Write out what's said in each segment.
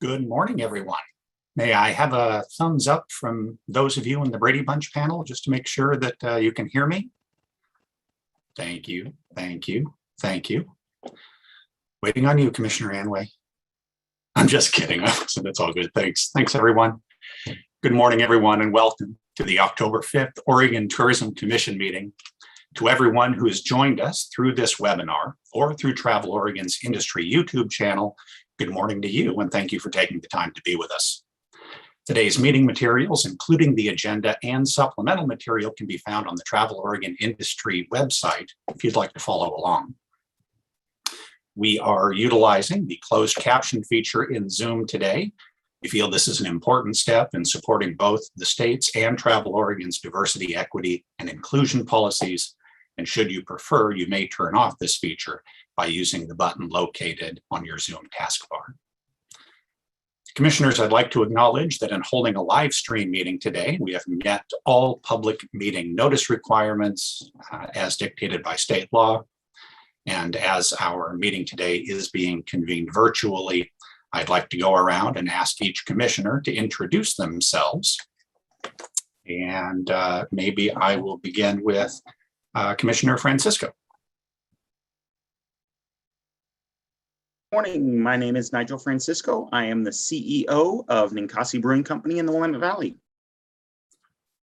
Good morning, everyone. May I have a thumbs up from those of you in the Brady Bunch panel just to make sure that you can hear me? Thank you, thank you, thank you. Waiting on you, Commissioner Anway. I'm just kidding. So that's all good. Thanks. Thanks, everyone. Good morning, everyone, and welcome to the October 5th Oregon Tourism Commission meeting. To everyone who has joined us through this webinar or through Travel Oregon's industry YouTube channel, good morning to you, and thank you for taking the time to be with us. Today's meeting materials, including the agenda and supplemental material, can be found on the Travel Oregon industry website if you'd like to follow along. We are utilizing the closed caption feature in Zoom today. We feel this is an important step in supporting both the state's and Travel Oregon's diversity, equity, and inclusion policies. And should you prefer, you may turn off this feature by using the button located on your Zoom taskbar. Commissioners, I'd like to acknowledge that in holding a live stream meeting today, we have met all public meeting notice requirements as dictated by state law. And as our meeting today is being convened virtually, I'd like to go around and ask each commissioner to introduce themselves. And maybe I will begin with Commissioner Francisco. Morning, my name is Nigel Francisco. I am the CEO of Ninkasi Brewing Company in the Willamette Valley.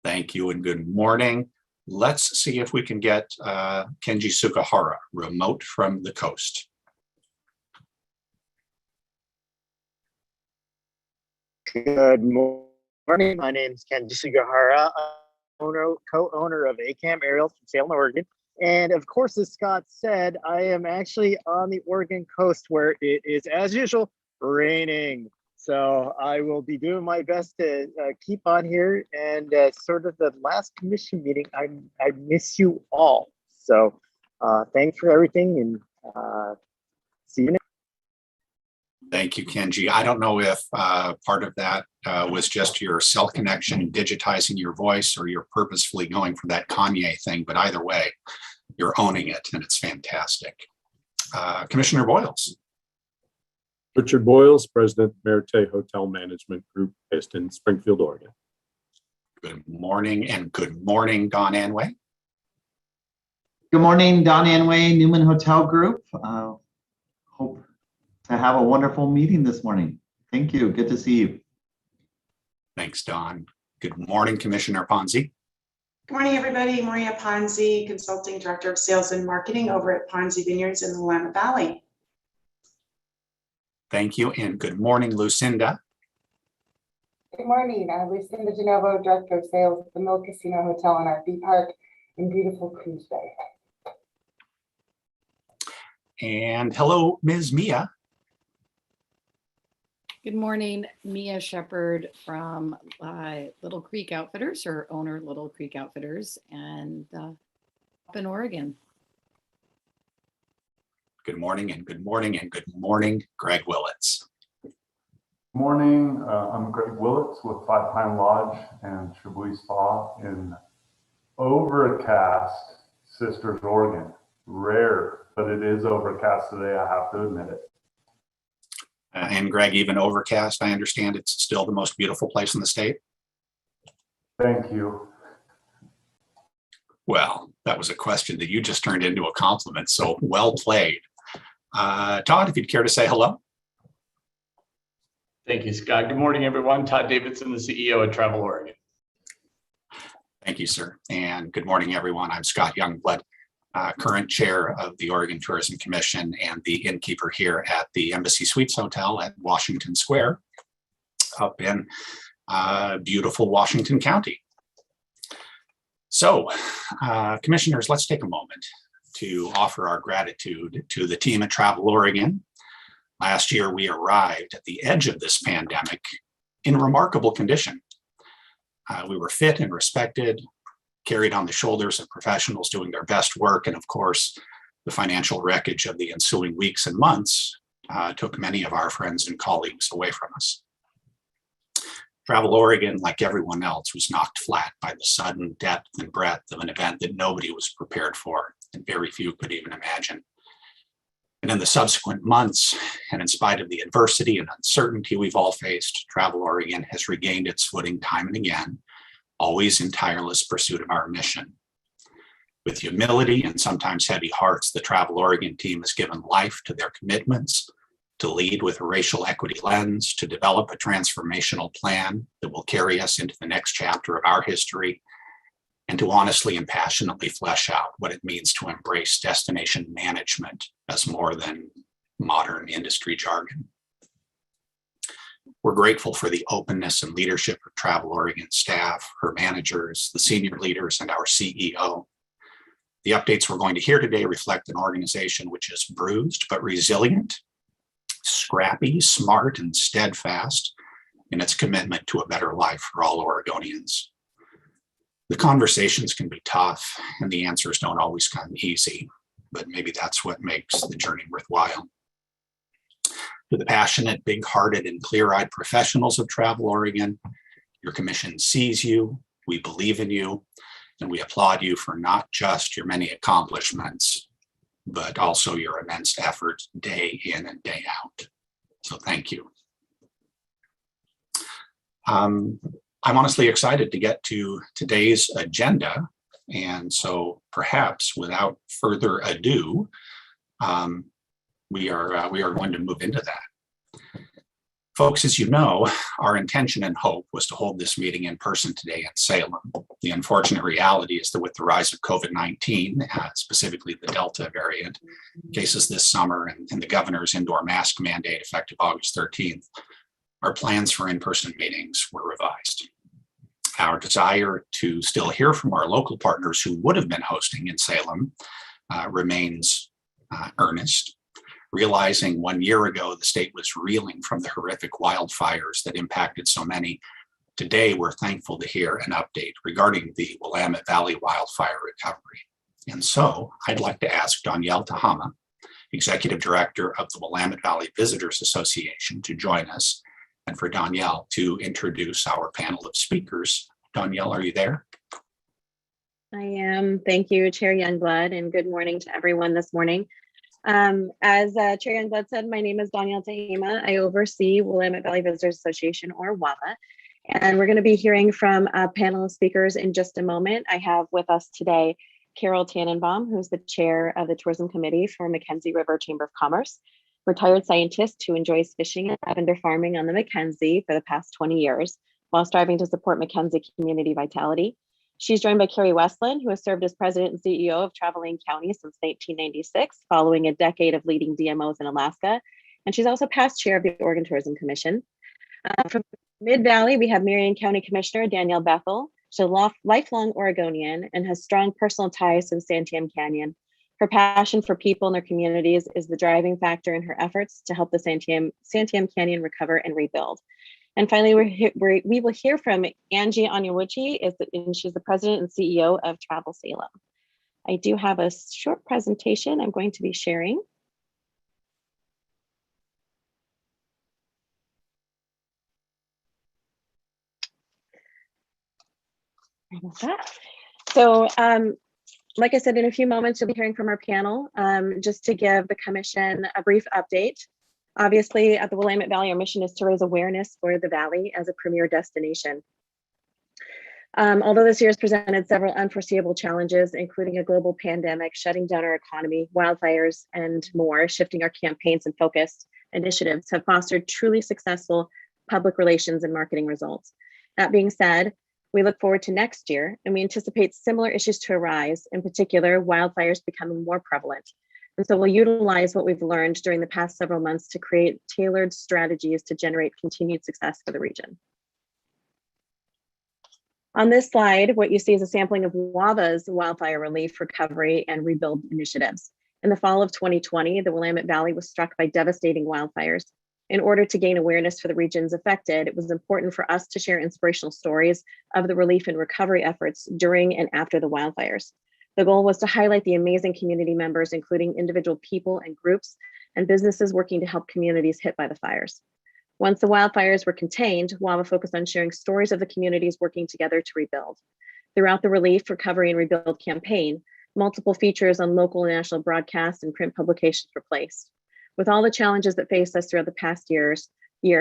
Thank you and good morning. Let's see if we can get Kenji Sugahara, remote from the coast. Good morning. My name is Kenji Sugahara, co-owner of ACAM Aerials from Salem, Oregon. And of course, as Scott said, I am actually on the Oregon coast where it is, as usual, raining. So I will be doing my best to keep on here. And sort of the last commission meeting, I miss you all. So thanks for everything and see you next. Thank you, Kenji. I don't know if part of that was just your cell connection, digitizing your voice, or you're purposefully going for that Kanye thing, but either way, you're owning it and it's fantastic. Commissioner Boyles. Richard Boyles, President, Merite Hotel Management Group based in Springfield, Oregon. Good morning, and good morning, Don Anway. Good morning, Don Anway, Newman Hotel Group. Hope to have a wonderful meeting this morning. Thank you. Good to see you. Thanks, Don. Good morning, Commissioner Ponzi. Good morning, everybody. Maria Ponzi, Consulting Director of Sales and Marketing over at Ponzi Vineyards in the Willamette Valley. Thank you, and good morning, Lucinda. Good morning. I'm Lucinda Genovo, Director of Sales at the Mill Casino Hotel and RV Park in beautiful Coos Bay. And hello, Ms. Mia. Good morning, Mia Shepherd from Little Creek Outfitters, or owner Little Creek Outfitters, and up in Oregon. Good morning, and good morning, and good morning, Greg Willits. Good morning, I'm Greg Willits with Five Pine Lodge and Chablis Spa in overcast Sisters, Oregon. Rare, but it is overcast today, I have to admit it. And Greg, even overcast, I understand it's still the most beautiful place in the state. Thank you. Well, that was a question that you just turned into a compliment, so well played. Todd, if you'd care to say hello. Thank you, Scott. Good morning, everyone. Todd Davidson, the CEO at Travel Oregon. Thank you, sir. And good morning, everyone. I'm Scott Youngblood, current chair of the Oregon Tourism Commission and the innkeeper here at the Embassy Suites Hotel at Washington Square up in beautiful Washington County. So, commissioners, let's take a moment to offer our gratitude to the team at Travel Oregon. Last year, we arrived at the edge of this pandemic in remarkable condition. We were fit and respected, carried on the shoulders of professionals doing their best work, and of course, the financial wreckage of the ensuing weeks and months took many of our friends and colleagues away from us. Travel Oregon, like everyone else, was knocked flat by the sudden depth and breadth of an event that nobody was prepared for, and very few could even imagine. And in the subsequent months, and in spite of the adversity and uncertainty we've all faced, Travel Oregon has regained its footing time and again, always in tireless pursuit of our mission. With humility and sometimes heavy hearts, the Travel Oregon team has given life to their commitments to lead with a racial equity lens, to develop a transformational plan that will carry us into the next chapter of our history, and to honestly and passionately flesh out what it means to embrace destination management as more than modern industry jargon. We're grateful for the openness and leadership of Travel Oregon staff, her managers, the senior leaders, and our CEO. The updates we're going to hear today reflect an organization which is bruised but resilient, scrappy, smart, and steadfast in its commitment to a better life for all Oregonians. The conversations can be tough and the answers don't always come easy, but maybe that's what makes the journey worthwhile. To the passionate, big-hearted, and clear-eyed professionals of Travel Oregon, your commission sees you, we believe in you, and we applaud you for not just your many accomplishments, but also your immense effort day in and day out. So thank you. I'm honestly excited to get to today's agenda. And so perhaps without further ado, we are going to move into that. Folks, as you know, our intention and hope was to hold this meeting in person today in Salem. The unfortunate reality is that with the rise of COVID-19, specifically the Delta variant, cases this summer and the governor's indoor mask mandate effective August 13th, our plans for in-person meetings were revised. Our desire to still hear from our local partners who would have been hosting in Salem remains earnest. Realizing 1 year ago the state was reeling from the horrific wildfires that impacted so many, today we're thankful to hear an update regarding the Willamette Valley wildfire recovery. And so I'd like to ask Danielle Tahama, Executive Director of the Willamette Valley Visitors Association, to join us, and for Danielle to introduce our panel of speakers. Danielle, are you there? I am. Thank you, Chair Youngblood, and good morning to everyone this morning. As Chair Youngblood said, my name is Danielle Tahama. I oversee Willamette Valley Visitors Association, or WAVA, and we're going to be hearing from a panel of speakers in just a moment. I have with us today Carol Tannenbaum, who's the chair of the Tourism Committee for Mckenzie River Chamber of Commerce, retired scientist who enjoys fishing and lavender farming on the Mckenzie for the past 20 years, while striving to support Mckenzie community vitality. She's joined by Carrie Westland, who has served as president and CEO of Traveling County since 1996, following a decade of leading DMOs in Alaska. And she's also past chair of the Oregon Tourism Commission. From Mid-Valley, we have Marion County Commissioner Danielle Bethel. She's a lifelong Oregonian and has strong personal ties to the Santiam Canyon. Her passion for people and their communities is the driving factor in her efforts to help the Santiam Canyon recover and rebuild. And finally, we will hear from Angie Onyewuchi, and she's the president and CEO of Travel Salem. I do have a short presentation I'm going to be sharing. So, like I said, in a few moments, you'll be hearing from our panel. Just to give the commission a brief update. Obviously, at the Willamette Valley, our mission is to raise awareness for the Valley as a premier destination. Although this year has presented several unforeseeable challenges, including a global pandemic, shutting down our economy, wildfires, and more, shifting our campaigns and focused initiatives have fostered truly successful public relations and marketing results. That being said, we look forward to next year, and we anticipate similar issues to arise, in particular, wildfires becoming more prevalent. And so we'll utilize what we've learned during the past several months to create tailored strategies to generate continued success for the region. On this slide, what you see is a sampling of WAVA's wildfire relief, recovery, and rebuild initiatives. In the fall of 2020, the Willamette Valley was struck by devastating wildfires. In order to gain awareness for the regions affected, it was important for us to share inspirational stories of the relief and recovery efforts during and after the wildfires. The goal was to highlight the amazing community members, including individual people and groups and businesses working to help communities hit by the fires. Once the wildfires were contained, WAVA focused on sharing stories of the communities working together to rebuild. Throughout the relief, recovery, and rebuild campaign, Multiple features on local and national broadcasts and print publications replaced. With all the challenges that faced us throughout the past year,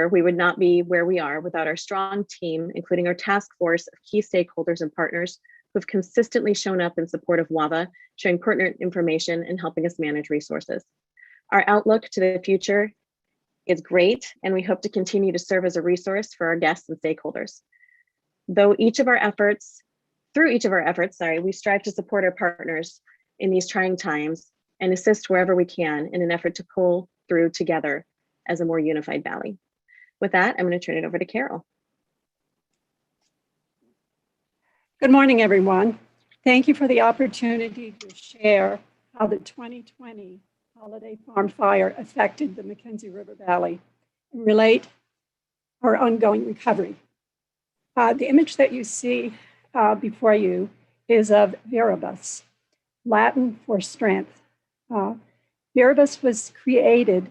we would not be where we are without our strong team, including our task force of key stakeholders and partners who have consistently shown up in support of WAVA, sharing pertinent information and helping us manage resources. Our outlook to the future is great, and we hope to continue to serve as a resource for our guests and stakeholders. Through each of our efforts, we strive to support our partners in these trying times and assist wherever we can in an effort to pull through together as a more unified Valley. With that, I'm going to turn it over to Carol. Good morning, everyone. Thank you for the opportunity to share how the 2020 Holiday Farm Fire affected the Mckenzie River Valley and relate our ongoing recovery. The image that you see before you is of Viribus, Latin for strength. Viribus was created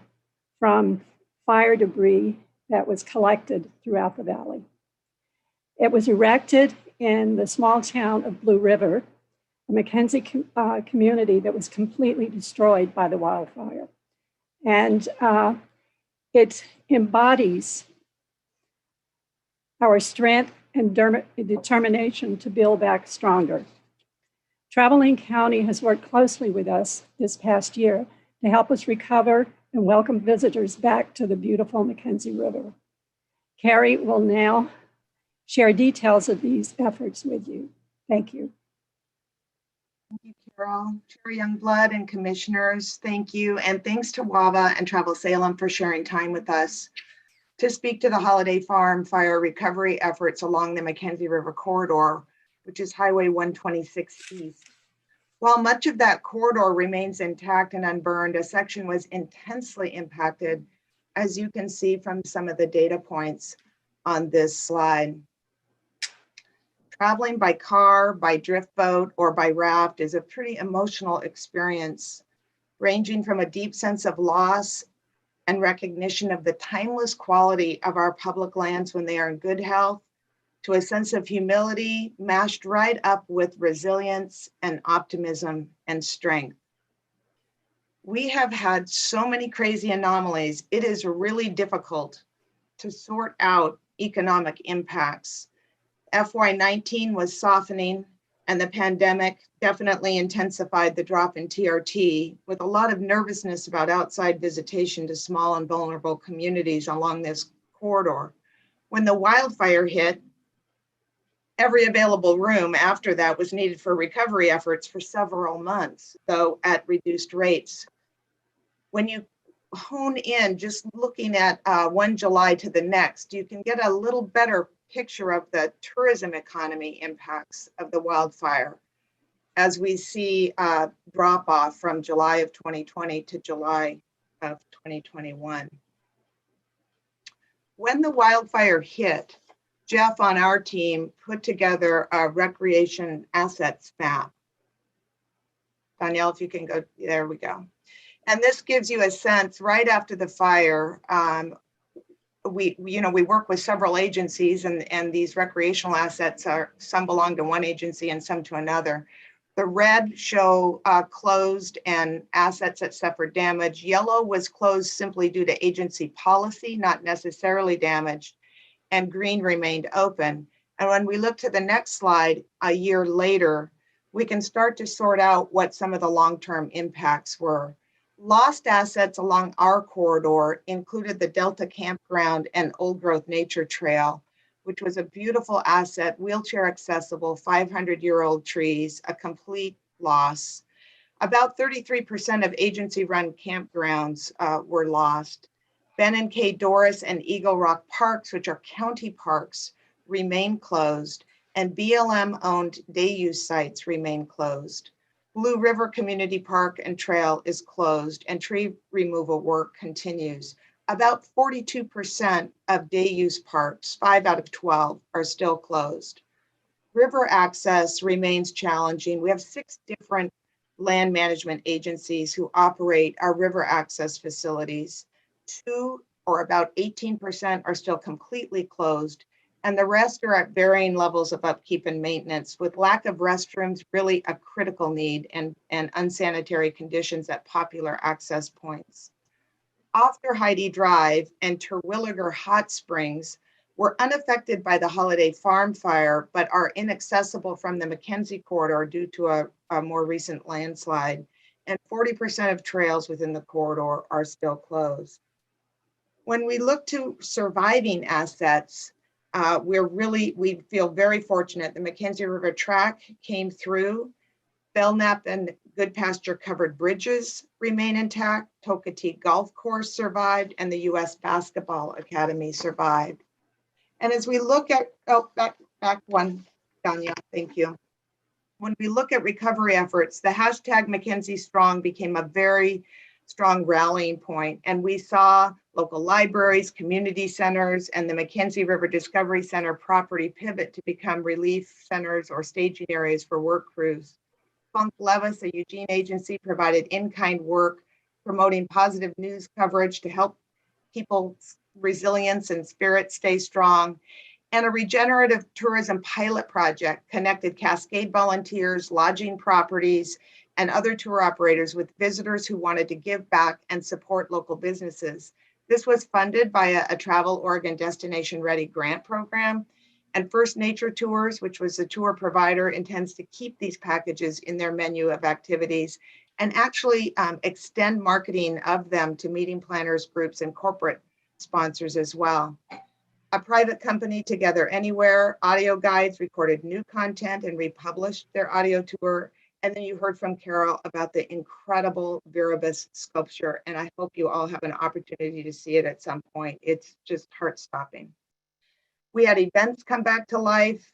from fire debris that was collected throughout the valley. It was erected in the small town of Blue River, a Mckenzie community that was completely destroyed by the wildfire. And it embodies our strength and determination to build back stronger. Traveling County has worked closely with us this past year to help us recover and welcome visitors back to the beautiful Mckenzie River. Carrie will now share details of these efforts with you. Thank you. Thank you, Carol. Chair Youngblood and commissioners, thank you. And thanks to WAVA and Travel Salem for sharing time with us to speak to the Holiday Farm fire recovery efforts along the Mckenzie River corridor, which is Highway 126 East. While much of that corridor remains intact and unburned, a section was intensely impacted, as you can see from some of the data points on this slide. Traveling by car, by drift boat, or by raft is a pretty emotional experience, ranging from a deep sense of loss and recognition of the timeless quality of our public lands when they are in good health, to a sense of humility mashed right up with resilience and optimism and strength. We have had so many crazy anomalies, it is really difficult to sort out economic impacts. FY19 was softening, and the pandemic definitely intensified the drop in TRT, with a lot of nervousness about outside visitation to small and vulnerable communities along this corridor. When the wildfire hit, every available room after that was needed for recovery efforts for several months, though at reduced rates. When you hone in just looking at 1 July to the next, you can get a little better picture of the tourism economy impacts of the wildfire as we see a drop off from July of 2020 to July of 2021. When the wildfire hit, Jeff on our team put together a recreation assets map. Danielle, if you can go, there we go. And this gives you a sense right after the fire. We work with several agencies, and these recreational assets some belong to one agency and some to another. The red show closed and assets that suffered damage. Yellow was closed simply due to agency policy, not necessarily damaged, and green remained open. And when we look to the next slide, a year later, we can start to sort out what some of the long-term impacts were. Lost assets along our corridor included the Delta Campground and Old Growth Nature Trail, which was a beautiful asset, wheelchair accessible, 500-year-old trees, a complete loss. About 33% of agency-run campgrounds were lost. Ben and Kay Doris and Eagle Rock Parks, which are county parks, remain closed, and BLM-owned day-use sites remain closed. Blue River Community Park and Trail is closed, and tree removal work continues. About 42% of day-use parks, 5 out of 12, are still closed. River access remains challenging. We have 6 different land management agencies who operate our river access facilities. 2, or about 18%, are still completely closed, and the rest are at varying levels of upkeep and maintenance, with lack of restrooms really a critical need and unsanitary conditions at popular access points. After Heidi Drive and Terwilliger Hot Springs were unaffected by the Holiday Farm fire, but are inaccessible from the Mckenzie corridor due to a more recent landslide, and 40% of trails within the corridor are still closed. When we look to surviving assets, we feel very fortunate. The Mckenzie River Track came through. Belknap and Goodpasture covered bridges remain intact. Tokatee Golf Course survived, and the U.S. Basketball Academy survived. And as we look at, back one, Danya, thank you. When we look at recovery efforts, the hashtag Mckenzie Strong became a very strong rallying point, and we saw local libraries, community centers, and the Mckenzie River Discovery Center property pivot to become relief centers or staging areas for work crews. Funk Levis, a Eugene agency, provided in-kind work, promoting positive news coverage to help people's resilience and spirit stay strong. And a regenerative tourism pilot project connected Cascade volunteers, lodging properties, and other tour operators with visitors who wanted to give back and support local businesses. This was funded by a Travel Oregon Destination Ready grant program. And First Nature Tours, which was the tour provider, intends to keep these packages in their menu of activities and actually extend marketing of them to meeting planners, groups, and corporate sponsors as well. A private company, Together Anywhere, audio guides recorded new content and republished their audio tour. And then you heard from Carol about the incredible Viribus sculpture, and I hope you all have an opportunity to see it at some point. It's just heart-stopping. We had events come back to life,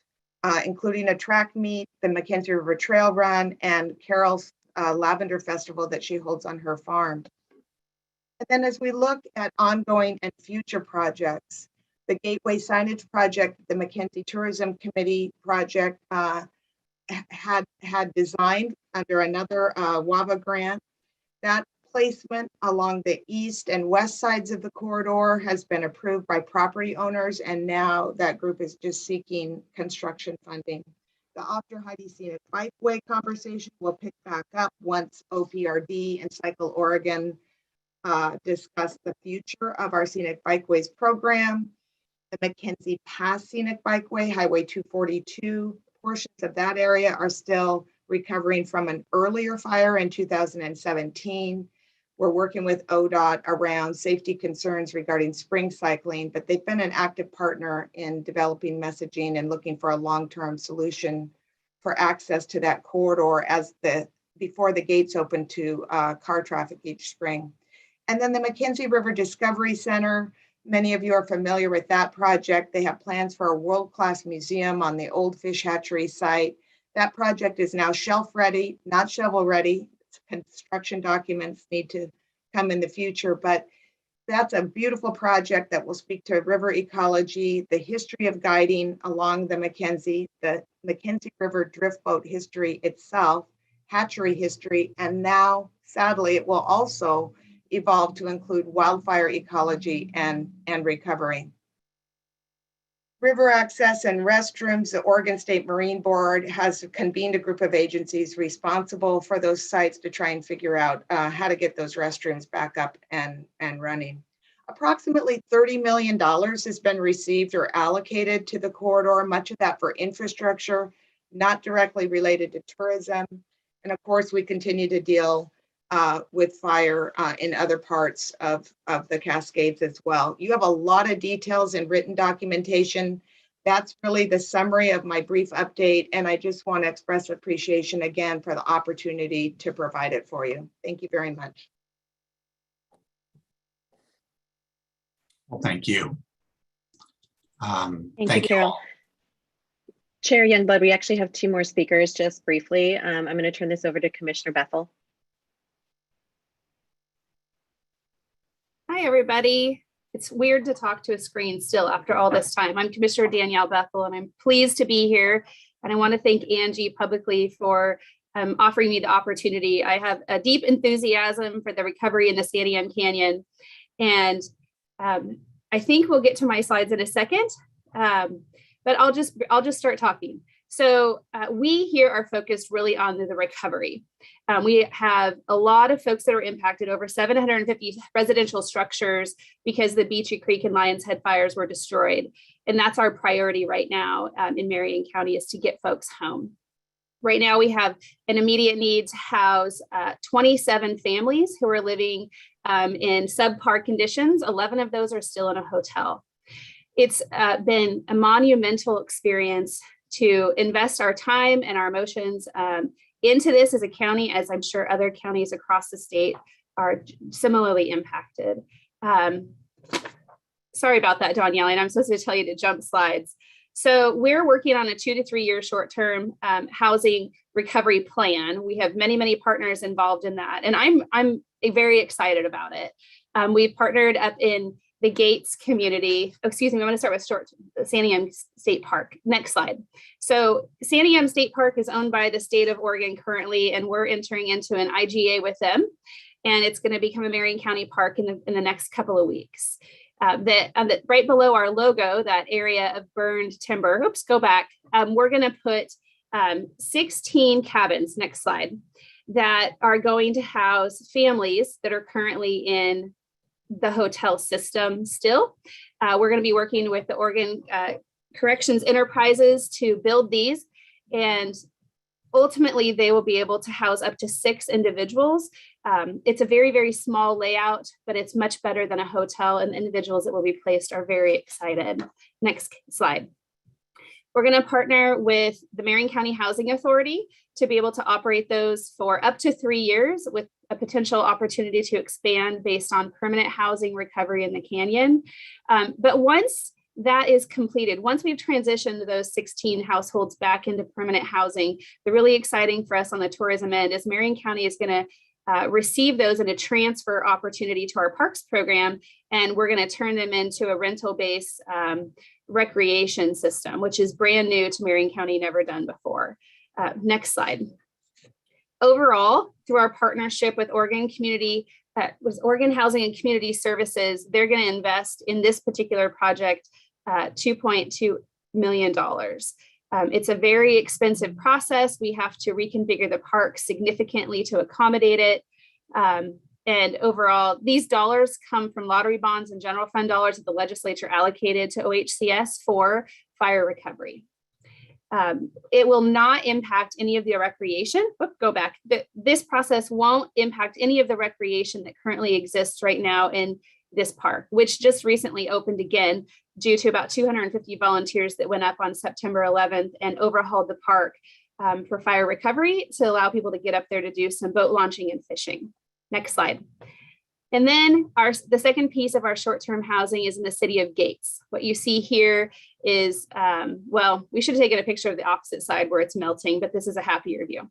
including a track meet, the Mckenzie River Trail Run, and Carol's Lavender Festival that she holds on her farm. And then as we look at ongoing and future projects, the Gateway Signage Project, the Mckenzie Tourism Committee project had designed under another WAVA grant. That placement along the east and west sides of the corridor has been approved by property owners, and now that group is just seeking construction funding. The After Heidi Scenic Bikeway conversation will pick back up once OPRD and Cycle Oregon discuss the future of our Scenic Bikeways program. The Mckenzie Pass Scenic Bikeway, Highway 242, portions of that area are still recovering from an earlier fire in 2017. We're working with ODOT around safety concerns regarding spring cycling, but they've been an active partner in developing messaging and looking for a long-term solution for access to that corridor before the gates open to car traffic each spring. And then the Mckenzie River Discovery Center, many of you are familiar with that project. They have plans for a world-class museum on the old fish hatchery site. That project is now shelf ready, not shovel ready. Construction documents need to come in the future, but that's a beautiful project that will speak to river ecology, the history of guiding along the Mckenzie River drift boat history itself, hatchery history, and now, sadly, it will also evolve to include wildfire ecology and recovery. River access and restrooms, the Oregon State Marine Board has convened a group of agencies responsible for those sites to try and figure out how to get those restrooms back up and running. Approximately $30 million has been received or allocated to the corridor, much of that for infrastructure, not directly related to tourism. And of course, we continue to deal with fire in other parts of the Cascades as well. You have a lot of details in written documentation. That's really the summary of my brief update, and I just want to express appreciation again for the opportunity to provide it for you. Thank you very much. Well, thank you. Thank you, Carol. Chair Youngblood, we actually have two more speakers just briefly. I'm going to turn this over to Commissioner Bethel. Hi, everybody. It's weird to talk to a screen still after all this time. I'm Commissioner Danielle Bethel, and I'm pleased to be here. And I want to thank Angie publicly for offering me the opportunity. I have a deep enthusiasm for the recovery in the Santiam Canyon. And I think we'll get to my slides in a second. But I'll just start talking. So we here are focused really on the recovery. We have a lot of folks that are impacted, over 750 residential structures, because the Beachy Creek and Lions Head fires were destroyed. And that's our priority right now in Marion County, is to get folks home. Right now, we have an immediate need to house 27 families who are living in subpar conditions. 11 of those are still in a hotel. It's been a monumental experience to invest our time and our emotions into this as a county, as I'm sure other counties across the state are similarly impacted. Sorry about that, Danielle, and I'm supposed to tell you to jump slides. So we're working on a 2 to 3 year short-term housing recovery plan. We have many, many partners involved in that, and I'm very excited about it. We've partnered up in the Gates community. Oh, excuse me, I'm going to start with Santiam State Park. Next slide. So Santiam State Park is owned by the state of Oregon currently, and we're entering into an IGA with them, and it's going to become a Marion County park in the next couple of weeks. Right below our logo, that area of burned timber, oops, go back, we're going to put 16 cabins, next slide, that are going to house families that are currently in the hotel system still. We're going to be working with the Oregon Corrections Enterprises to build these, and ultimately they will be able to house up to 6 individuals. It's a very, very small layout, but it's much better than a hotel, and the individuals that will be placed are very excited. Next slide. We're going to partner with the Marion County Housing Authority to be able to operate those for up to 3 years, with a potential opportunity to expand based on permanent housing recovery in the canyon. But once that is completed, once we've transitioned those 16 households back into permanent housing, the really exciting for us on the tourism end is Marion County is going to receive those in a transfer opportunity to our parks program, and we're going to turn them into a rental-based recreation system, which is brand new to Marion County, never done before. Next slide. Overall, through our partnership with Oregon Housing and Community Services, they're going to invest in this particular project $2.2 million. It's a very expensive process. We have to reconfigure the park significantly to accommodate it. And overall, these dollars come from lottery bonds and general fund dollars that the legislature allocated to OHCS for fire recovery. It will not impact any of the recreation. Go back. This process won't impact any of the recreation that currently exists right now in this park, which just recently opened again due to about 250 volunteers that went up on September 11th and overhauled the park for fire recovery to allow people to get up there to do some boat launching and fishing. Next slide. And then the second piece of our short-term housing is in the city of Gates. What you see here is, well, we should have taken a picture of the opposite side where it's melting, but this is a happier view.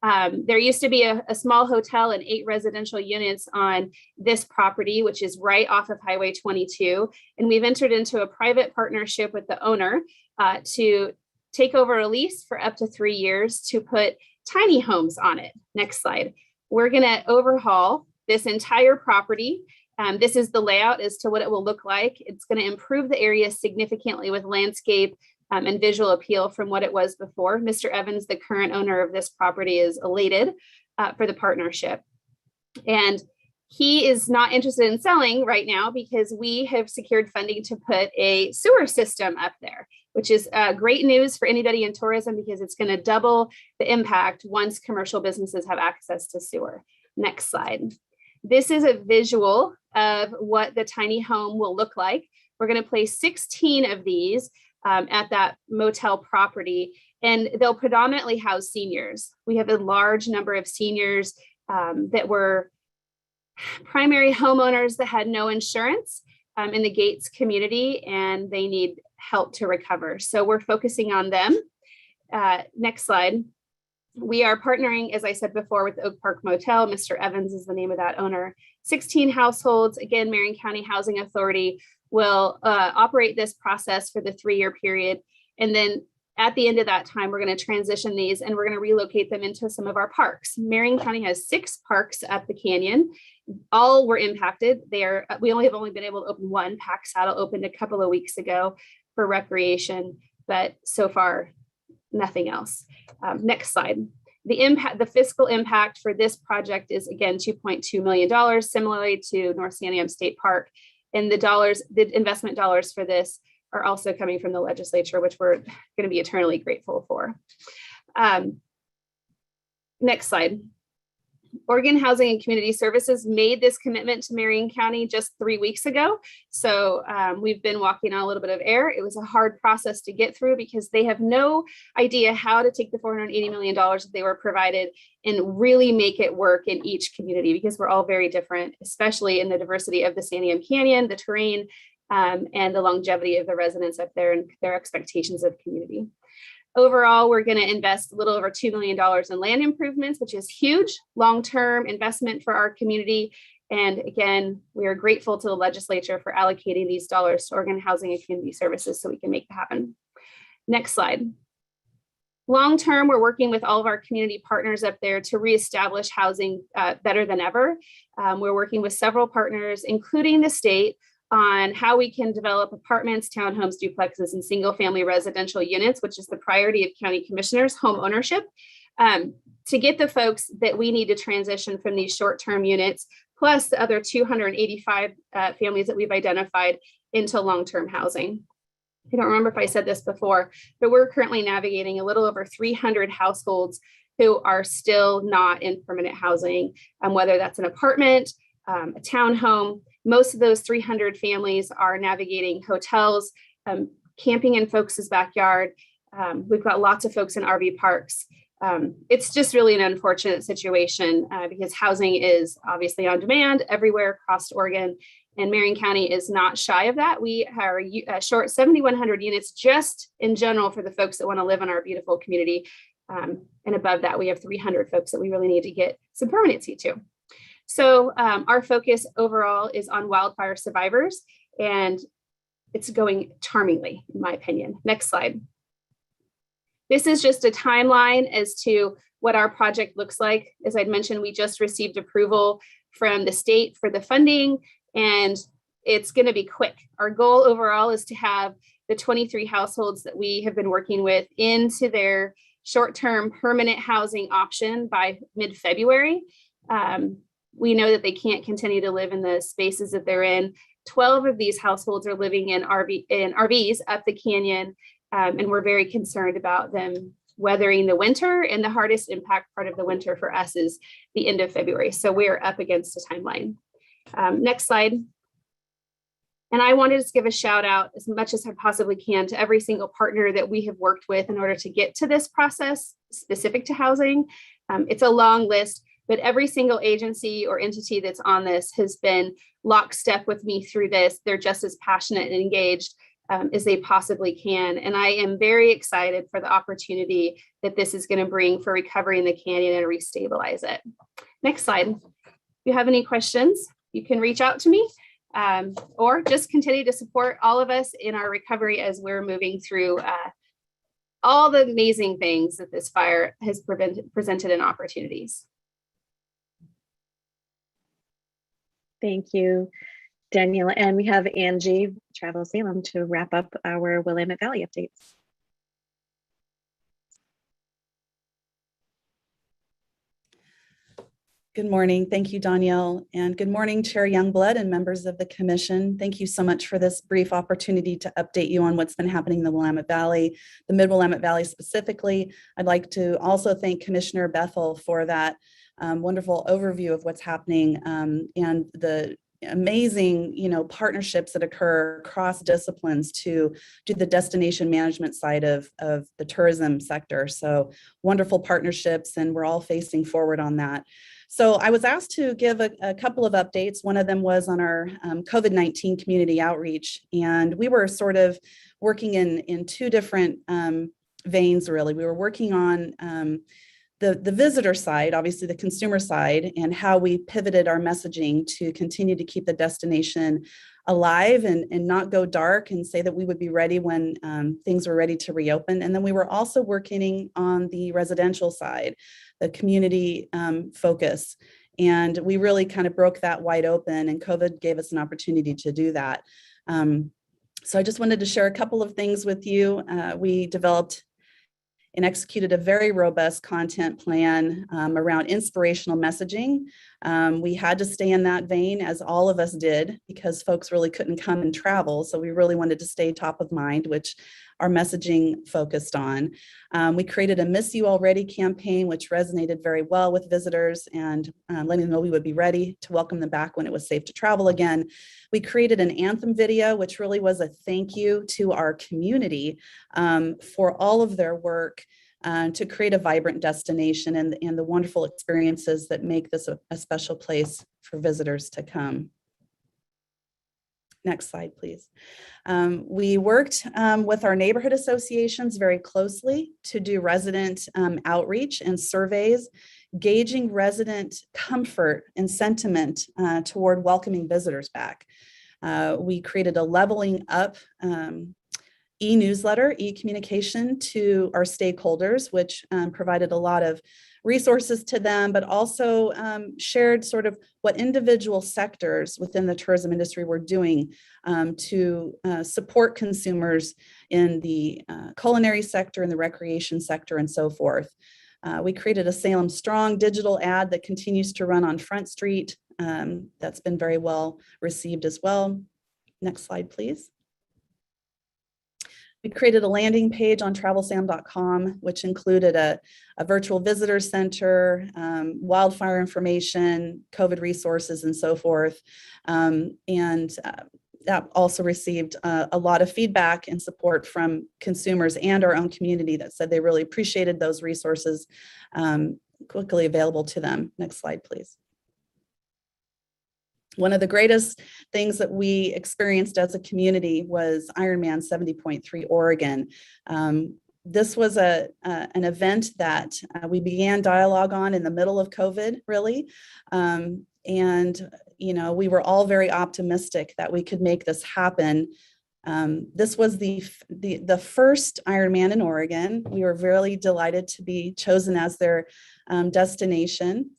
There used to be a small hotel and 8 residential units on this property, which is right off of Highway 22. And we've entered into a private partnership with the owner to take over a lease for up to 3 years to put tiny homes on it. Next slide. We're going to overhaul this entire property. This is the layout as to what it will look like. It's going to improve the area significantly with landscape and visual appeal from what it was before. Mr. Evans, the current owner of this property, is elated for the partnership. And he is not interested in selling right now because we have secured funding to put a sewer system up there, which is great news for anybody in tourism because it's going to double the impact once commercial businesses have access to sewer. Next slide. This is a visual of what the tiny home will look like. We're going to place 16 of these at that motel property, and they'll predominantly house seniors. We have a large number of seniors that were primary homeowners that had no insurance in the Gates community, and they need help to recover. So we're focusing on them. Next slide. We are partnering, as I said before, with Oak Park Motel. Mr. Evans is the name of that owner. 16 households. Again, Marion County Housing Authority will operate this process for the 3-year period. And then at the end of that time, we're going to transition these and we're going to relocate them into some of our parks. Marion County has 6 parks up the canyon. All were impacted. We only have been able to open one. Pack Saddle opened a couple of weeks ago. for recreation, but so far, nothing else. Next slide. The fiscal impact for this project is again $2.2 million, similarly to North Sandium State Park. And the investment dollars for this are also coming from the legislature, which we're going to be eternally grateful for. Next slide. Oregon Housing and Community Services made this commitment to Marion County just 3 weeks ago. So we've been walking on a little bit of air. It was a hard process to get through because they have no idea how to take the $480 million that they were provided and really make it work in each community, because we're all very different, especially in the diversity of the Sandium Canyon, the terrain, and the longevity of the residents up there and their expectations of community. Overall, we're going to invest a little over $2 million in land improvements, which is huge long-term investment for our community. And again, we are grateful to the legislature for allocating these dollars to Oregon Housing and Community Services so we can make that happen. Next slide. Long-term, we're working with all of our community partners up there to reestablish housing better than ever. We're working with several partners, including the state, on how we can develop apartments, townhomes, duplexes, and single-family residential units, which is the priority of county commissioners, home ownership, to get the folks that we need to transition from these short-term units, plus the other 285 families that we've identified into long-term housing. I don't remember if I said this before, but we're currently navigating a little over 300 households who are still not in permanent housing, whether that's an apartment, a townhome. Most of those 300 families are navigating hotels, camping in folks' backyard. We've got lots of folks in RV parks. It's just really an unfortunate situation because housing is obviously on demand everywhere across Oregon, and Marion County is not shy of that. We are short 7,100 units just in general for the folks that want to live in our beautiful community. And above that, we have 300 folks that we really need to get some permanency to. So our focus overall is on wildfire survivors, and it's going charmingly, in my opinion. Next slide. This is just a timeline as to what our project looks like. As I'd mentioned, we just received approval from the state for the funding, and it's going to be quick. Our goal overall is to have the 23 households that we have been working with into their short-term permanent housing option by mid-February. We know that they can't continue to live in the spaces that they're in. 12 of these households are living in RVs up the canyon, and we're very concerned about them weathering the winter. And the hardest impact part of the winter for us is the end of February. So we are up against a timeline. Next slide. And I wanted to give a shout out as much as I possibly can to every single partner that we have worked with in order to get to this process specific to housing. It's a long list, but every single agency or entity that's on this has been lockstep with me through this. They're just as passionate and engaged as they possibly can. And I am very excited for the opportunity that this is going to bring for recovery in the canyon and restabilize it. Next slide. If you have any questions, you can reach out to me or just continue to support all of us in our recovery as we're moving through all the amazing things that this fire has presented in opportunities. Thank you, Danielle. And we have Angie Travel Salem to wrap up our Willamette Valley updates. Good morning. Thank you, Danielle. And good morning, Chair Youngblood and members of the commission. Thank you so much for this brief opportunity to update you on what's been happening in the Willamette Valley, the Mid-Willamette Valley specifically. I'd like to also thank Commissioner Bethel for that wonderful overview of what's happening and the amazing, partnerships that occur across disciplines to do the destination management side of the tourism sector. So wonderful partnerships, and we're all facing forward on that. So I was asked to give a couple of updates. One of them was on our COVID-19 community outreach, and we were sort of working in two different veins, really. We were working on the visitor side, obviously the consumer side, and how we pivoted our messaging to continue to keep the destination alive and not go dark, and say that we would be ready when things were ready to reopen. And then we were also working on the residential side, the community focus. And we really kind of broke that wide open, and COVID gave us an opportunity to do that. So I just wanted to share a couple of things with you. We developed and executed a very robust content plan around inspirational messaging. We had to stay in that vein, as all of us did, because folks really couldn't come and travel. So we really wanted to stay top of mind, which our messaging focused on. We created a Miss You Already campaign, which resonated very well with visitors, and letting them know we would be ready to welcome them back when it was safe to travel again. We created an anthem video, which really was a thank you to our community for all of their work to create a vibrant destination and the wonderful experiences that make this a special place for visitors to come. Next slide, please. We worked with our neighborhood associations very closely to do resident outreach and surveys, gauging resident comfort and sentiment toward welcoming visitors back. We created a leveling up e-newsletter, e-communication to our stakeholders, which provided a lot of resources to them, but also shared sort of what individual sectors within the tourism industry were doing to support consumers in the culinary sector and the recreation sector and so forth. We created a Salem Strong digital ad that continues to run on Front Street. That's been very well received as well. Next slide, please. We created a landing page on travelsalem.com, which included a virtual visitor center, wildfire information, COVID resources, and so forth. That also received a lot of feedback and support from consumers and our own community that said they really appreciated those resources quickly available to them. Next slide, please. One of the greatest things that we experienced as a community was Ironman 70.3 Oregon. This was an event that we began dialogue on in the middle of COVID, really. And, you know, we were all very optimistic that we could make this happen. This was the first Ironman in Oregon. We were really delighted to be chosen as their destination.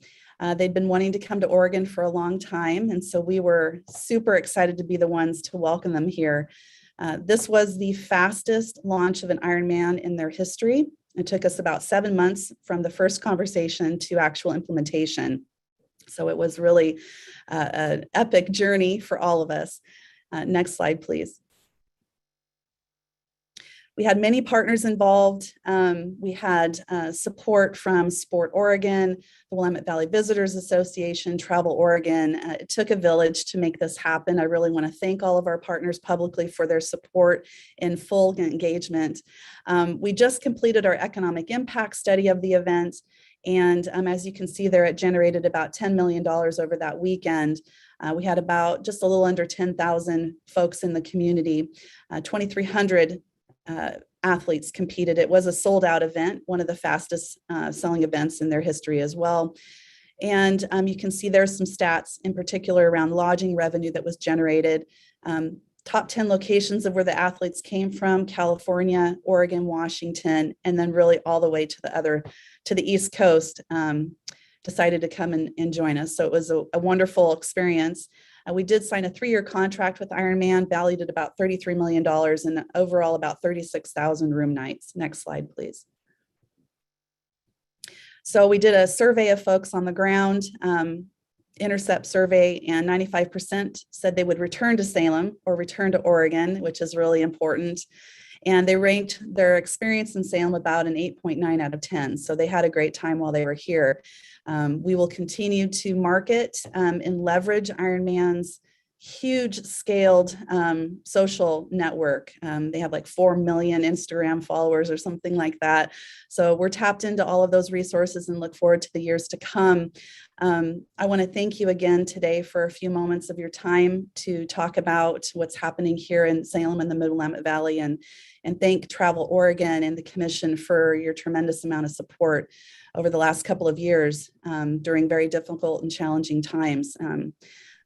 They'd been wanting to come to Oregon for a long time, and so we were super excited to be the ones to welcome them here. This was the fastest launch of an Ironman in their history. It took us about 7 months from the first conversation to actual implementation. So it was really an epic journey for all of us. Next slide, please. We had many partners involved. We had support from Sport Oregon, the Willamette Valley Visitors Association, Travel Oregon. It took a village to make this happen. I really want to thank all of our partners publicly for their support and full engagement. We just completed our economic impact study of the event. And as you can see there, it generated about $10 million over that weekend. We had about just a little under 10,000 folks in the community, 2,300 athletes competed. It was a sold out event, one of the fastest selling events in their history as well. And you can see there's some stats in particular around lodging revenue that was generated. Top 10 locations of where the athletes came from: California, Oregon, Washington, and then really all the way to the East Coast decided to come and join us. So it was a wonderful experience. We did sign a 3-year contract with Ironman, valued at about $33 million and overall about 36,000 room nights. Next slide, please. So we did a survey of folks on the ground, intercept survey, and 95% said they would return to Salem or return to Oregon, which is really important. And they ranked their experience in Salem about an 8.9 out of 10. So they had a great time while they were here. We will continue to market and leverage Ironman's huge scaled social network. They have like 4 million Instagram followers or something like that. So we're tapped into all of those resources and look forward to the years to come. I want to thank you again today for a few moments of your time to talk about what's happening here in Salem and the Mid-Willamette Valley, and thank Travel Oregon and the Commission for your tremendous amount of support over the last couple of years during very difficult and challenging times.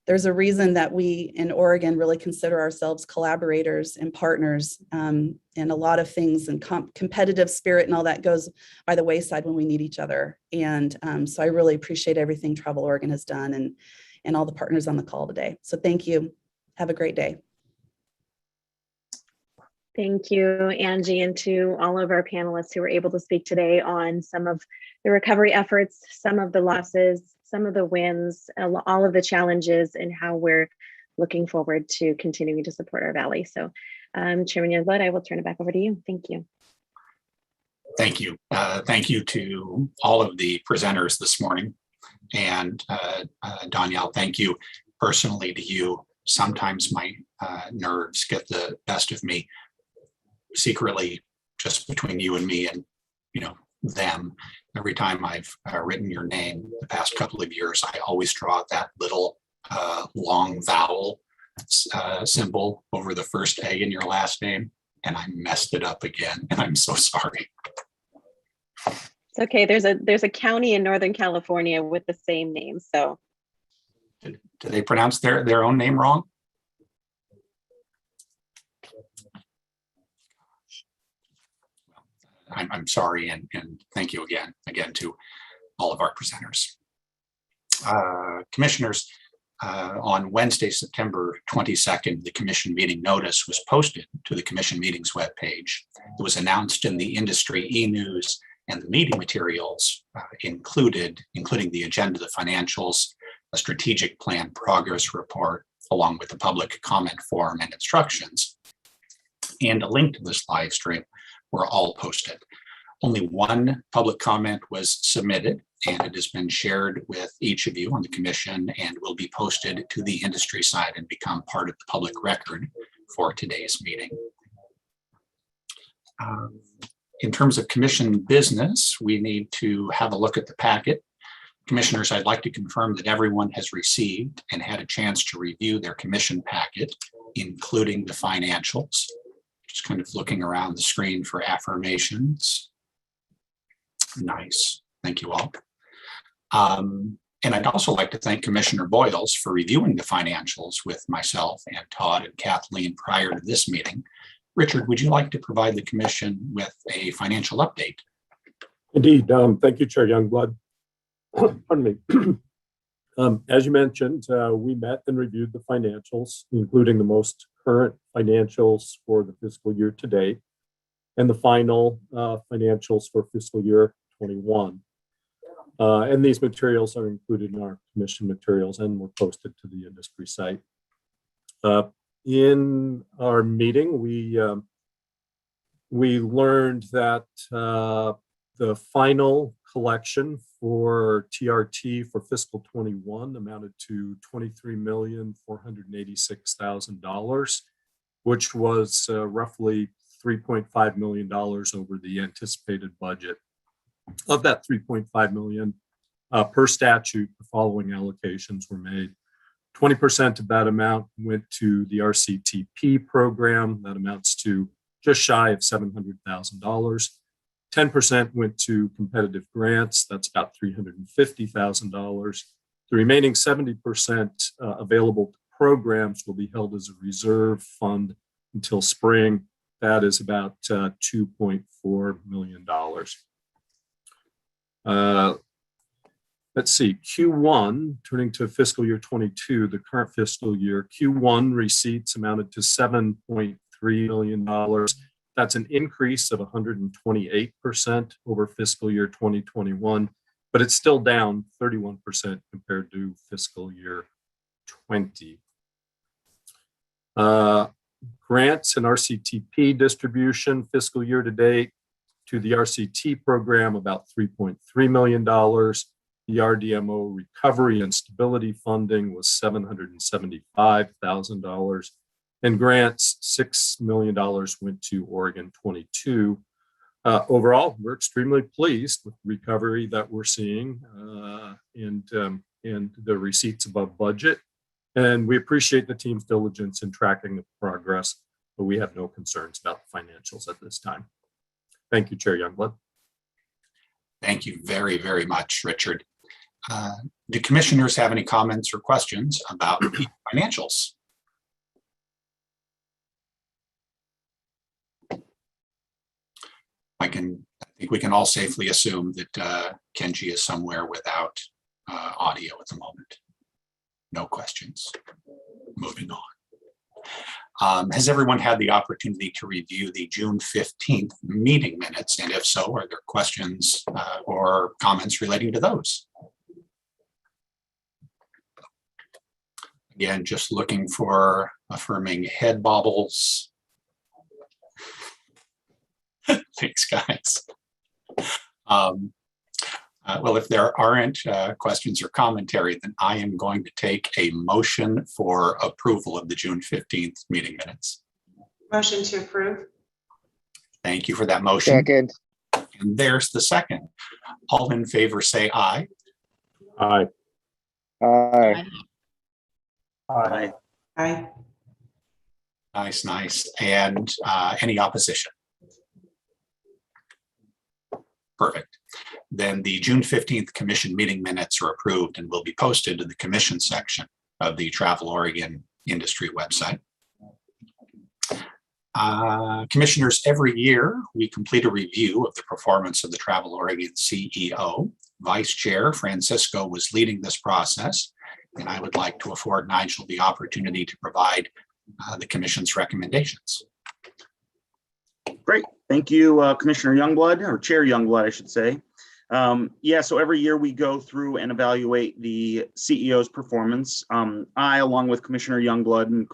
There's a reason that we in Oregon really consider ourselves collaborators and partners, and a lot of things, and competitive spirit and all that goes by the wayside when we need each other. And so I really appreciate everything Travel Oregon has done and all the partners on the call today. So thank you. Have a great day. Thank you, Angie, and to all of our panelists who were able to speak today on some of the recovery efforts, some of the losses, some of the wins, all of the challenges, and how we're looking forward to continuing to support our valley. So Chairman Youngblood, I will turn it back over to you. Thank you. Thank you. Thank you to all of the presenters this morning. And Danielle, thank you personally to you. Sometimes my nerves get the best of me secretly, just between you and me and, you know, them. Every time I've written your name the past couple of years, I always draw that little long vowel symbol over the first A in your last name, and I messed it up again, and I'm so sorry. It's okay. There's a county in Northern California with the same name. So do they pronounce their own name wrong? I'm sorry, and thank you again to all of our presenters. Commissioners, on Wednesday, September 22nd, the commission meeting notice was posted to the commission meetings webpage. It was announced in the industry e-news, and the meeting materials including the agenda, the financials, a strategic plan progress report, along with the public comment form and instructions, and a link to this live stream were all posted. Only one public comment was submitted, and it has been shared with each of you on the commission and will be posted to the industry side and become part of the public record for today's meeting. In terms of commission business, we need to have a look at the packet. Commissioners, I'd like to confirm that everyone has received and had a chance to review their commission packet, including the financials. Just kind of looking around the screen for affirmations. Nice, thank you all. And I'd also like to thank Commissioner Boyles for reviewing the financials with myself and Todd and Kathleen prior to this meeting. Richard, would you like to provide the commission with a financial update? Indeed. Thank you, Chair Youngblood. Pardon me. As you mentioned, we met and reviewed the financials, including the most current financials for the fiscal year to date and the final financials for fiscal year 21. And these materials are included in our commission materials and were posted to the industry site. In our meeting, we learned that the final collection for TRT for fiscal 21 amounted to $23,486,000, which was roughly $3.5 million over the anticipated budget. Of that $3.5 million, per statute, the following allocations were made. 20% of that amount went to the RCTP program. That amounts to just shy of $700,000. 10% went to competitive grants. That's about $350,000. The remaining 70% available to programs will be held as a reserve fund until spring. That is about $2.4 million. Let's see, Q1, turning to fiscal year 22, the current fiscal year, Q1 receipts amounted to $7.3 million. That's an increase of 128% over fiscal year 2021, but it's still down 31% compared to fiscal year 20. Grants and RCTP distribution fiscal year to date to the RCT program, about $3.3 million. The RDMO recovery and stability funding was $775,000. And grants, $6 million went to Oregon 22. Overall, we're extremely pleased with the recovery that we're seeing and the receipts above budget. And we appreciate the team's diligence in tracking the progress, but we have no concerns about the financials at this time. Thank you, Chair Youngblood. Thank you very, very much, Richard. Do commissioners have any comments or questions about the financials? I think we can all safely assume that Mckenzie is somewhere without audio at the moment. No questions. Moving Has everyone had the opportunity to review the June 15th meeting minutes? And if so, are there questions or comments relating to those? Again, just looking for affirming head bobbles. Thanks, guys. Well, if there aren't questions or commentary, then I am going to take a motion for approval of the June 15th meeting minutes. Motion to approve. Thank you for that motion. Second. And there's the second. All in favor say aye. Aye. Aye. Aye. Aye. Nice, nice. And any opposition? Perfect. Then the June 15th commission meeting minutes are approved and will be posted to the commission section of the Travel Oregon industry website. Commissioners, every year we complete a review of the performance of the Travel Oregon CEO. Vice Chair Francisco was leading this process, and I would like to afford Nigel the opportunity to provide the commission's recommendations. Great. Thank you, Commissioner Youngblood, or Chair Youngblood, I should say. Yeah, so every year we go through and evaluate the CEO's performance. I, along with Commissioner Youngblood and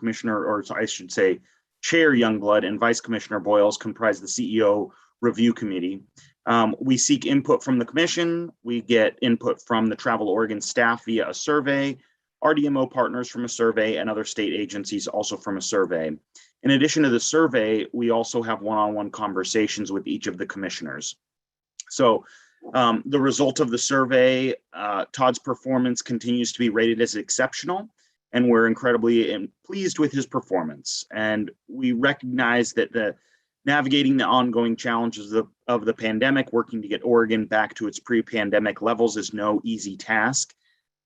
I should say Chair Youngblood and Vice Commissioner Boyles, comprise the CEO Review Committee. We seek input from the commission. We get input from the Travel Oregon staff via a survey, RDMO partners from a survey, and other state agencies also from a survey. In addition to the survey, we also have one-on-one conversations with each of the commissioners. So the result of the survey, Todd's performance continues to be rated as exceptional, and we're incredibly pleased with his performance. And we recognize that navigating the ongoing challenges of the pandemic, working to get Oregon back to its pre-pandemic levels is no easy task.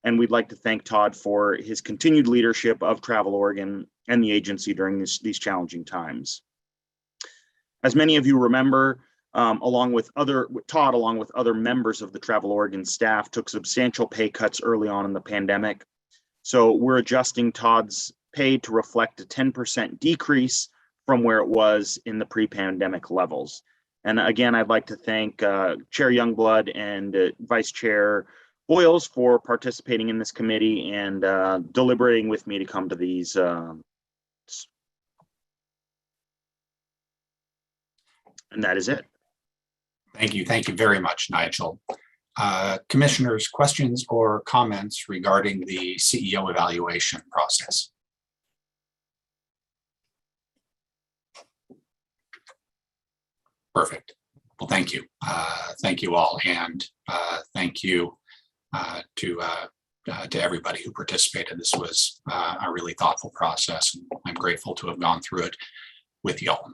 And we'd like to thank Todd for his continued leadership of Travel Oregon and the agency during these challenging times. As many of you remember, Todd, along with other members of the Travel Oregon staff, took substantial pay cuts early on in the pandemic. So we're adjusting Todd's pay to reflect a 10% decrease from where it was in the pre-pandemic levels. And again, I'd like to thank Chair Youngblood and Vice Chair Boyles for participating in this committee and deliberating with me to come to these. And that is it. Thank you. Thank you very much, Nigel. Commissioners, questions or comments regarding the CEO evaluation process? Perfect. Well, thank you. Thank you all. And thank you to everybody who participated. This was a really thoughtful process, and I'm grateful to have gone through it with y'all.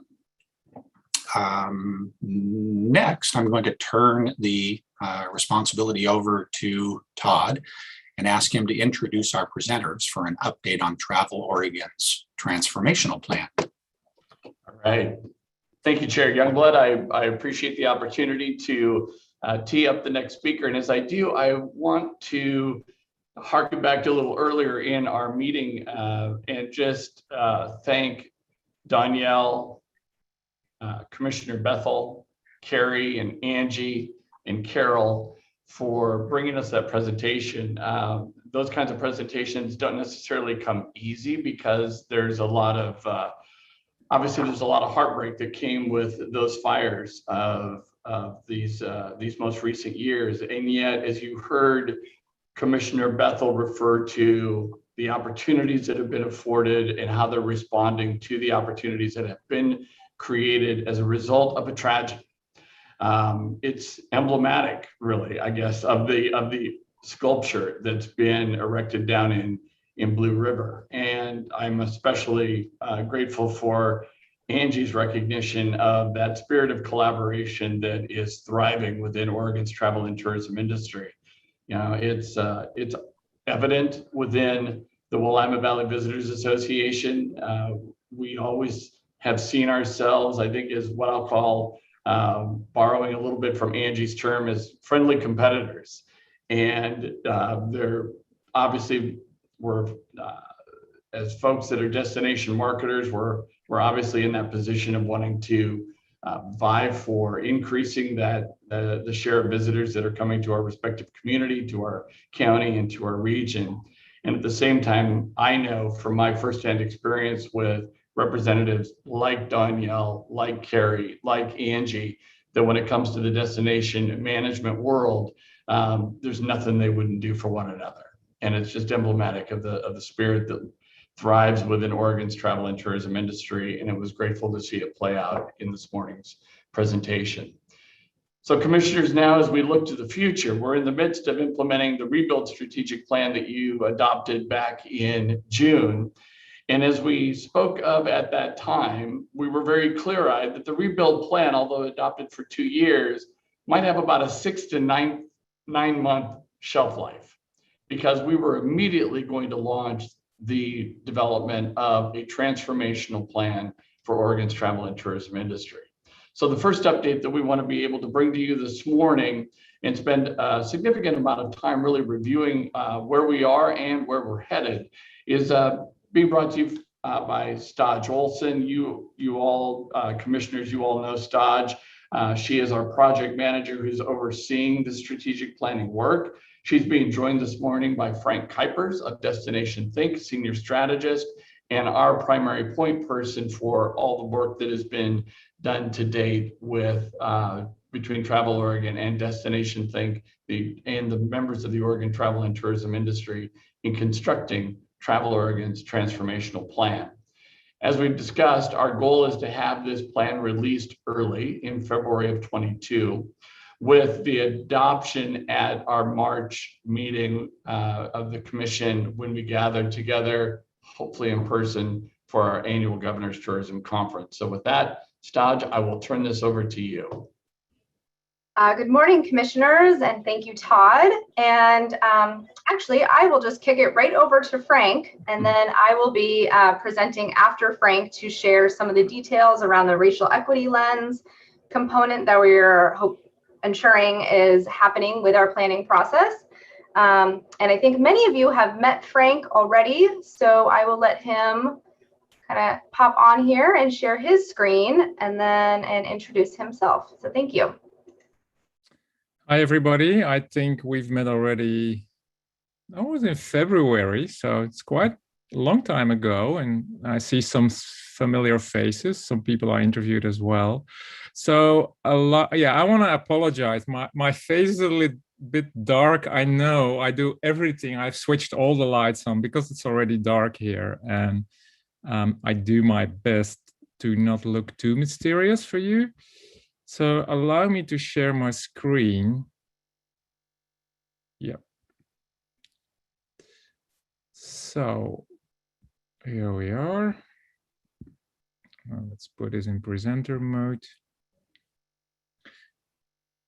Next, I'm going to turn the responsibility over to Todd and ask him to introduce our presenters for an update on Travel Oregon's transformational plan. All right. Thank you, Chair Youngblood. I appreciate the opportunity to tee up the next speaker. And as I do, I want to harken back to a little earlier in our meeting and just thank Danielle, Commissioner Bethel, Carrie, and Angie, and Carol for bringing us that presentation. Those kinds of presentations don't necessarily come easy because there's a lot of, obviously there's a lot of heartbreak that came with those fires of these most recent years. And yet, as you heard Commissioner Bethel refer to the opportunities that have been afforded and how they're responding to the opportunities that have been created as a result of a tragedy. It's emblematic, really, I guess, of the sculpture that's been erected down in Blue River. And I'm especially grateful for Angie's recognition of that spirit of collaboration that is thriving within Oregon's travel and tourism industry. You know, it's evident within the Willamette Valley Visitors Association. We always have seen ourselves, I think, as what I'll call, borrowing a little bit from Angie's term, as friendly competitors. And they're obviously, we're as folks that are destination marketers, we're obviously in that position of wanting to vie for increasing the share of visitors that are coming to our respective community, to our county, and to our region. And at the same time, I know from my firsthand experience with representatives like Danielle, like Carrie, like Angie, that when it comes to the destination management world, there's nothing they wouldn't do for one another. And it's just emblematic of the spirit that thrives within Oregon's travel and tourism industry. And it was grateful to see it play out in this morning's presentation. So commissioners, now as we look to the future, we're in the midst of implementing the rebuild strategic plan that you adopted back in June. And as we spoke of at that time, we were very clear-eyed that the rebuild plan, although adopted for 2 years, might have about a 6 to 9 month shelf life, because we were immediately going to launch the development of a transformational plan for Oregon's travel and tourism industry. So the first update that we want to be able to bring to you this morning and spend a significant amount of time really reviewing where we are and where we're headed is being brought to you by Stodge Olson. You all, commissioners, you all know Stodge. She is our project manager who's overseeing the strategic planning work. She's being joined this morning by Frank Kuipers of Destination Think, senior strategist, and our primary point person for all the work that has been done to date with between Travel Oregon and Destination Think, and the members of the Oregon travel and tourism industry in constructing Travel Oregon's transformational plan. As we've discussed, our goal is to have this plan released early in February of 22, with the adoption at our March meeting of the commission when we gather together, hopefully in person, for our annual Governor's Tourism Conference. So with that, Stodge, I will turn this over to you. Good morning, commissioners, and thank you, Todd. And actually, I will just kick it right over to Frank, and then I will be presenting after Frank to share some of the details around the racial equity lens component that we're ensuring is happening with our planning process. And I think many of you have met Frank already, so I will let him kind of pop on here and share his screen and introduce himself. So thank you. Hi, everybody. I think we've met already, I was in February, so it's quite a long time ago, and I see some familiar faces. Some people I interviewed as well. So I want to apologize. My face is a little bit dark. I know I do everything. I've switched all the lights on because it's already dark here, and I do my best to not look too mysterious for you. So allow me to share my screen. Yeah. So here we are. Let's put this in presenter mode.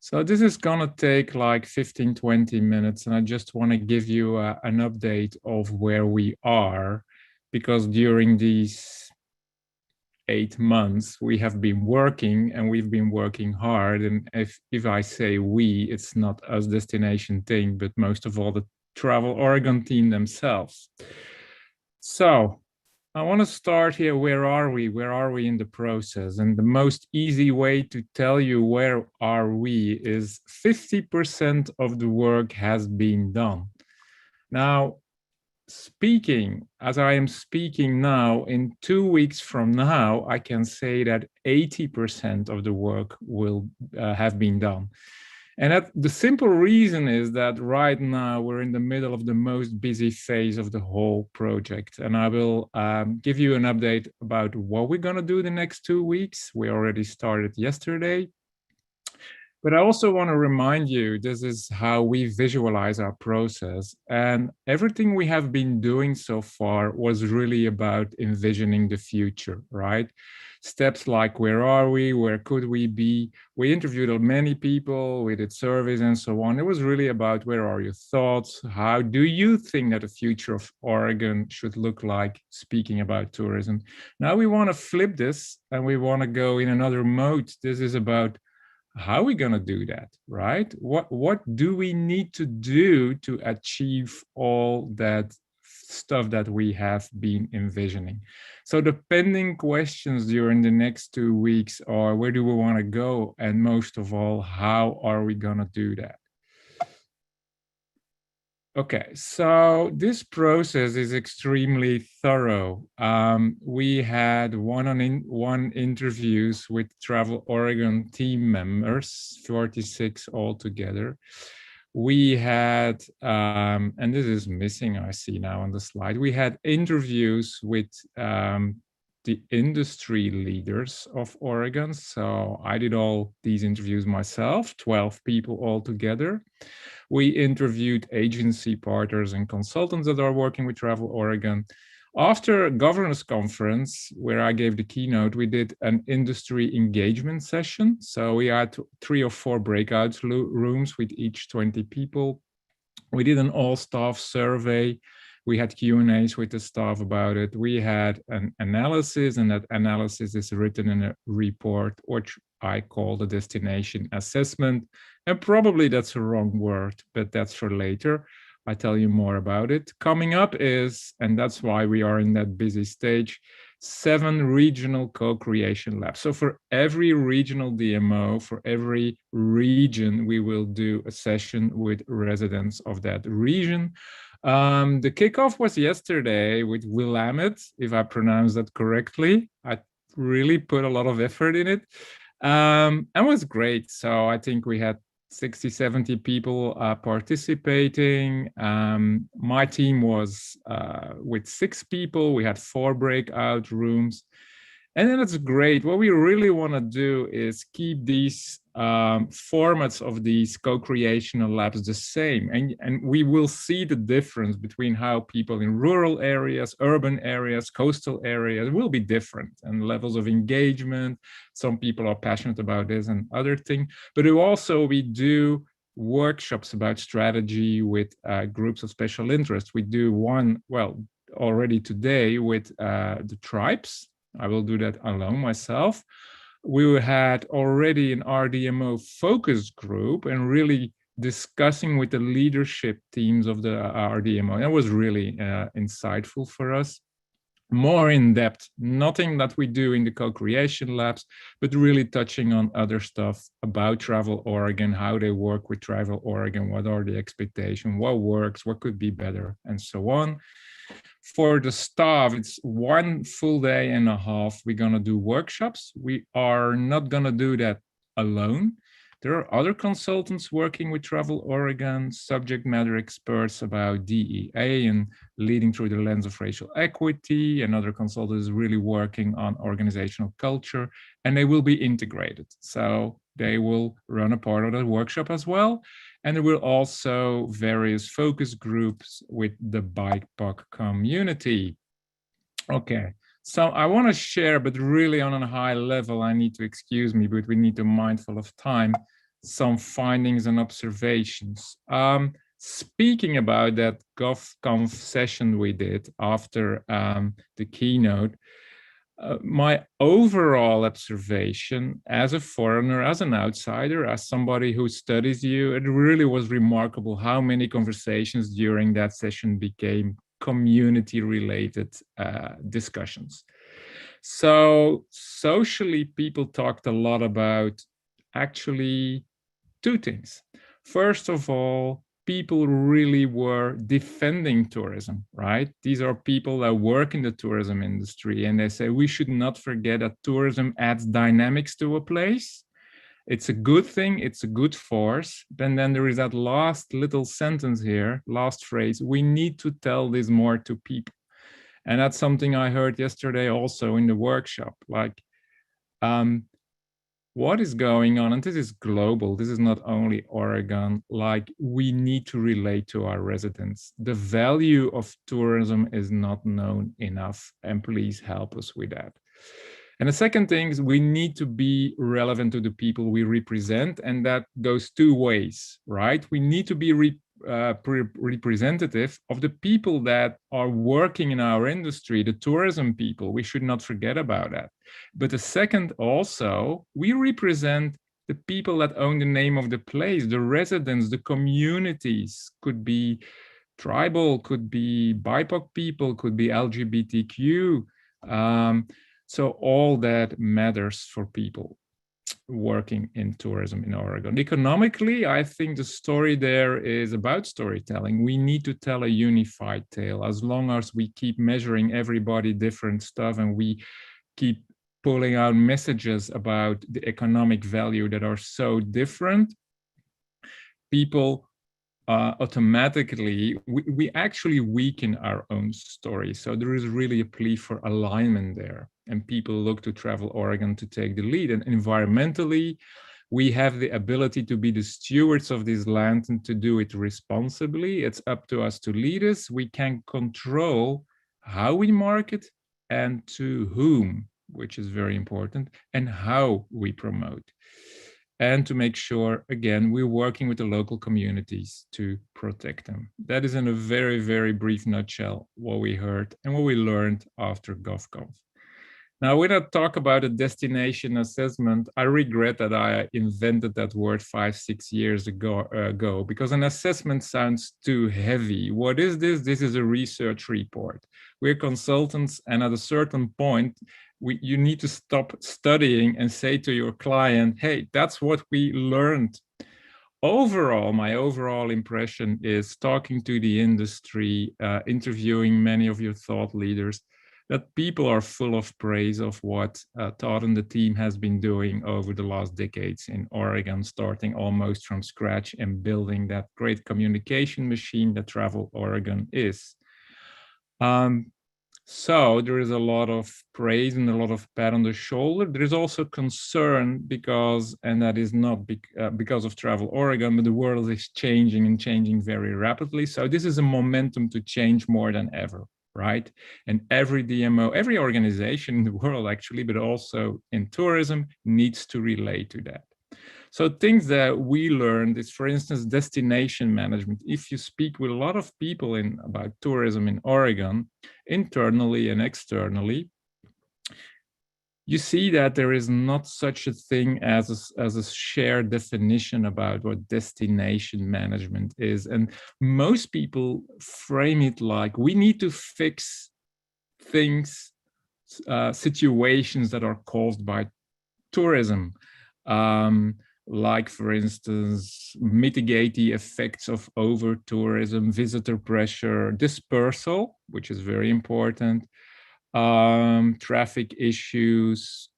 So this is gonna take like 15-20 minutes, and I just want to give you an update of where we are, because during these 8 months we have been working, and we've been working hard. And if I say we, it's not us Destination Think, but most of all the Travel Oregon team themselves. So I want to start here. Where are we? Where are we in the process? And the most easy way to tell you where are we is 50% of the work has been done. Now, as I am speaking now, in 2 weeks from now, I can say that 80% of the work will have been done. And the simple reason is that right now we're in the middle of the most busy phase of the whole project. And I will give you an update about what we're going to do the next 2 weeks. We already started yesterday. But I also want to remind you, this is how we visualize our process. And everything we have been doing so far was really about envisioning the future, right? Steps like, where are we? Where could we be? We interviewed many people, we did surveys and so on. It was really about, where are your thoughts? How do you think that the future of Oregon should look like, speaking about tourism? Now we want to flip this, and we want to go in another mode. This is about, how are we going to do that, right? What do we need to do to achieve all that stuff that we have been envisioning. So the pending questions during the next 2 weeks are, where do we want to go? And most of all, how are we going to do that? Okay, so this process is extremely thorough. We had one interviews with Travel Oregon team members, 46 altogether. We had, and this is missing, I see now on the slide, we had interviews with the industry leaders of Oregon. So I did all these interviews myself, 12 people altogether. We interviewed agency partners and consultants that are working with Travel Oregon. After a governors conference, where I gave the keynote, we did an industry engagement session. So we had 3 or 4 breakout rooms with each 20 people. We did an all-staff survey. We had Q&As with the staff about it. We had an analysis, and that analysis is written in a report, which I call the destination assessment. And probably that's a wrong word, but that's for later. I tell you more about it. Coming up is, and that's why we are in that busy stage, 7 regional co-creation labs. So for every regional DMO, for every region, we will do a session with residents of that region. The kickoff was yesterday with Willamette, if I pronounce that correctly. I really put a lot of effort in it. And it was great. So I think we had 60, 70 people participating. My team was with 6 people. We had 4 breakout rooms. And then it's great. What we really want to do is keep these formats of these co-creational labs the same. And we will see the difference between how people in rural areas, urban areas, coastal areas will be different, and levels of engagement. Some people are passionate about this and other things. But we do workshops about strategy with groups of special interest. We do one, well, already today with the tribes. I will do that alone myself. We had already an RDMO focus group and really discussing with the leadership teams of the RDMO. That was really insightful for us. More in depth, nothing that we do in the co-creation labs, but really touching on other stuff about Travel Oregon, how they work with Travel Oregon, what are the expectations, what works, what could be better, and so on. For the staff, it's 1 full day and a half. We're going to do workshops. We are not going to do that alone. There are other consultants working with Travel Oregon, subject matter experts about DEA and leading through the lens of racial equity. Another consultant is really working on organizational culture, and they will be integrated. So they will run a part of the workshop as well. And there will also various focus groups with the BIPOC community. Okay, so I want to share, but really on a high level, I need to excuse me, but we need to be mindful of time, some findings and observations. Speaking about that GovConf session we did after the keynote, my overall observation as a foreigner, as an outsider, as somebody who studies you, it really was remarkable how many conversations during that session became community-related discussions. So socially, people talked a lot about actually 2 things. First of all, people really were defending tourism, right? These are people that work in the tourism industry, and they say we should not forget that tourism adds dynamics to a place. It's a good thing, it's a good force. Then there is that last little sentence here, last phrase, we need to tell this more to people. And that's something I heard yesterday also in the workshop, like, what is going on, and this is global, this is not only Oregon, like we need to relate to our residents. The value of tourism is not known enough, and please help us with that. And the second thing is we need to be relevant to the people we represent, and that goes 2 ways, right? We need to be representative of the people that are working in our industry, the tourism people. We should not forget about that. But the second also, we represent the people that own the name of the place, the residents, the communities, could be tribal, could be BIPOC people, could be LGBTQ. So all that matters for people working in tourism in Oregon. Economically, I think the story there is about storytelling. We need to tell a unified tale. As long as we keep measuring everybody different stuff and we keep pulling out messages about the economic value that are so different, people automatically, we actually weaken our own story. So there is really a plea for alignment there. And people look to Travel Oregon to take the lead. And environmentally, we have the ability to be the stewards of this land and to do it responsibly. It's up to us to lead us. We can control how we market and to whom, which is very important, and how we promote. And to make sure, again, we're working with the local communities to protect them. That is in a very, very brief nutshell what we heard and what we learned after GovConf. Now, when I talk about a destination assessment, I regret that I invented that word 5-6 years ago, because an assessment sounds too heavy. What is this? This is a research report. We're consultants, and at a certain point, you need to stop studying and say to your client, hey, that's what we learned. Overall, my overall impression is talking to the industry, interviewing many of your thought leaders, that people are full of praise of what Todd and the team has been doing over the last decades in Oregon, starting almost from scratch and building that great communication machine that Travel Oregon is. So there is a lot of praise and a lot of pat on the shoulder. There is also concern because, and that is not because of Travel Oregon, but the world is changing and changing very rapidly. So this is a momentum to change more than ever, right? And every DMO, every organization in the world actually, but also in tourism, needs to relate to that. So things that we learned is, for instance, destination management. If you speak with a lot of people about tourism in Oregon, internally and externally, you see that there is not such a thing as a shared definition about what destination management is. And most people frame it like we need to fix things, situations that are caused by tourism. Like, for instance, mitigate the effects of over-tourism, visitor pressure, dispersal, which is very important, traffic issues,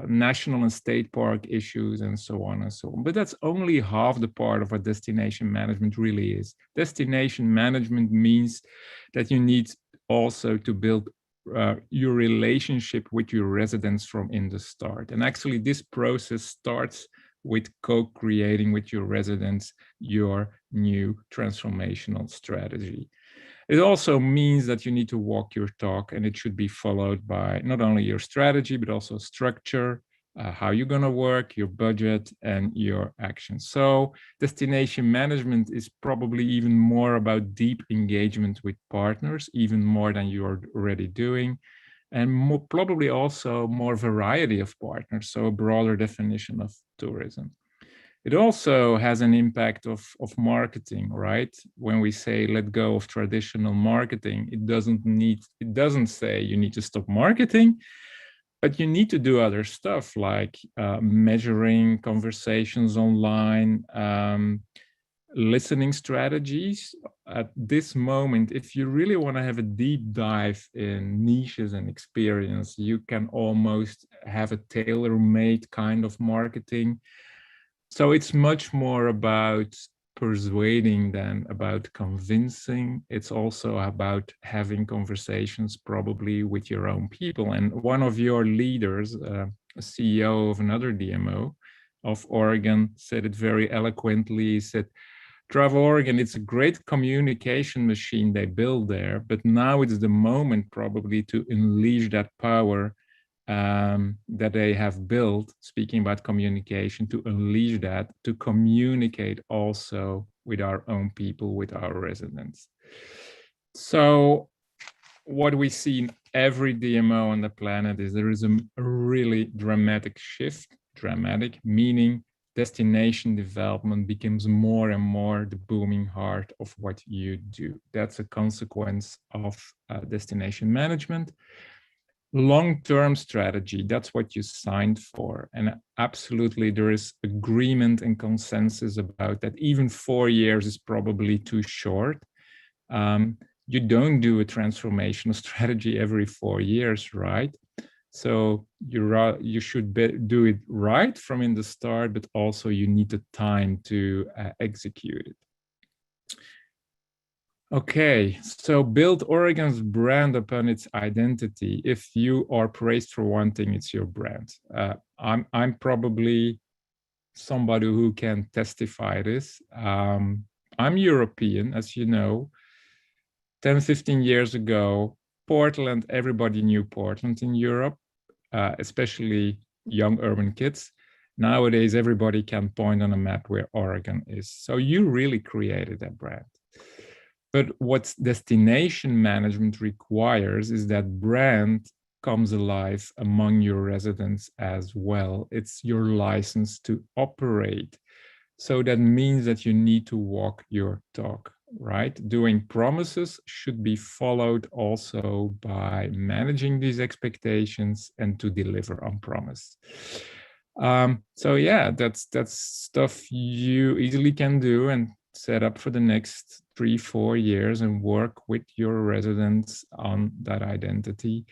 national and state park issues, and so on and so on. But that's only half the part of what destination management really is. Destination management means that you need also to build your relationship with your residents from in the start. And actually, this process starts with co-creating with your residents your new transformational strategy. It also means that you need to walk your talk, and it should be followed by not only your strategy, but also structure, how you're going to work, your budget, and your actions. So destination management is probably even more about deep engagement with partners, even more than you're already doing, and more, probably also more variety of partners, so a broader definition of tourism. It also has an impact of marketing, right? When we say let go of traditional marketing, it doesn't say you need to stop marketing, but you need to do other stuff like measuring conversations online, listening strategies. At this moment, if you really want to have a deep dive in niches and experience, you can almost have a tailor-made kind of marketing. So it's much more about persuading than about convincing. It's also about having conversations probably with your own people. And one of your leaders, a CEO of another DMO of Oregon, said it very eloquently. He said, Travel Oregon, it's a great communication machine they build there, but now it's the moment probably to unleash that power that they have built, speaking about communication, to unleash that, to communicate also with our own people, with our residents. So what we see in every DMO on the planet is there is a really dramatic shift, dramatic meaning destination development becomes more and more the booming heart of what you do. That's a consequence of destination management. Long-term strategy, that's what you signed for. And absolutely, there is agreement and consensus about that. Even 4 years is probably too short. You don't do a transformational strategy every 4 years, right? So you should do it right from in the start, but also you need the time to execute it. Okay, so build Oregon's brand upon its identity. If you are praised for one thing, it's your brand. I'm probably somebody who can testify this. I'm European, as you know. 10, 15 years ago, Portland, everybody knew Portland in Europe, especially young urban kids. Nowadays, everybody can point on a map where Oregon is. So you really created that brand. But what destination management requires is that brand comes alive among your residents as well. It's your license to operate. So that means that you need to walk your talk, right? Doing promises should be followed also by managing these expectations and to deliver on promise. So yeah, that's stuff you easily can do and set up for the next 3-4 years and work with your residents on that identity.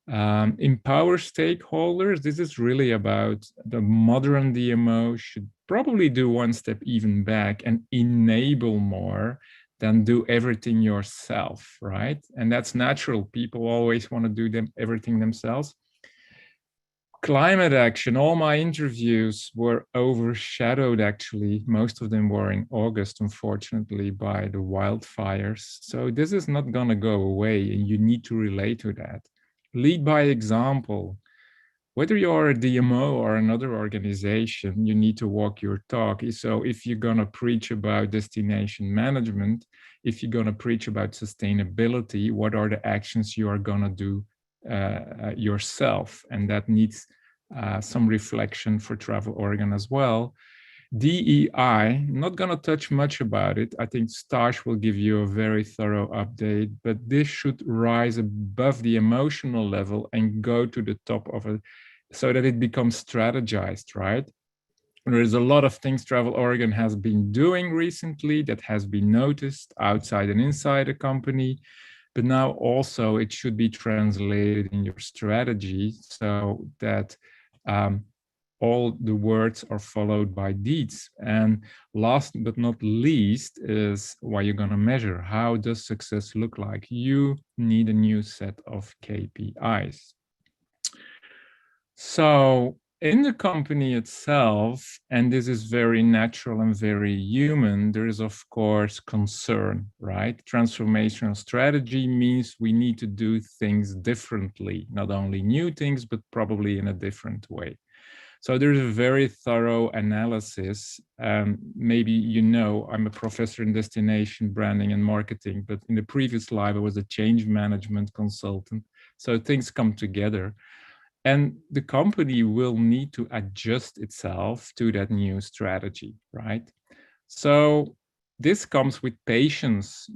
Empower stakeholders. This is really about the modern DMO should probably do one step even back and enable more than do everything yourself, right? And that's natural. People always want to do everything themselves. Climate action, all my interviews were overshadowed, actually. Most of them were in August, unfortunately, by the wildfires. So this is not going to go away, and you need to relate to that. Lead by example. Whether you're a DMO or another organization, you need to walk your talk. So if you're going to preach about destination management, if you're going to preach about sustainability, what are the actions you are going to do yourself? And that needs some reflection for Travel Oregon as well. DEI, not going to touch much about it. I think Stash will give you a very thorough update, but this should rise above the emotional level and go to the top of it so that it becomes strategized, right? There is a lot of things Travel Oregon has been doing recently that has been noticed outside and inside a company, but now also it should be translated in your strategy so that all the words are followed by deeds. And last but not least is what you're going to measure. How does success look like? You need a new set of KPIs. So in the company itself, and this is very natural and very human, there is of course concern, right? Transformational strategy means we need to do things differently, not only new things, but probably in a different way. So there's a very thorough analysis. Maybe you know, I'm a professor in destination branding and marketing, but in the previous life, I was a change management consultant. So things come together. And the company will need to adjust itself to that new strategy, right? So this comes with patience.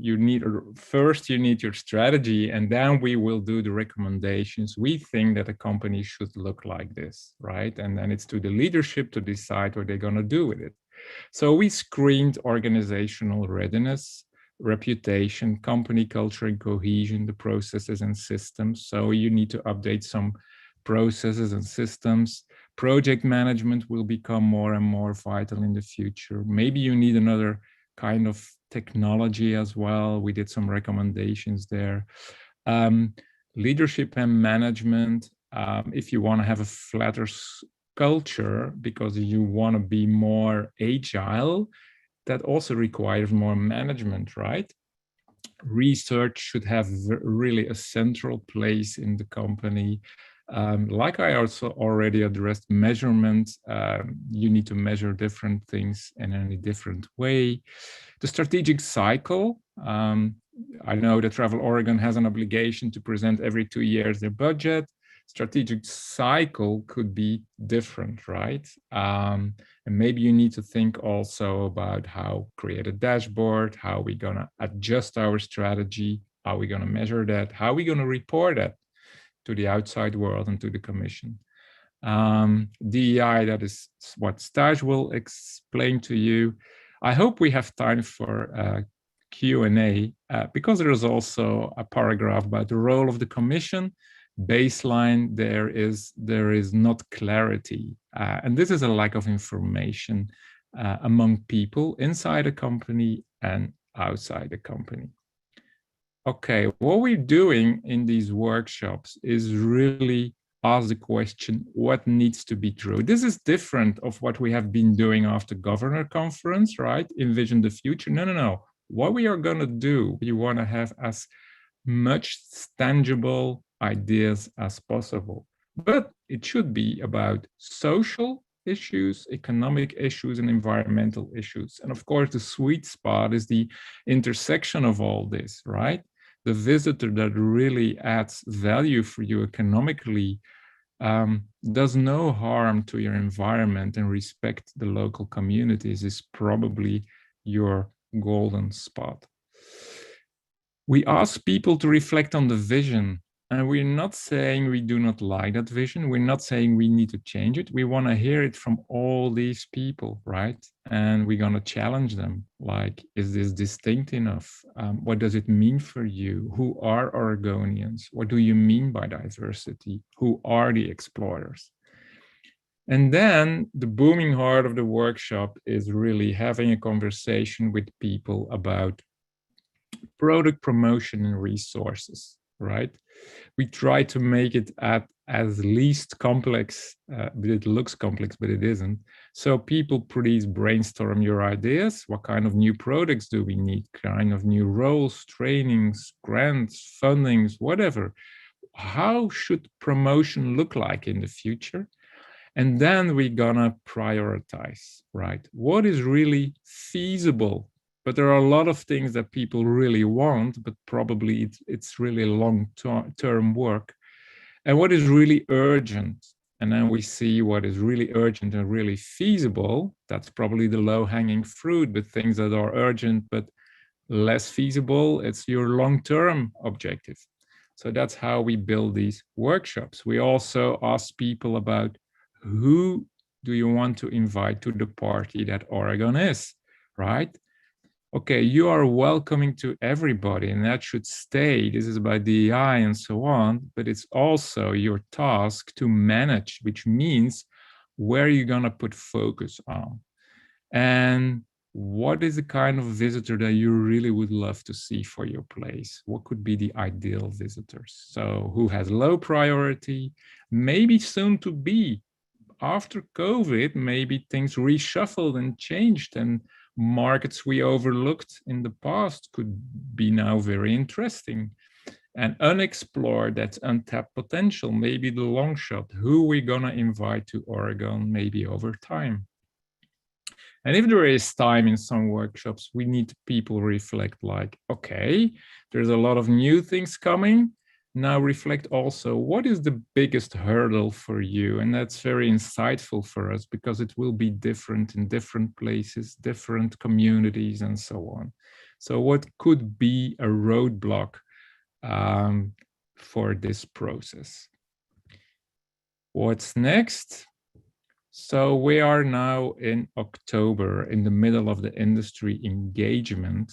First you need your strategy, and then we will do the recommendations. We think that a company should look like this, right? And then it's to the leadership to decide what they're going to do with it. So we screened organizational readiness, reputation, company culture and cohesion, the processes and systems. So you need to update some processes and systems. Project management will become more and more vital in the future. Maybe you need another kind of technology as well. We did some recommendations there. Leadership and management, if you want to have a flatter culture because you want to be more agile, that also requires more management, right? Research should have really a central place in the company. Like I also already addressed, measurement, you need to measure different things in a different way. The strategic cycle, I know that Travel Oregon has an obligation to present every 2 years their budget. strategic cycle could be different, right? And maybe you need to think also about how create a dashboard, how we're gonna adjust our strategy, how we're gonna measure that, how we're gonna report that to the outside world and to the commission. DEI, that is what Staj will explain to you. I hope we have time for Q&A because there is also a paragraph about the role of the commission. Baseline, there is not clarity. And this is a lack of information among people inside a company and outside the company. Okay, what we're doing in these workshops is really ask the question, what needs to be true? This is different of what we have been doing after governor conference, right? Envision the future. No. What we are gonna do, we wanna have as much tangible ideas as possible. But it should be about social issues, economic issues, and environmental issues. And of course, the sweet spot is the intersection of all this, right? The visitor that really adds value for you economically does no harm to your environment and respect the local communities is probably your golden spot. We ask people to reflect on the vision, and we're not saying we do not like that vision. We're not saying we need to change it. We want to hear it from all these people, right? And we're going to challenge them. Like, is this distinct enough? What does it mean for you? Who are Oregonians? What do you mean by diversity? Who are the explorers? And then the booming heart of the workshop is really having a conversation with people about product promotion and resources, right? We try to make it as least complex, but it looks complex, but it isn't. So people please brainstorm your ideas. What kind of new products do we need? Kind of new roles, trainings, grants, fundings, whatever. How should promotion look like in the future? And then we're gonna prioritize, right? What is really feasible? But there are a lot of things that people really want, but probably it's really long-term work. And what is really urgent? And then we see what is really urgent and really feasible. That's probably the low-hanging fruit, but things that are urgent but less feasible, it's your long-term objective. So that's how we build these workshops. We also ask people about who do you want to invite to the party that Oregon is, right? Okay, you are welcoming to everybody and that should stay. This is about DEI and so on, but it's also your task to manage, which means where you're gonna put focus on. And what is the kind of visitor that you really would love to see for your place? What could be the ideal visitors? So who has low priority, maybe soon to be. After COVID, maybe things reshuffled and changed and markets we overlooked in the past could be now very interesting. And unexplored, that's untapped potential, maybe the long shot, who we're gonna invite to Oregon, maybe over time. And if there is time in some workshops, we need people reflect like, okay, there's a lot of new things coming. Now reflect also, what is the biggest hurdle for you? And that's very insightful for us because it will be different in different places, different communities and so on. So what could be a roadblock for this process? What's next? So we are now in October, in the middle of the industry engagement.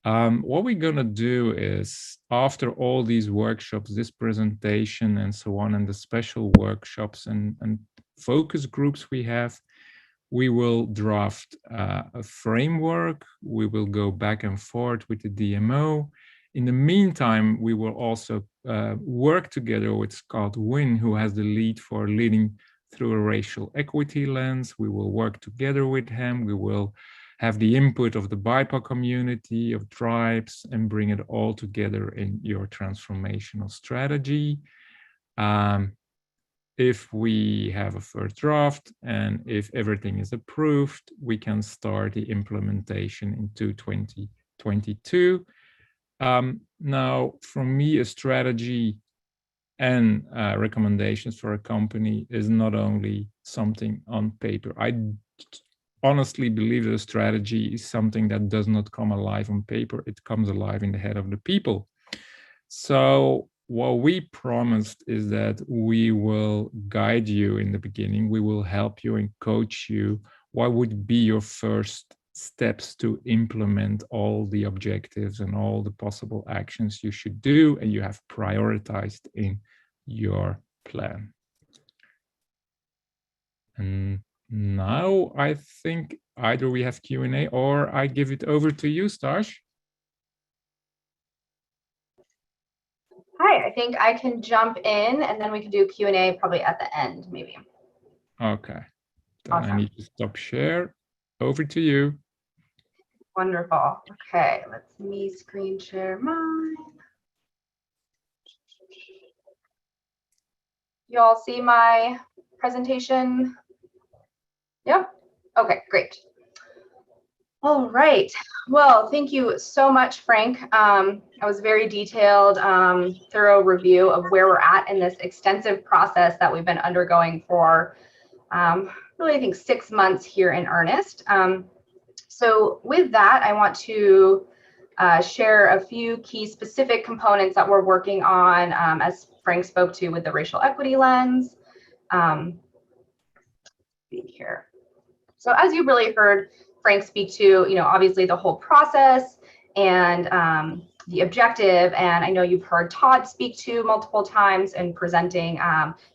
What we're gonna do is, after all these workshops, this presentation and so on, and the special workshops and focus groups we have, we will draft a framework. We will go back and forth with the DMO. In the meantime, we will also work together with Scott Wynn, who has the lead for leading through a racial equity lens. We will work together with him. We will have the input of the BIPOC community, of tribes, and bring it all together in your transformational strategy. If we have a first draft and if everything is approved, we can start the implementation into 2022. Now, for me, a strategy and recommendations for a company is not only something on paper. I honestly believe that a strategy is something that does not come alive on paper. It comes alive in the head of the people. So what we promised is that we will guide you in the beginning. We will help you and coach you. What would be your first steps to implement all the objectives and all the possible actions you should do and you have prioritized in your plan? And now I think either we have Q&A or I give it over to you, Stash. Hi, I think I can jump in and then we can do Q&A probably at the end, maybe. Okay, then Awesome. I need to stop share. Over to you. Wonderful. Okay, let's me screen share mine. You all see my presentation? Yep. Okay, great. All right. Well, thank you so much, Frank. That was a very detailed, thorough review of where we're at in this extensive process that we've been undergoing for really, I think, 6 months here in earnest. So with that, I want to share a few key specific components that we're working on, as Frank spoke to with the racial equity lens. Here. So as you really heard Frank speak to, obviously the whole process and the objective, and I know you've heard Todd speak to multiple times in presenting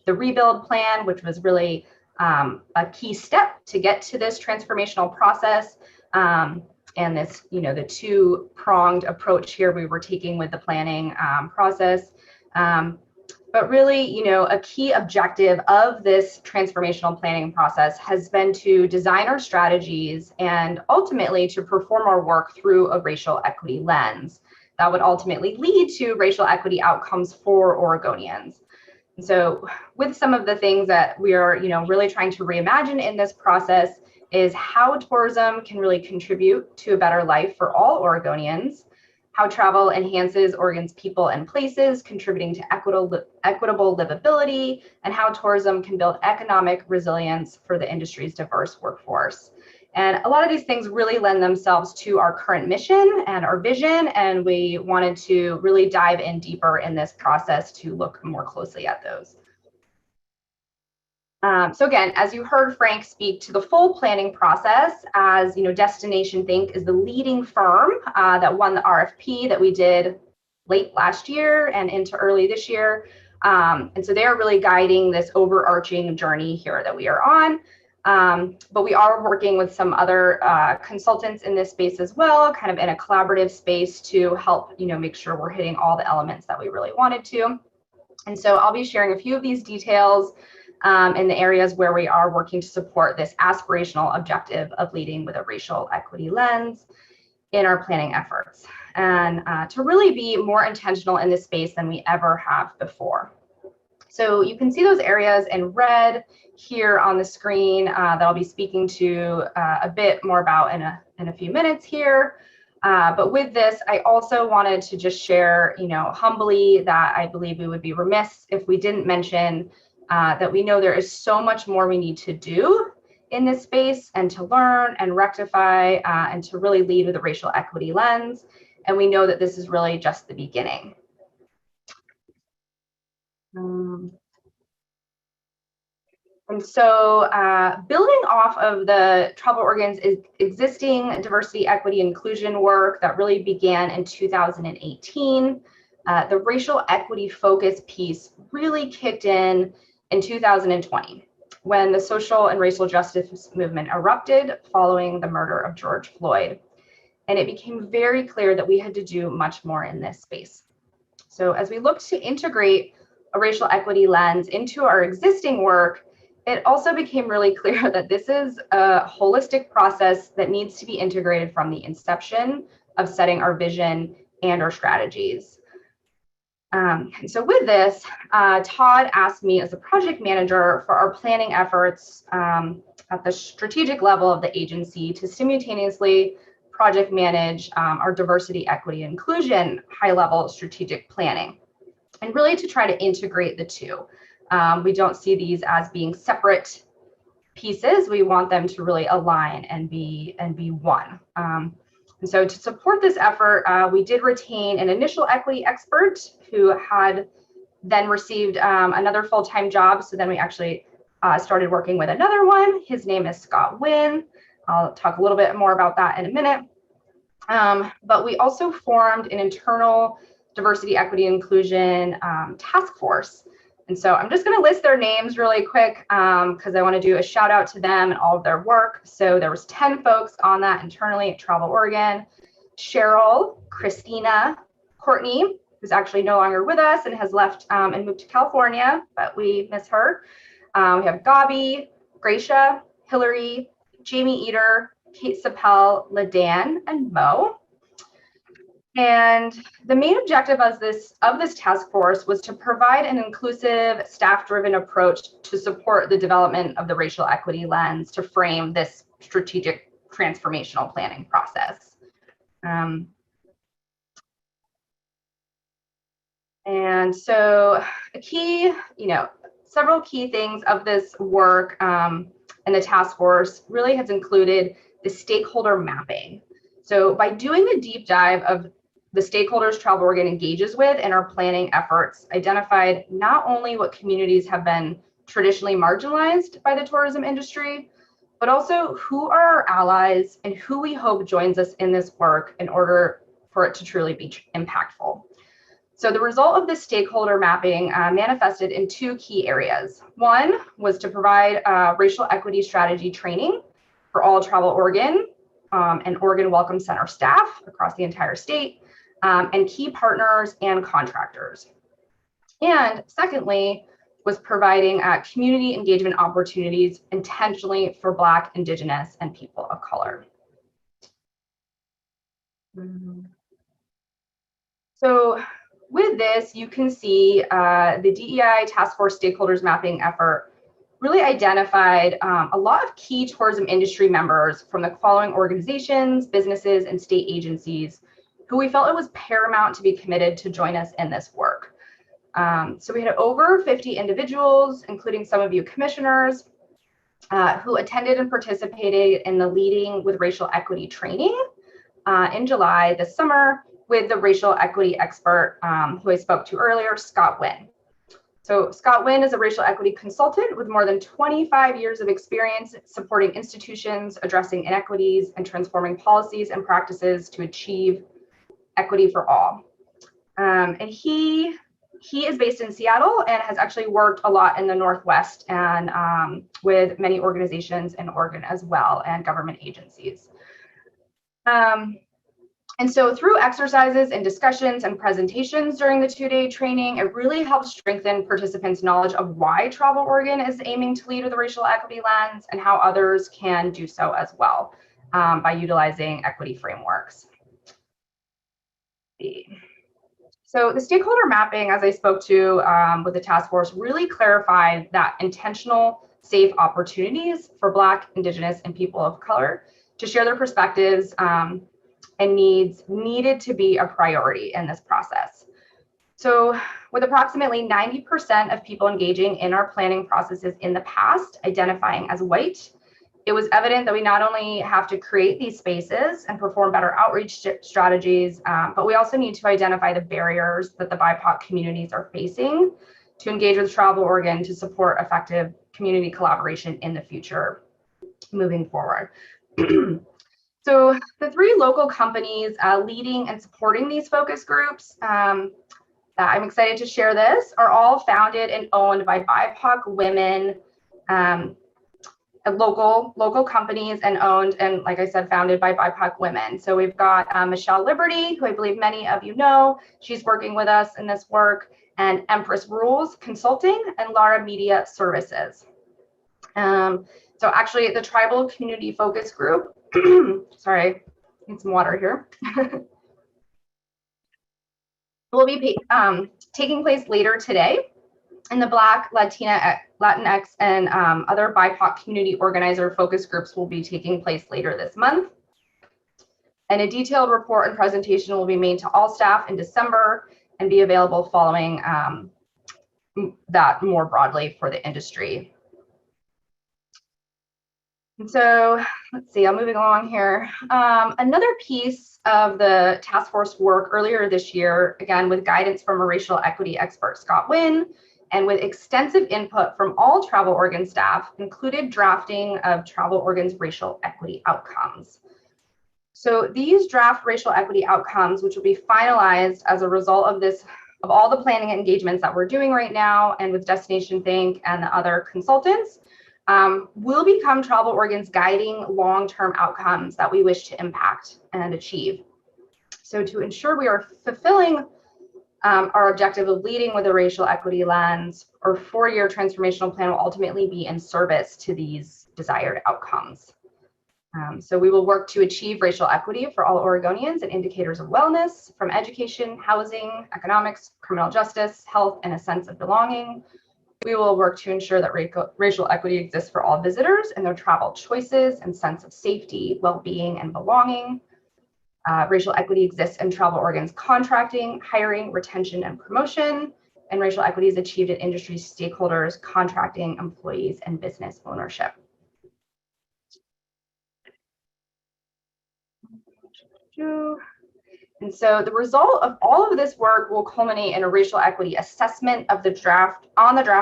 the rebuild plan, which was really a key step to get to this transformational process. And this, the two-pronged approach here we were taking with the planning process. But really, a key objective of this transformational planning process has been to design our strategies and ultimately to perform our work through a racial equity lens that would ultimately lead to racial equity outcomes for Oregonians. And so with some of the things that we are, really trying to reimagine in this process is how tourism can really contribute to a better life for all Oregonians, how travel enhances Oregon's people and places, contributing to equitable livability, and how tourism can build economic resilience for the industry's diverse workforce. And a lot of these things really lend themselves to our current mission and our vision, and we wanted to really dive in deeper in this process to look more closely at those. So again, as you heard Frank speak to the full planning process, as Destination Think is the leading firm that won the RFP that we did late last year and into early this year. And so they are really guiding this overarching journey here that we are on. But we are working with some other consultants in this space as well, kind of in a collaborative space to help, make sure we're hitting all the elements that we really wanted to. And so I'll be sharing a few of these details in the areas where we are working to support this aspirational objective of leading with a racial equity lens in our planning efforts, and to really be more intentional in this space than we ever have before. So you can see those areas in red here on the screen that I'll be speaking to a bit more about in a few minutes here. But with this, I also wanted to just share, humbly that I believe we would be remiss if we didn't mention that we know there is so much more we need to do in this space and to learn and rectify and to really lead with a racial equity lens. And we know that this is really just the beginning. And so building off of the Travel Oregon's existing diversity, equity, inclusion work that really began in 2018, the racial equity focus piece really kicked in 2020, when the social and racial justice movement erupted following the murder of George Floyd. And it became very clear that we had to do much more in this space. So as we looked to integrate a racial equity lens into our existing work, it also became really clear that this is a holistic process that needs to be integrated from the inception of setting our vision and our strategies. And so with this, Todd asked me as a project manager for our planning efforts at the strategic level of the agency to simultaneously project manage our diversity, equity, inclusion high-level strategic planning. and really to try to integrate the two. We don't see these as being separate pieces. We want them to really align and be one. And so to support this effort, we did retain an initial equity expert who had then received another full-time job. So then we actually started working with another one. His name is Scott Wynn. I'll talk a little bit more about that in a minute. But we also formed an internal diversity, equity, inclusion task force. And so I'm just going to list their names really quick because I want to do a shout out to them and all of their work. So there was 10 folks on that internally at Travel Oregon: Cheryl, Christina, Courtney, who's actually no longer with us and has left and moved to California, but we miss her. We have Gabi, Gracia, Hillary, Jamie Eater, Kate Sapel, LaDan, and Mo. And the main objective of this task force was to provide an inclusive, staff-driven approach to support the development of the racial equity lens to frame this strategic transformational planning process. And so several key things of this work and the task force really has included the stakeholder mapping. So by doing the deep dive of the stakeholders Travel Oregon engages with in our planning efforts, identified not only what communities have been traditionally marginalized by the tourism industry, but also who are our allies and who we hope joins us in this work in order for it to truly be impactful. So the result of this stakeholder mapping manifested in two key areas. One was to provide racial equity strategy training for all Travel Oregon and Oregon Welcome Center staff across the entire state, and key partners and contractors. And secondly, was providing community engagement opportunities intentionally for Black, Indigenous, and people of color. So with this, you can see the DEI Task Force Stakeholders Mapping effort really identified a lot of key tourism industry members from the following organizations, businesses, and state agencies who we felt it was paramount to be committed to join us in this work. So we had over 50 individuals, including some of you commissioners, who attended and participated in the Leading with Racial Equity training in July this summer with the racial equity expert who I spoke to earlier, Scott Wynn. So Scott Wynn is a racial equity consultant with more than 25 years of experience supporting institutions, addressing inequities, and transforming policies and practices to achieve equity for all. And he is based in Seattle and has actually worked a lot in the Northwest and with many organizations in Oregon as well and government agencies. And so through exercises and discussions and presentations during the two-day training, it really helps strengthen participants' knowledge of why Travel Oregon is aiming to lead with a racial equity lens and how others can do so as well by utilizing equity frameworks. So the stakeholder mapping, as I spoke to with the task force, really clarified that intentional, safe opportunities for Black, Indigenous, and people of color to share their perspectives and needs needed to be a priority in this process. So with approximately 90% of people engaging in our planning processes in the past identifying as white, it was evident that we not only have to create these spaces and perform better outreach strategies, but we also need to identify the barriers that the BIPOC communities are facing to engage with Travel Oregon to support effective community collaboration in the future moving forward. So the three local companies leading and supporting these focus groups, I'm excited to share this, are all founded and owned by BIPOC women, local companies and owned and, like I said, founded by BIPOC women. So we've got Michelle Liberty, who I believe many of you know. She's working with us in this work, and Empress Rules Consulting and Lara Media Services. So actually the Tribal Community Focus Group, sorry, need some water here, will be taking place later today. And the Black, Latinx, and other BIPOC community organizer focus groups will be taking place later this month. And a detailed report and presentation will be made to all staff in December. and be available following that more broadly for the industry. And so let's see, I'm moving along here. Another piece of the task force work earlier this year, again, with guidance from a racial equity expert, Scott Wynn, and with extensive input from all Travel Oregon staff, included drafting of Travel Oregon's racial equity outcomes. So these draft racial equity outcomes, which will be finalized as a result of of all the planning engagements that we're doing right now and with Destination Think and the other consultants, will become Travel Oregon's guiding long-term outcomes that we wish to impact and achieve. So to ensure we are fulfilling our objective of leading with a racial equity lens, our 4-year transformational plan will ultimately be in service to these desired outcomes. So we will work to achieve racial equity for all Oregonians and indicators of wellness, from education, housing, economics, criminal justice, health, and a sense of belonging. We will work to ensure that racial equity exists for all visitors and their travel choices and sense of safety, well-being, and belonging. Racial equity exists in Travel Oregon's contracting, hiring, retention, and promotion. And racial equity is achieved in industry stakeholders, contracting, employees, and business ownership. And so the result of all of this work will culminate in a racial equity assessment of the draft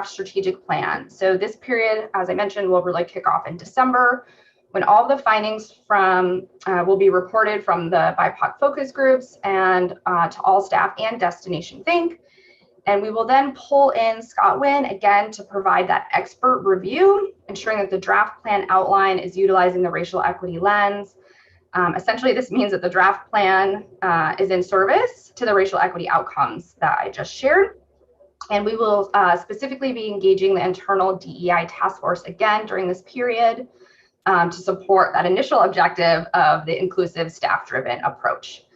strategic plan. So this period, as I mentioned, will really kick off in December, when all the findings will be reported from the BIPOC focus groups and to all staff and Destination Think. And we will then pull in Scott Wynn again to provide that expert review, ensuring that the draft plan outline is utilizing the racial equity lens. Essentially, this means that the draft plan is in service to the racial equity outcomes that I just shared. And we will specifically be engaging the internal DEI task force again during this period to support that initial objective of the inclusive staff-driven approach.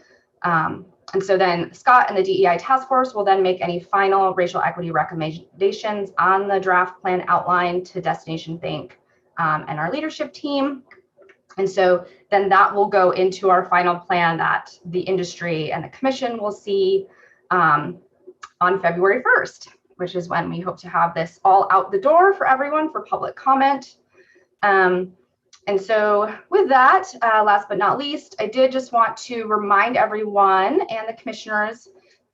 And so then Scott and the DEI task force will then make any final racial equity recommendations on the draft plan outline to Destination Think and our leadership team. And so then that will go into our final plan that the industry and the commission will see on February 1st, which is when we hope to have this all out the door for everyone for public comment. And so with that, last but not least, I did just want to remind everyone and the commissioners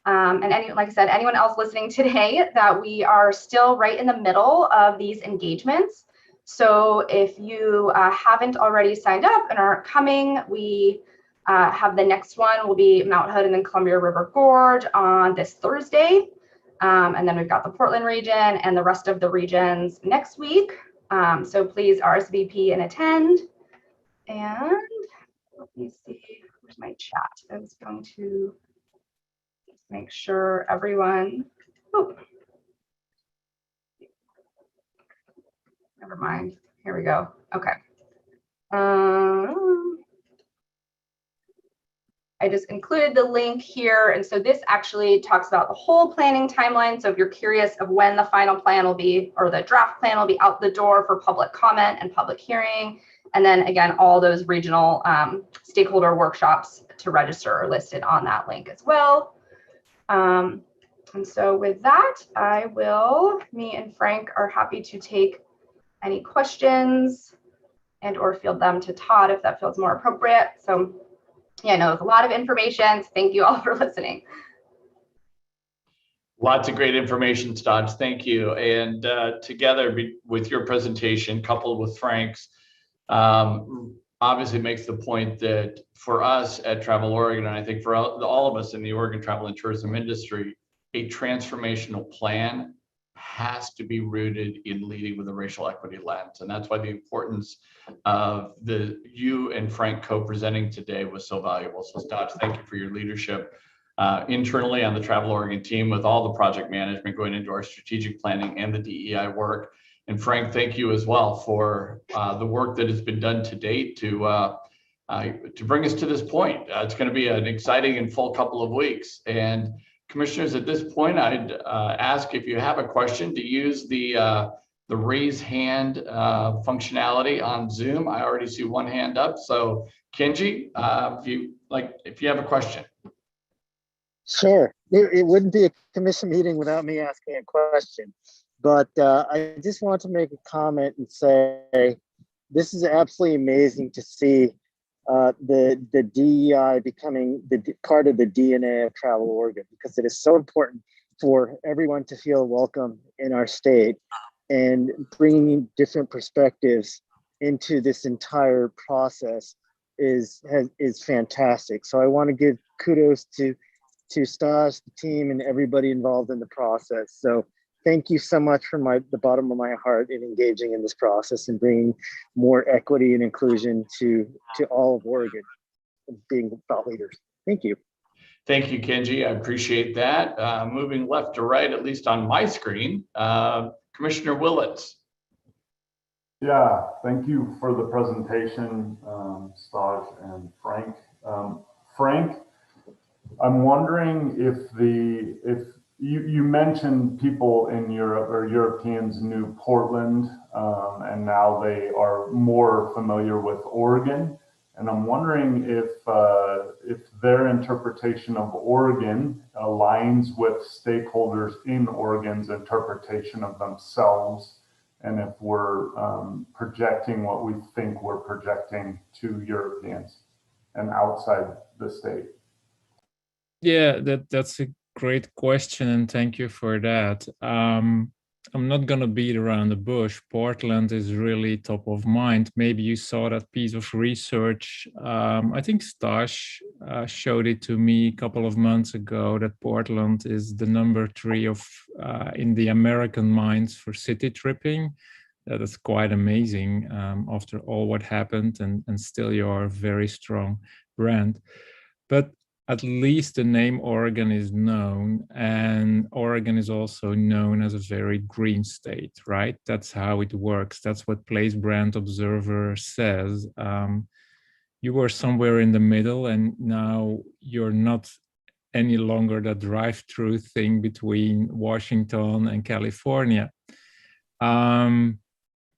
and like I said, anyone else listening today, that we are still right in the middle of these engagements. So if you haven't already signed up and aren't coming, we have the next one will be Mount Hood and then Columbia River Gorge on this Thursday. And then we've got the Portland region and the rest of the regions next week. So please RSVP and attend. And let me see, where's my chat? I was going to just make sure everyone, oh, never mind. Here we go. Okay. I just included the link here. And so this actually talks about the whole planning timeline. So if you're curious of when the final plan will be, or the draft plan will be out the door for public comment and public hearing. And then again, all those regional stakeholder workshops to register are listed on that link as well. And so with that, me and Frank are happy to take any questions and or field them to Todd if that feels more appropriate. So yeah, I know it's a lot of information. So thank you all for listening. Lots of great information, Todd. Thank you. And together with your presentation, coupled with Frank's, obviously makes the point that for us at Travel Oregon, and I think for all of us in the Oregon travel and tourism industry, a transformational plan has to be rooted in leading with a racial equity lens. And that's why the importance of you and Frank co-presenting today was so valuable. So Scott, thank you for your leadership internally on the Travel Oregon team with all the project management going into our strategic planning and the DEI work. And Frank, thank you as well for the work that has been done to date to bring us to this point. It's going to be an exciting and full couple of weeks. And commissioners, at this point, I'd ask if you have a question to use the raise hand functionality on Zoom. I already see one hand up. So Kenji, if you have a question. Sure. It wouldn't be a commission meeting without me asking a question. But I just want to make a comment and say this is absolutely amazing to see the DEI becoming part of the DNA of Travel Oregon, because it is so important for everyone to feel welcome in our state, and bringing different perspectives into this entire process is fantastic. So I want to give kudos to Staj, the team, and everybody involved in the process. So thank you so much from the bottom of my heart in engaging in this process and bringing more equity and inclusion to all of Oregon, being thought leaders. Thank you. Thank you, Kenji. I appreciate that. Moving left to right, at least on my screen, Commissioner Willits. Yeah, thank you for the presentation, Staj and Frank. Frank, I'm wondering if you mentioned people in Europe or Europeans knew Portland, and now they are more familiar with Oregon. And I'm wondering if their interpretation of Oregon aligns with stakeholders in Oregon's interpretation of themselves, and if we're projecting what we think we're projecting to Europeans and outside the state. Yeah, that's a great question, and thank you for that. I'm not going to beat around the bush. Portland is really top of mind. Maybe you saw that piece of research. I think Stash showed it to me a couple of months ago, that Portland is the number 3 in the American minds for city tripping. That is quite amazing after all what happened, and still you're a very strong brand. But at least the name Oregon is known, and Oregon is also known as a very green state, right? That's how it works. That's what Place Brand Observer says. You were somewhere in the middle, and now you're not any longer the drive-through thing between Washington and California.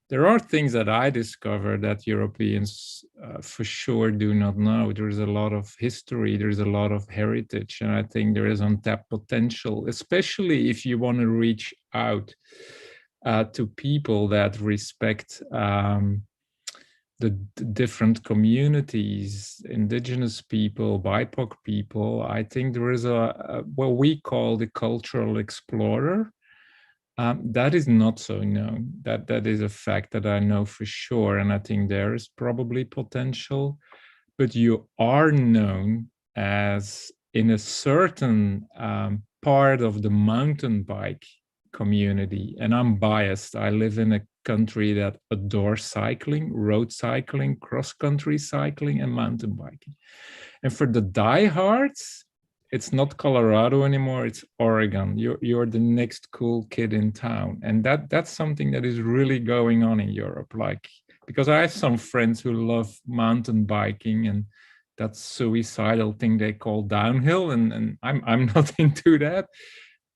There are things that I discovered that Europeans for sure do not know. There's a lot of history, there's a lot of heritage, and I think there is untapped potential, especially if you want to reach out to people that respect the different communities, indigenous people, BIPOC people. I think there is what we call the cultural explorer. That is not so known. That is a fact that I know for sure, and I think there is probably potential. But you are known as, in a certain part of the mountain bike community, and I'm biased. I live in a country that adores cycling, road cycling, cross-country cycling, and mountain biking. And for the diehards, it's not Colorado anymore, it's Oregon. You're the next cool kid in town. And that's something that is really going on in Europe. Like, because I have some friends who love mountain biking and that suicidal thing they call downhill, and I'm not into that,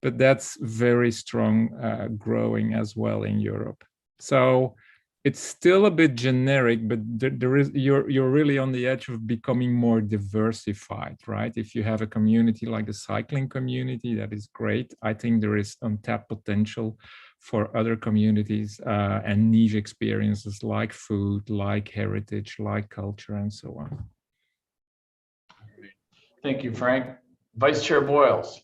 but that's very strong growing as well in Europe. So it's still a bit generic, but you're really on the edge of becoming more diversified, right? If you have a community like the cycling community, that is great. I think there is untapped potential for other communities and niche experiences like food, like heritage, like culture, and so on. Thank you, Frank. Vice Chair Boyles.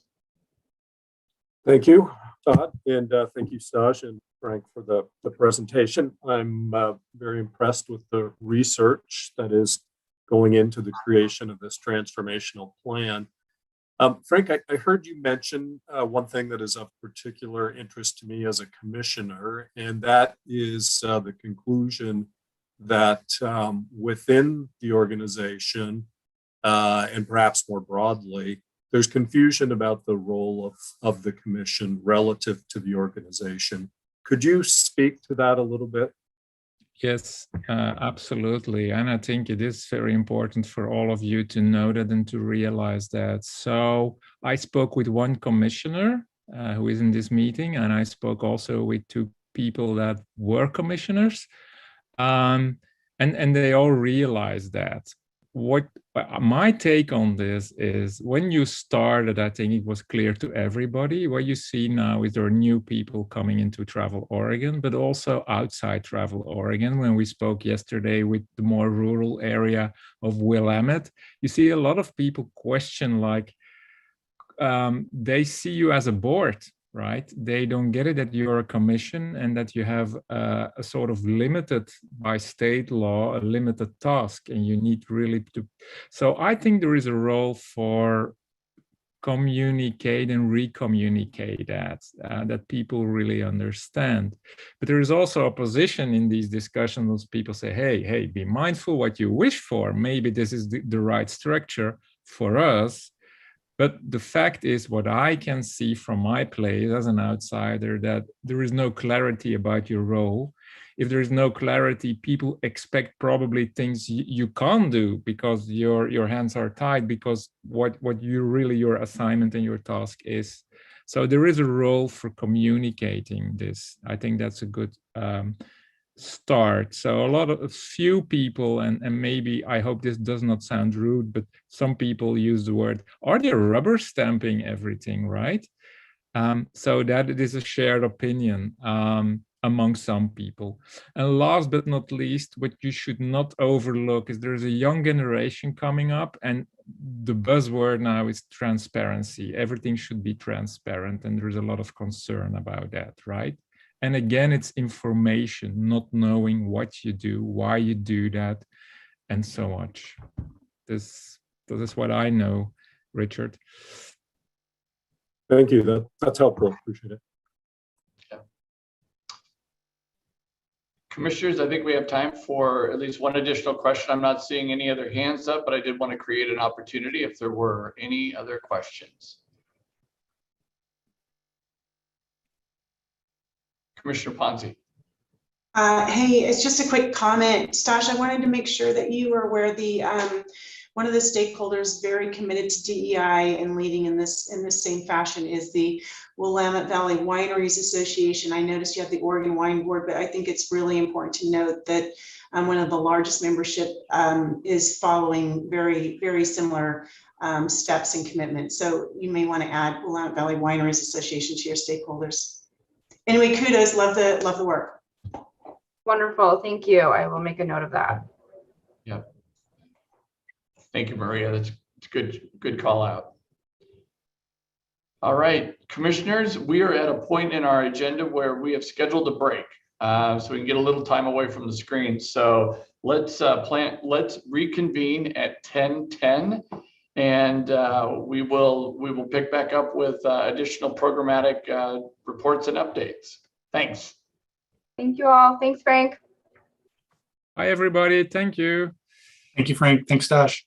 Thank you, Todd, and thank you, Staj and Frank, for the presentation. I'm very impressed with the research that is going into the creation of this transformational plan. Frank, I heard you mention one thing that is of particular interest to me as a commissioner, and that is the conclusion that within the organization, and perhaps more broadly, there's confusion about the role of the commission relative to the organization. Could you speak to that a little bit? Yes, absolutely. And I think it is very important for all of you to know that and to realize that. So I spoke with one commissioner who is in this meeting, and I spoke also with 2 people that were commissioners. And they all realized that what my take on this is, when you started, I think it was clear to everybody. What you see now is there are new people coming into Travel Oregon, but also outside Travel Oregon. When we spoke yesterday with the more rural area of Willamette, you see a lot of people question, like, they see you as a board, right? They don't get it that you're a commission and that you have a sort of limited, by state law, a limited task, and you need really to. So I think there is a role for communicate and recommunicate that people really understand. But there is also a position in these discussions. People say, hey, be mindful what you wish for. Maybe this is the right structure for us. But the fact is, what I can see from my place as an outsider, that there is no clarity about your role. If there is no clarity, people expect probably things you can't do because your hands are tied, because what you really, your assignment and your task is. So there is a role for communicating this. I think that's a good start. So a few people, and maybe, I hope this does not sound rude, but some people use the word, are they rubber stamping everything, right? So that it is a shared opinion among some people. And last but not least, what you should not overlook is there's a young generation coming up, and the buzzword now is transparency. Everything should be transparent, and there's a lot of concern about that, right? And again, it's information, not knowing what you do, why you do that, and so much. This is what I know, Richard. Thank you. That's helpful. Appreciate it. Yeah. Commissioners, I think we have time for at least one additional question. I'm not seeing any other hands up, but I did want to create an opportunity if there were any other questions. Commissioner Ponzi. Hey, it's just a quick comment. Stash, I wanted to make sure that you were aware one of the stakeholders very committed to DEI and leading in this same fashion is the Willamette Valley Wineries Association. I noticed you have the Oregon Wine Board, but I think it's really important to note that one of the largest membership is following very, very similar steps and commitments. So you may want to add Willamette Valley Wineries Association to your stakeholders. Anyway, kudos, love the work. Wonderful, thank you. I will make a note of that. Yeah. Thank you, Maria. That's good call out. All right, commissioners, we are at a point in our agenda where we have scheduled a break, so we can get a little time away from the screen. So let's reconvene at 10:10, and we will pick back up with additional programmatic reports and updates. Thanks. Thank you all. Thanks, Frank. Hi, everybody. Thank you. Thank you, Frank. Thanks, Stash.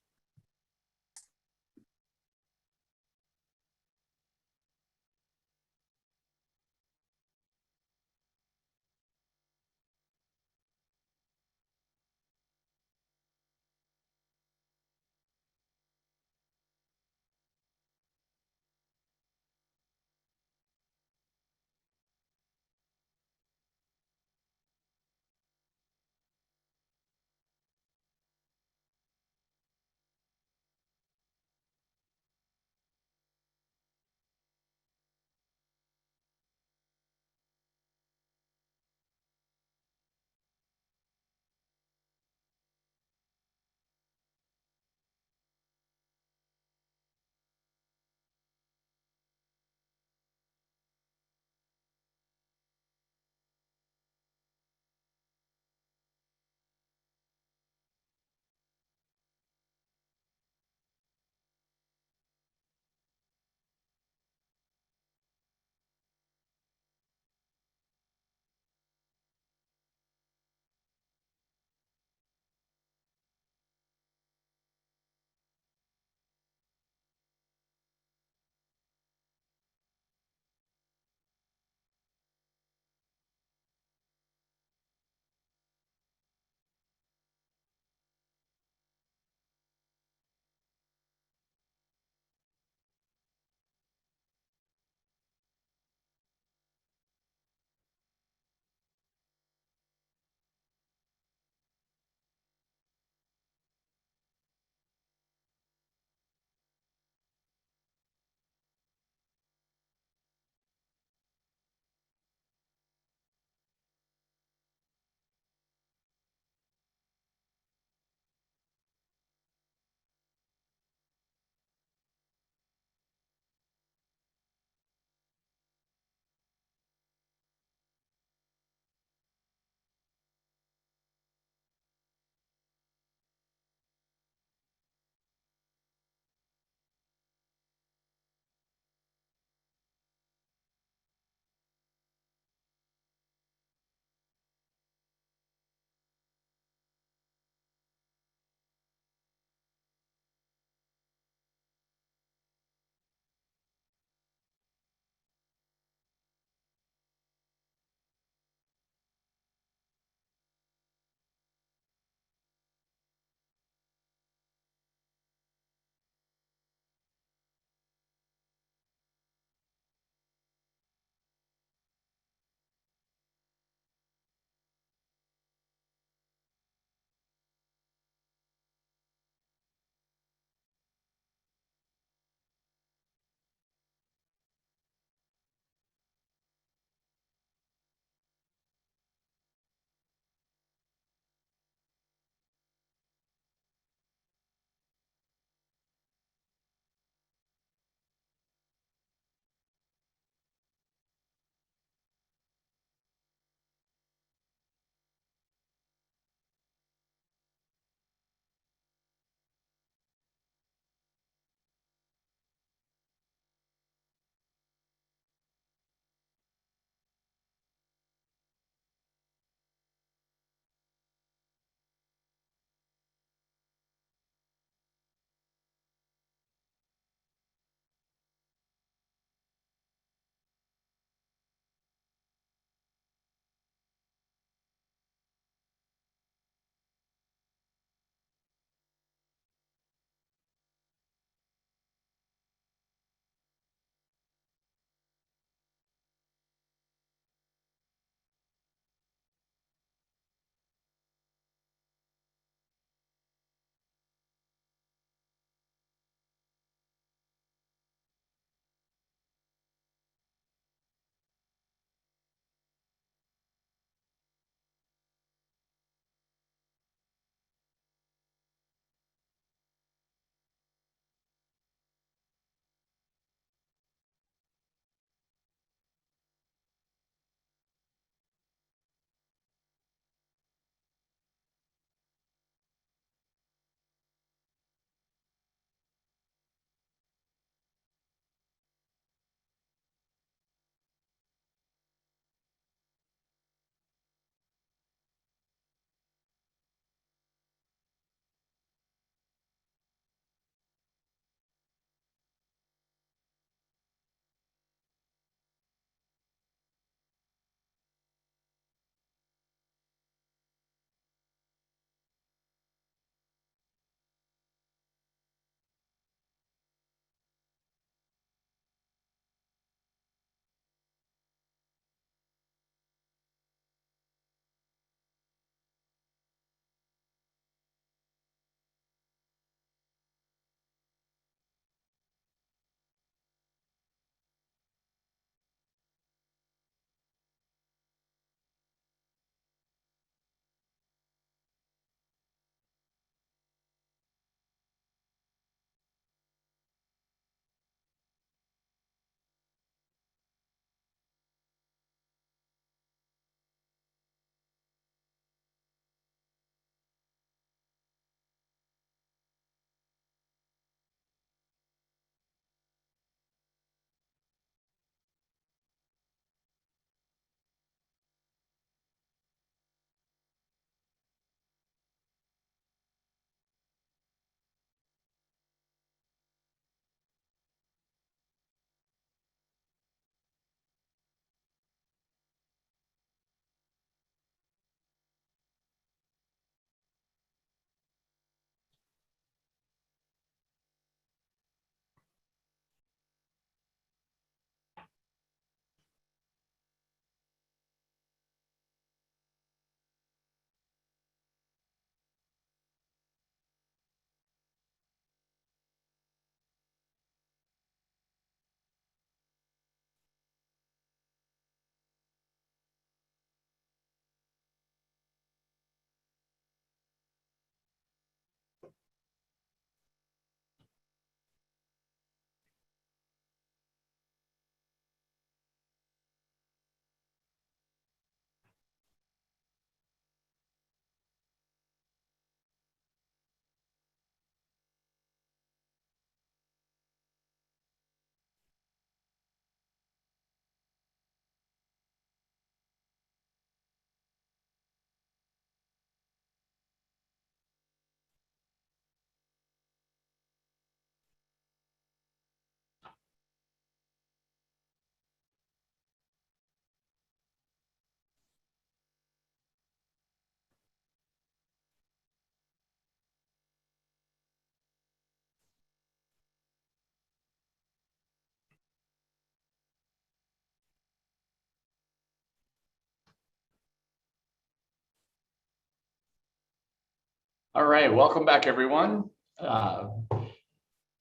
All right, welcome back, everyone.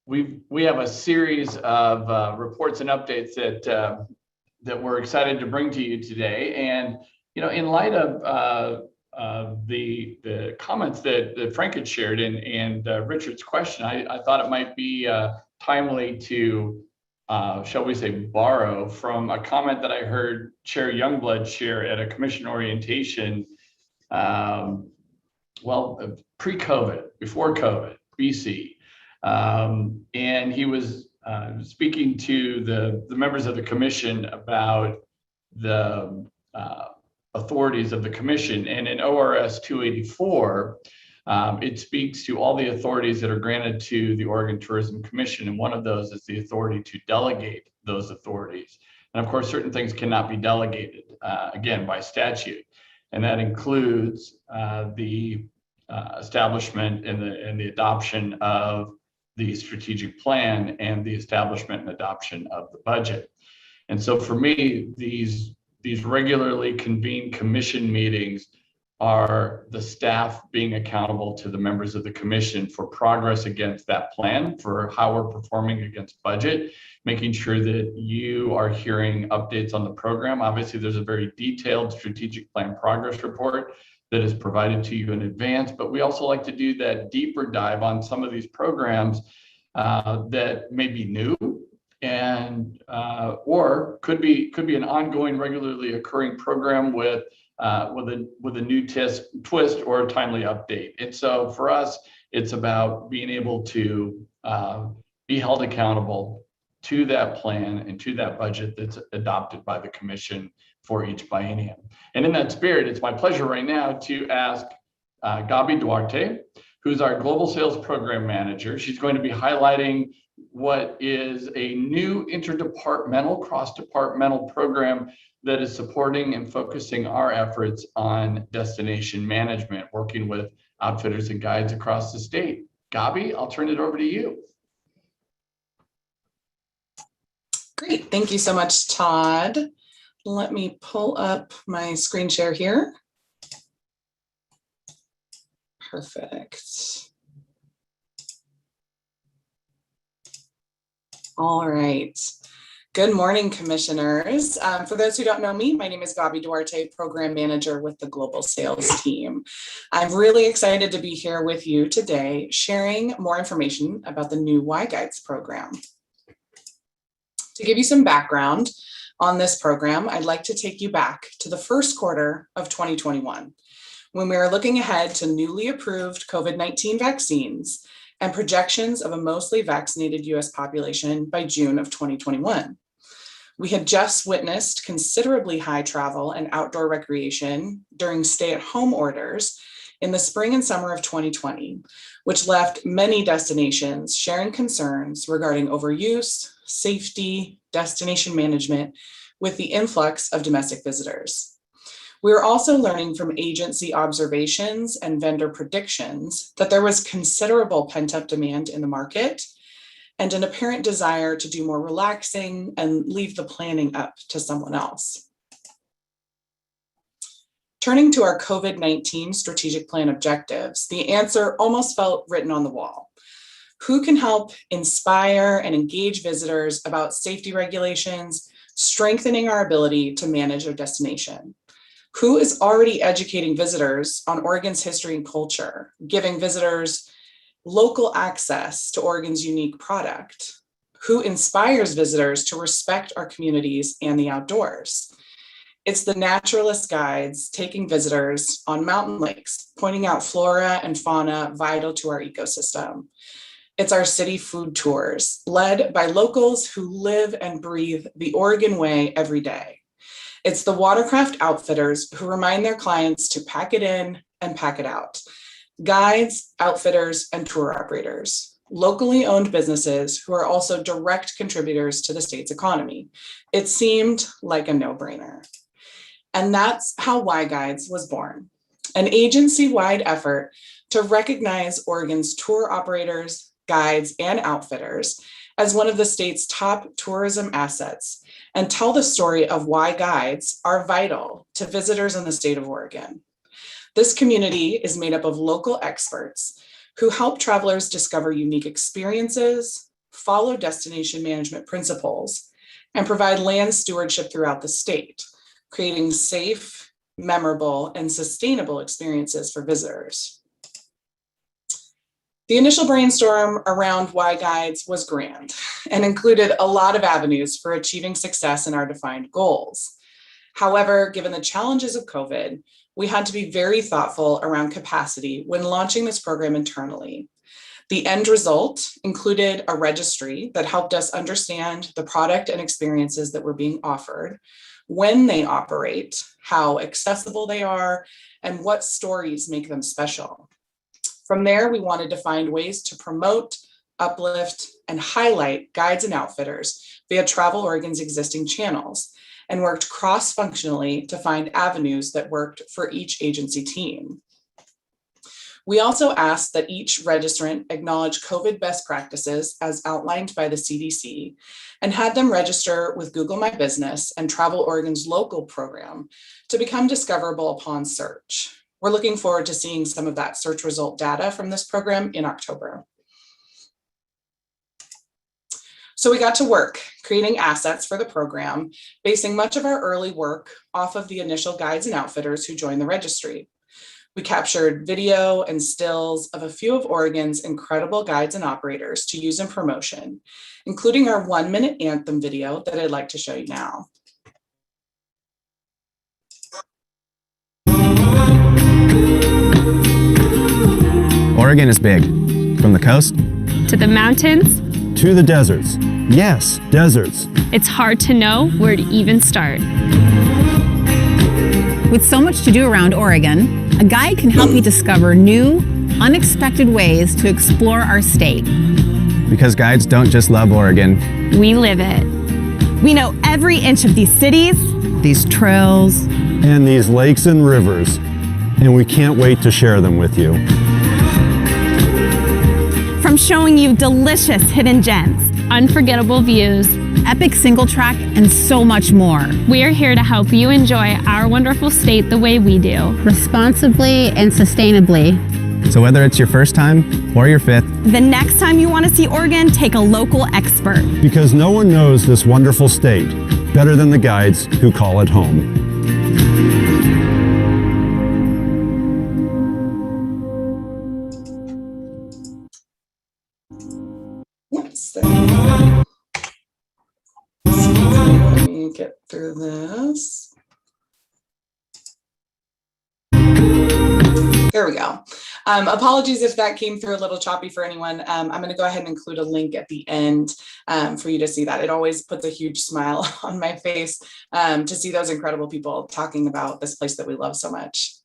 We have a series of reports and updates that we're excited to bring to you today. And in light of the comments that Frank had shared and Richard's question, I thought it might be timely to, shall we say, borrow from a comment that I heard Chair Youngblood share at a commission orientation. Well, pre-COVID, before COVID, BC. And he was speaking to the members of the commission about the authorities of the commission. And in ORS 284, it speaks to all the authorities that are granted to the Oregon Tourism Commission. And one of those is the authority to delegate those authorities. And of course, certain things cannot be delegated, again, by statute. And that includes the establishment and the adoption of the strategic plan and the establishment and adoption of the budget. And so for me, these regularly convened commission meetings are the staff being accountable to the members of the commission for progress against that plan, for how we're performing against budget, making sure that you are hearing updates on the program. Obviously, there's a very detailed strategic plan progress report that is provided to you in advance, but we also like to do that deeper dive on some of these programs that may be new and or could be an ongoing, regularly occurring program with a new twist or a timely update. And so for us, it's about being able to be held accountable to that plan and to that budget that's adopted by the commission for each biennium. And in that spirit, it's my pleasure right now to ask Gabi Duarte, who's our Global Sales Program Manager. She's going to be highlighting what is a new interdepartmental, cross-departmental program that is supporting and focusing our efforts on destination management, working with outfitters and guides across the state. Gabi, I'll turn it over to you. Great, thank you so much, Todd. Let me pull up my screen share here. Perfect. All right. Good morning, commissioners. For those who don't know me, my name is Gabi Duarte, Program Manager with the Global Sales Team. I'm really excited to be here with you today, sharing more information about the new Y Guides program. To give you some background on this program, I'd like to take you back to the first quarter of 2021, when we are looking ahead to newly approved COVID-19 vaccines and projections of a mostly vaccinated US population by June of 2021. We had just witnessed considerably high travel and outdoor recreation during stay-at-home orders in the spring and summer of 2020, which left many destinations sharing concerns regarding overuse, safety, destination management with the influx of domestic visitors. We are also learning from agency observations and vendor predictions that there was considerable pent-up demand in the market and an apparent desire to do more relaxing and leave the planning up to someone else. Turning to our COVID-19 strategic plan objectives, the answer almost felt written on the wall. Who can help inspire and engage visitors about safety regulations, strengthening our ability to manage our destination? Who is already educating visitors on Oregon's history and culture, giving visitors local access to Oregon's unique product? Who inspires visitors to respect our communities and the outdoors? It's the naturalist guides taking visitors on mountain lakes, pointing out flora and fauna vital to our ecosystem. It's our city food tours, led by locals who live and breathe the Oregon way every day. It's the watercraft outfitters who remind their clients to pack it in and pack it out. Guides, outfitters, and tour operators, locally owned businesses who are also direct contributors to the state's economy. It seemed like a no-brainer. And that's how Y Guides was born, an agency-wide effort to recognize Oregon's tour operators, guides, and outfitters as one of the state's top tourism assets and tell the story of why guides are vital to visitors in the state of Oregon. This community is made up of local experts who help travelers discover unique experiences, follow destination management principles, and provide land stewardship throughout the state, creating safe, memorable, and sustainable experiences for visitors. The initial brainstorm around Y Guides was grand and included a lot of avenues for achieving success in our defined goals. However, given the challenges of COVID, we had to be very thoughtful around capacity when launching this program internally. The end result included a registry that helped us understand the product and experiences that were being offered, when they operate, how accessible they are, and what stories make them special. From there, we wanted to find ways to promote, uplift, and highlight guides and outfitters via Travel Oregon's existing channels, and worked cross-functionally to find avenues that worked for each agency team. We also asked that each registrant acknowledge COVID best practices as outlined by the CDC and had them register with Google My Business and Travel Oregon's local program to become discoverable upon search. We're looking forward to seeing some of that search result data from this program in October. So we got to work creating assets for the program, basing much of our early work off of the initial guides and outfitters who joined the registry. We captured video and stills of a few of Oregon's incredible guides and operators to use in promotion, including our 1-minute anthem video that I'd like to show you now. Oregon is big, from the coast to the mountains to the deserts. Yes, deserts. It's hard to know where to even start. With so much to do around Oregon, a guide can help you discover new, unexpected ways to explore our state. Because guides don't just love Oregon. We live it. We know every inch of these cities, these trails, and these lakes and rivers, and we can't wait to share them with you. From showing you delicious hidden gems, unforgettable views, epic single track, and so much more. We're here to help you enjoy our wonderful state the way we do. Responsibly and sustainably. So whether it's your first time or your 5th, the next time you want to see Oregon, take a local expert. Because no one knows this wonderful state better than the guides who call it home. Let me get through this. There we go. Apologies if that came through a little choppy for anyone. I'm going to go ahead and include a link at the end for you to see that. It always puts a huge smile on my face to see those incredible people talking about this place that we love so much.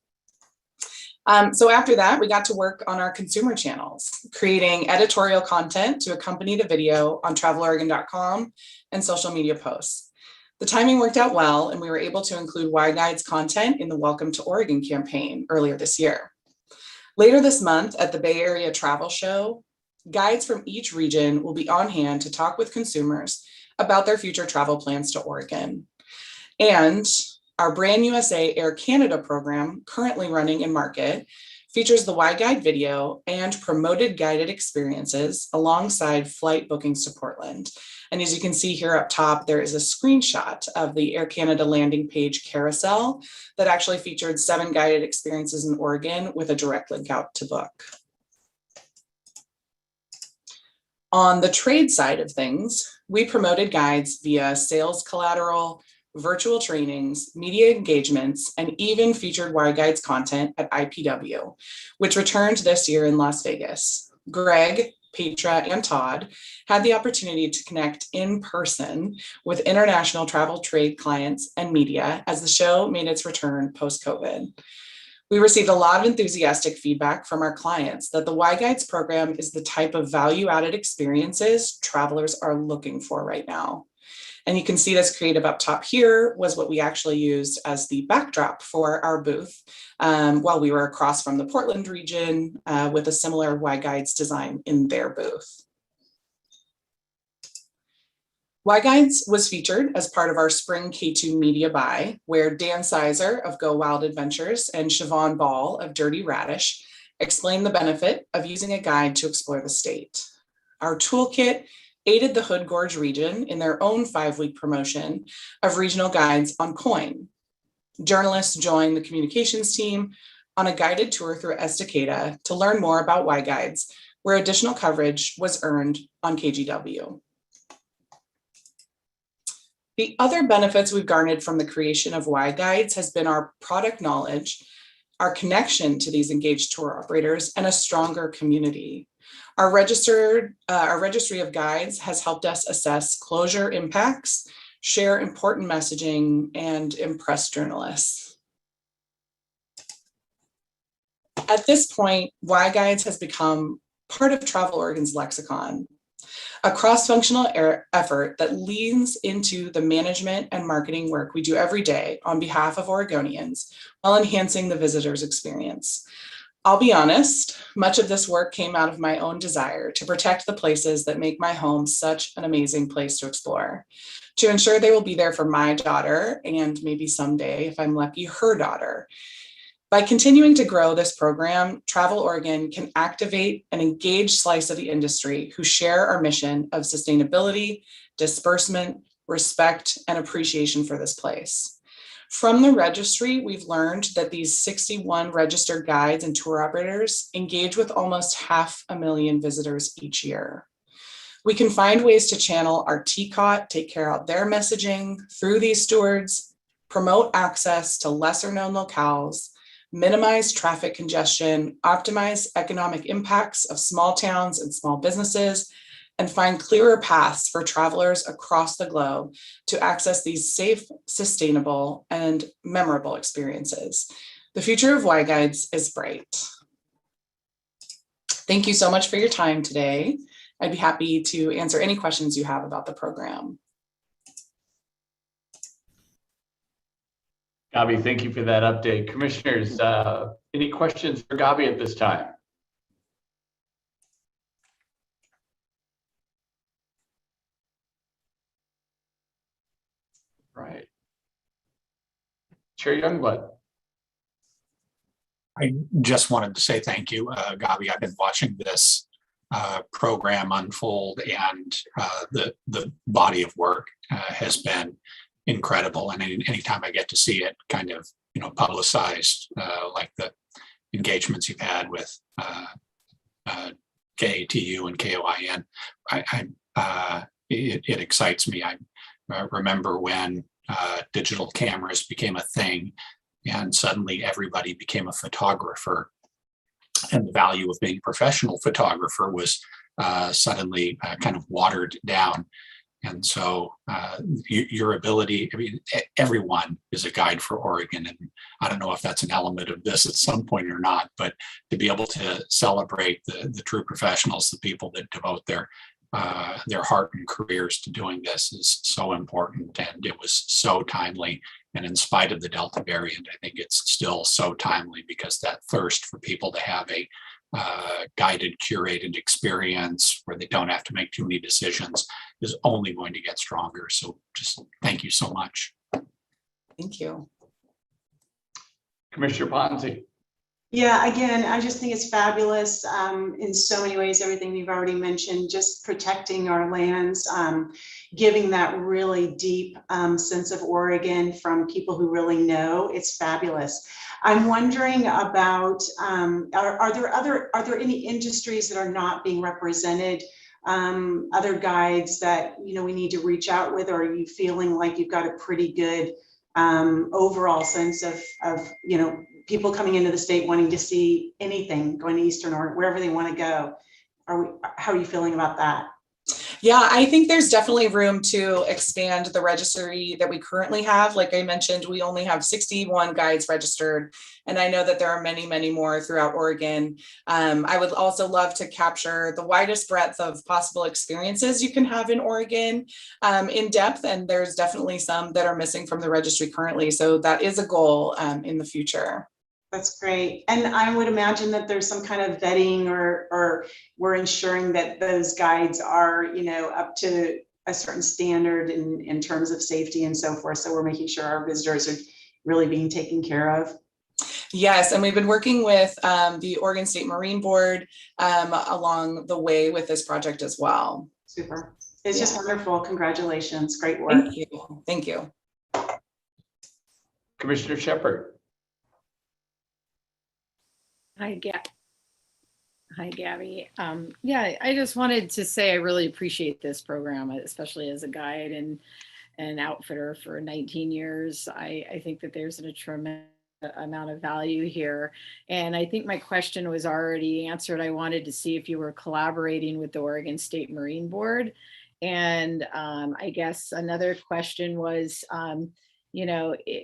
So after that, we got to work on our consumer channels, creating editorial content to accompany the video on traveloregon.com and social media posts. The timing worked out well, and we were able to include Y Guides content in the Welcome to Oregon campaign earlier this year. Later this month at the Bay Area Travel Show, guides from each region will be on hand to talk with consumers about their future travel plans to Oregon. And our Brand USA Air Canada program, currently running in market, features the Y Guide video and promoted guided experiences alongside flight bookings to Portland. And as you can see here up top, there is a screenshot of the Air Canada landing page carousel that actually featured 7 guided experiences in Oregon with a direct link out to book. On the trade side of things, we promoted guides via sales collateral, virtual trainings, media engagements, and even featured Y Guides content at IPW, which returned this year in Las Vegas. Greg, Petra, and Todd had the opportunity to connect in person with international travel trade clients and media as the show made its return post-COVID. We received a lot of enthusiastic feedback from our clients that the Y Guides program is the type of value-added experiences travelers are looking for right now. And you can see this creative up top here was what we actually used as the backdrop for our booth while we were across from the Portland region with a similar Y Guides design in their booth. Y Guides was featured as part of our spring K2 media buy, where Dan Sizer of Go Wild Adventures and Siobhan Ball of Dirty Radish explained the benefit of using a guide to explore the state. Our toolkit aided the Hood Gorge region in their own 5-week promotion of regional guides on COIN. Journalists joined the communications team on a guided tour through Estacada to learn more about Y Guides, where additional coverage was earned on KGW. The other benefits we've garnered from the creation of Y Guides has been our product knowledge, our connection to these engaged tour operators, and a stronger community. Our registry of guides has helped us assess closure impacts, share important messaging, and impress journalists. At this point, Y Guides has become part of Travel Oregon's lexicon, a cross-functional effort that leans into the management and marketing work we do every day on behalf of Oregonians while enhancing the visitor's experience. I'll be honest, much of this work came out of my own desire to protect the places that make my home such an amazing place to explore, to ensure they will be there for my daughter and maybe someday, if I'm lucky, her daughter. By continuing to grow this program, Travel Oregon can activate an engaged slice of the industry who share our mission of sustainability, disbursement, respect, and appreciation for this place. From the registry, we've learned that these 61 registered guides and tour operators engage with almost 500,000 visitors each year. We can find ways to channel our TCOT, take care of their messaging through these stewards, promote access to lesser known locales, minimize traffic congestion, optimize economic impacts of small towns and small businesses, and find clearer paths for travelers across the globe to access these safe, sustainable, and memorable experiences. The future of Y Guides is bright. Thank you so much for your time today. I'd be happy to answer any questions you have about the program. Gabi, thank you for that update. Commissioners, any questions for Gabi at this time? Right. Chair Youngblood. I just wanted to say thank you, Gabi. I've been watching this program unfold, and the body of work has been incredible. And anytime I get to see it kind of, publicized, like the engagements you've had with KATU and KOIN, it excites me. I remember when digital cameras became a thing, and suddenly everybody became a photographer, and the value of being a professional photographer was suddenly kind of watered down. And so your ability, everyone is a guide for Oregon. And I don't know if that's an element of this at some point or not, but to be able to celebrate the true professionals, the people that devote their heart and careers to doing this is so important. And it was so timely. And in spite of the Delta variant, I think it's still so timely, because that thirst for people to have a guided, curated experience where they don't have to make too many decisions is only going to get stronger. So just thank you so much. Thank you. Commissioner Ponzi. Yeah, again, I just think it's fabulous in so many ways, everything you've already mentioned, just protecting our lands, giving that really deep sense of Oregon from people who really know. It's fabulous. I'm wondering about, are there any industries that are not being represented, other guides that we need to reach out with, or are you feeling like you've got a pretty good overall sense of people coming into the state wanting to see anything, going to Eastern or wherever they want to go? How are you feeling about that? Yeah, I think there's definitely room to expand the registry that we currently have. Like I mentioned, we only have 61 guides registered, and I know that there are many, many more throughout Oregon. I would also love to capture the widest breadth of possible experiences you can have in Oregon in depth, and there's definitely some that are missing from the registry currently. So that is a goal in the future. That's great. And I would imagine that there's some kind of vetting or we're ensuring that those guides are, up to a certain standard in terms of safety and so forth. So we're making sure our visitors are really being taken care of. Yes, and we've been working with the Oregon State Marine Board along the way with this project as well. Super. It's just wonderful. Congratulations. Great work. Thank you. Thank you. Commissioner Shepard. Hi, Gabby. Yeah, I just wanted to say I really appreciate this program, especially as a guide and an outfitter for 19 years. I think that there's a tremendous amount of value here. And I think my question was already answered. I wanted to see if you were collaborating with the Oregon State Marine Board. And I guess another question was,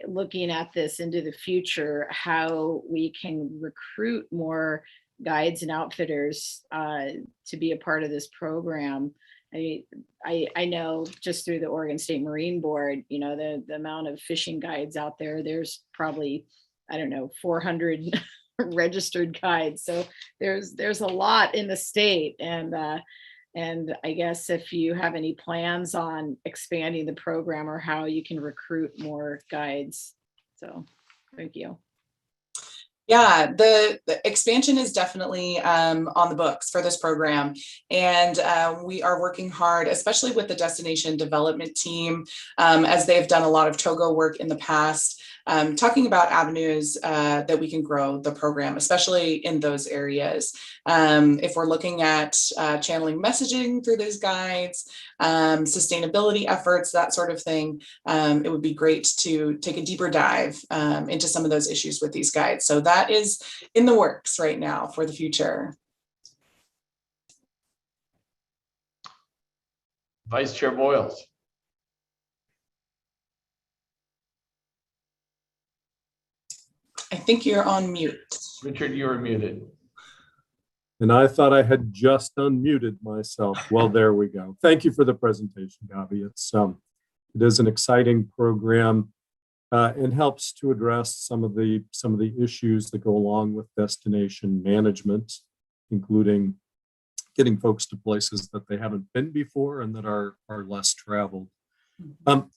looking at this into the future, how we can recruit more guides and outfitters to be a part of this program. I know just through the Oregon State Marine Board, the amount of fishing guides out there, there's probably, 400 registered guides. So there's a lot in the state. And I guess if you have any plans on expanding the program or how you can recruit more guides. So thank you. Yeah, the expansion is definitely on the books for this program. And we are working hard, especially with the destination development team, as they've done a lot of TOGO work in the past, talking about avenues that we can grow the program, especially in those areas. If we're looking at channeling messaging through those guides, sustainability efforts, that sort of thing, it would be great to take a deeper dive into some of those issues with these guides. So that is in the works right now for the future. Vice Chair Boyles. I think you're on mute. Richard, you are muted. And I thought I had just unmuted myself. Well, there we go. Thank you for the presentation, Gabi. It is an exciting program and helps to address some of the issues that go along with destination management, including getting folks to places that they haven't been before and that are less traveled.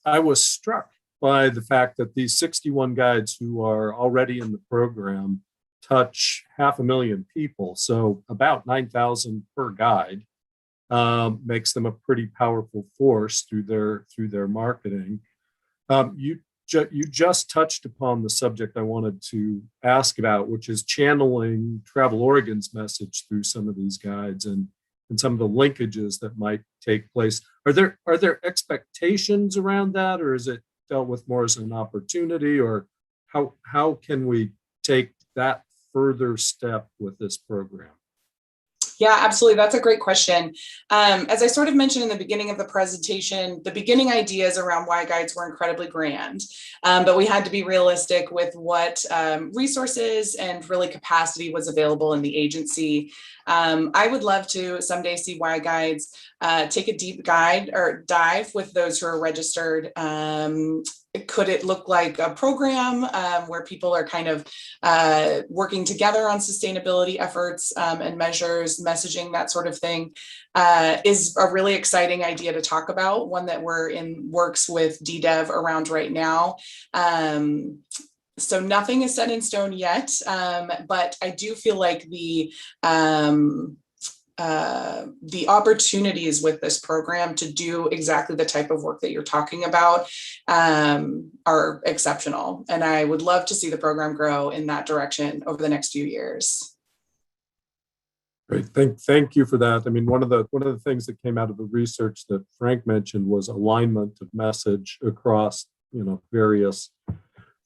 I was struck by the fact that these 61 guides who are already in the program touch 500,000 people. So about 9,000 per guide makes them a pretty powerful force through their marketing. You just touched upon the subject I wanted to ask about, which is channeling Travel Oregon's message through some of these guides and some of the linkages that might take place. Are there expectations around that, or is it dealt with more as an opportunity, or how can we take that further step with this program? Yeah, absolutely. That's a great question. As I sort of mentioned in the beginning of the presentation, the beginning ideas around why guides were incredibly grand, but we had to be realistic with what resources and really capacity was available in the agency. I would love to someday see why guides take a deep dive with those who are registered. Could it look like a program where people are kind of working together on sustainability efforts and measures, messaging, that sort of thing, is a really exciting idea to talk about, one that we're in works with DDEV around right now. So nothing is set in stone yet, but I do feel like the opportunities with this program to do exactly the type of work that you're talking about are exceptional. And I would love to see the program grow in that direction over the next few years. Great, thank you for that. I mean, one of the things that came out of the research that Frank mentioned was alignment of message across, various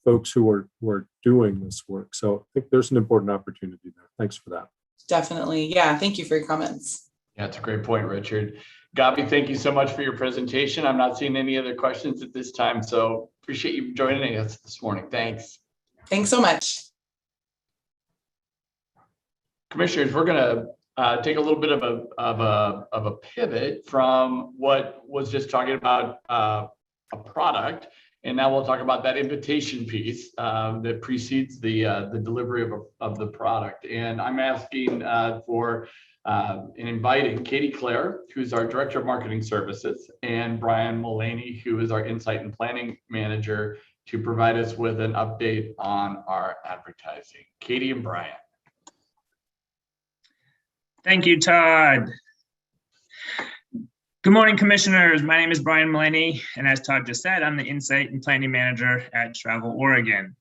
folks who are doing this work. So I think there's an important opportunity there. Thanks for that. Definitely. Yeah. Thank you for your comments. Yeah, it's a great point, Richard. Gabi, thank you so much for your presentation. I'm not seeing any other questions at this time, so appreciate you joining us this morning. Thanks. Thanks so much. Commissioners, we're going to take a little bit of a pivot from what was just talking about a product. And now we'll talk about that invitation piece that precedes the delivery of the product. And I'm asking for in inviting Katie Clare, who's our Director of Marketing Services, and Brian Mullaney, who is our Insight and Planning Manager, to provide us with an update on our advertising. Katie and Brian. Thank you, Todd. Good morning, commissioners. My name is Brian Mullaney, and as Todd just said, I'm the Insight and Planning Manager at Travel Oregon.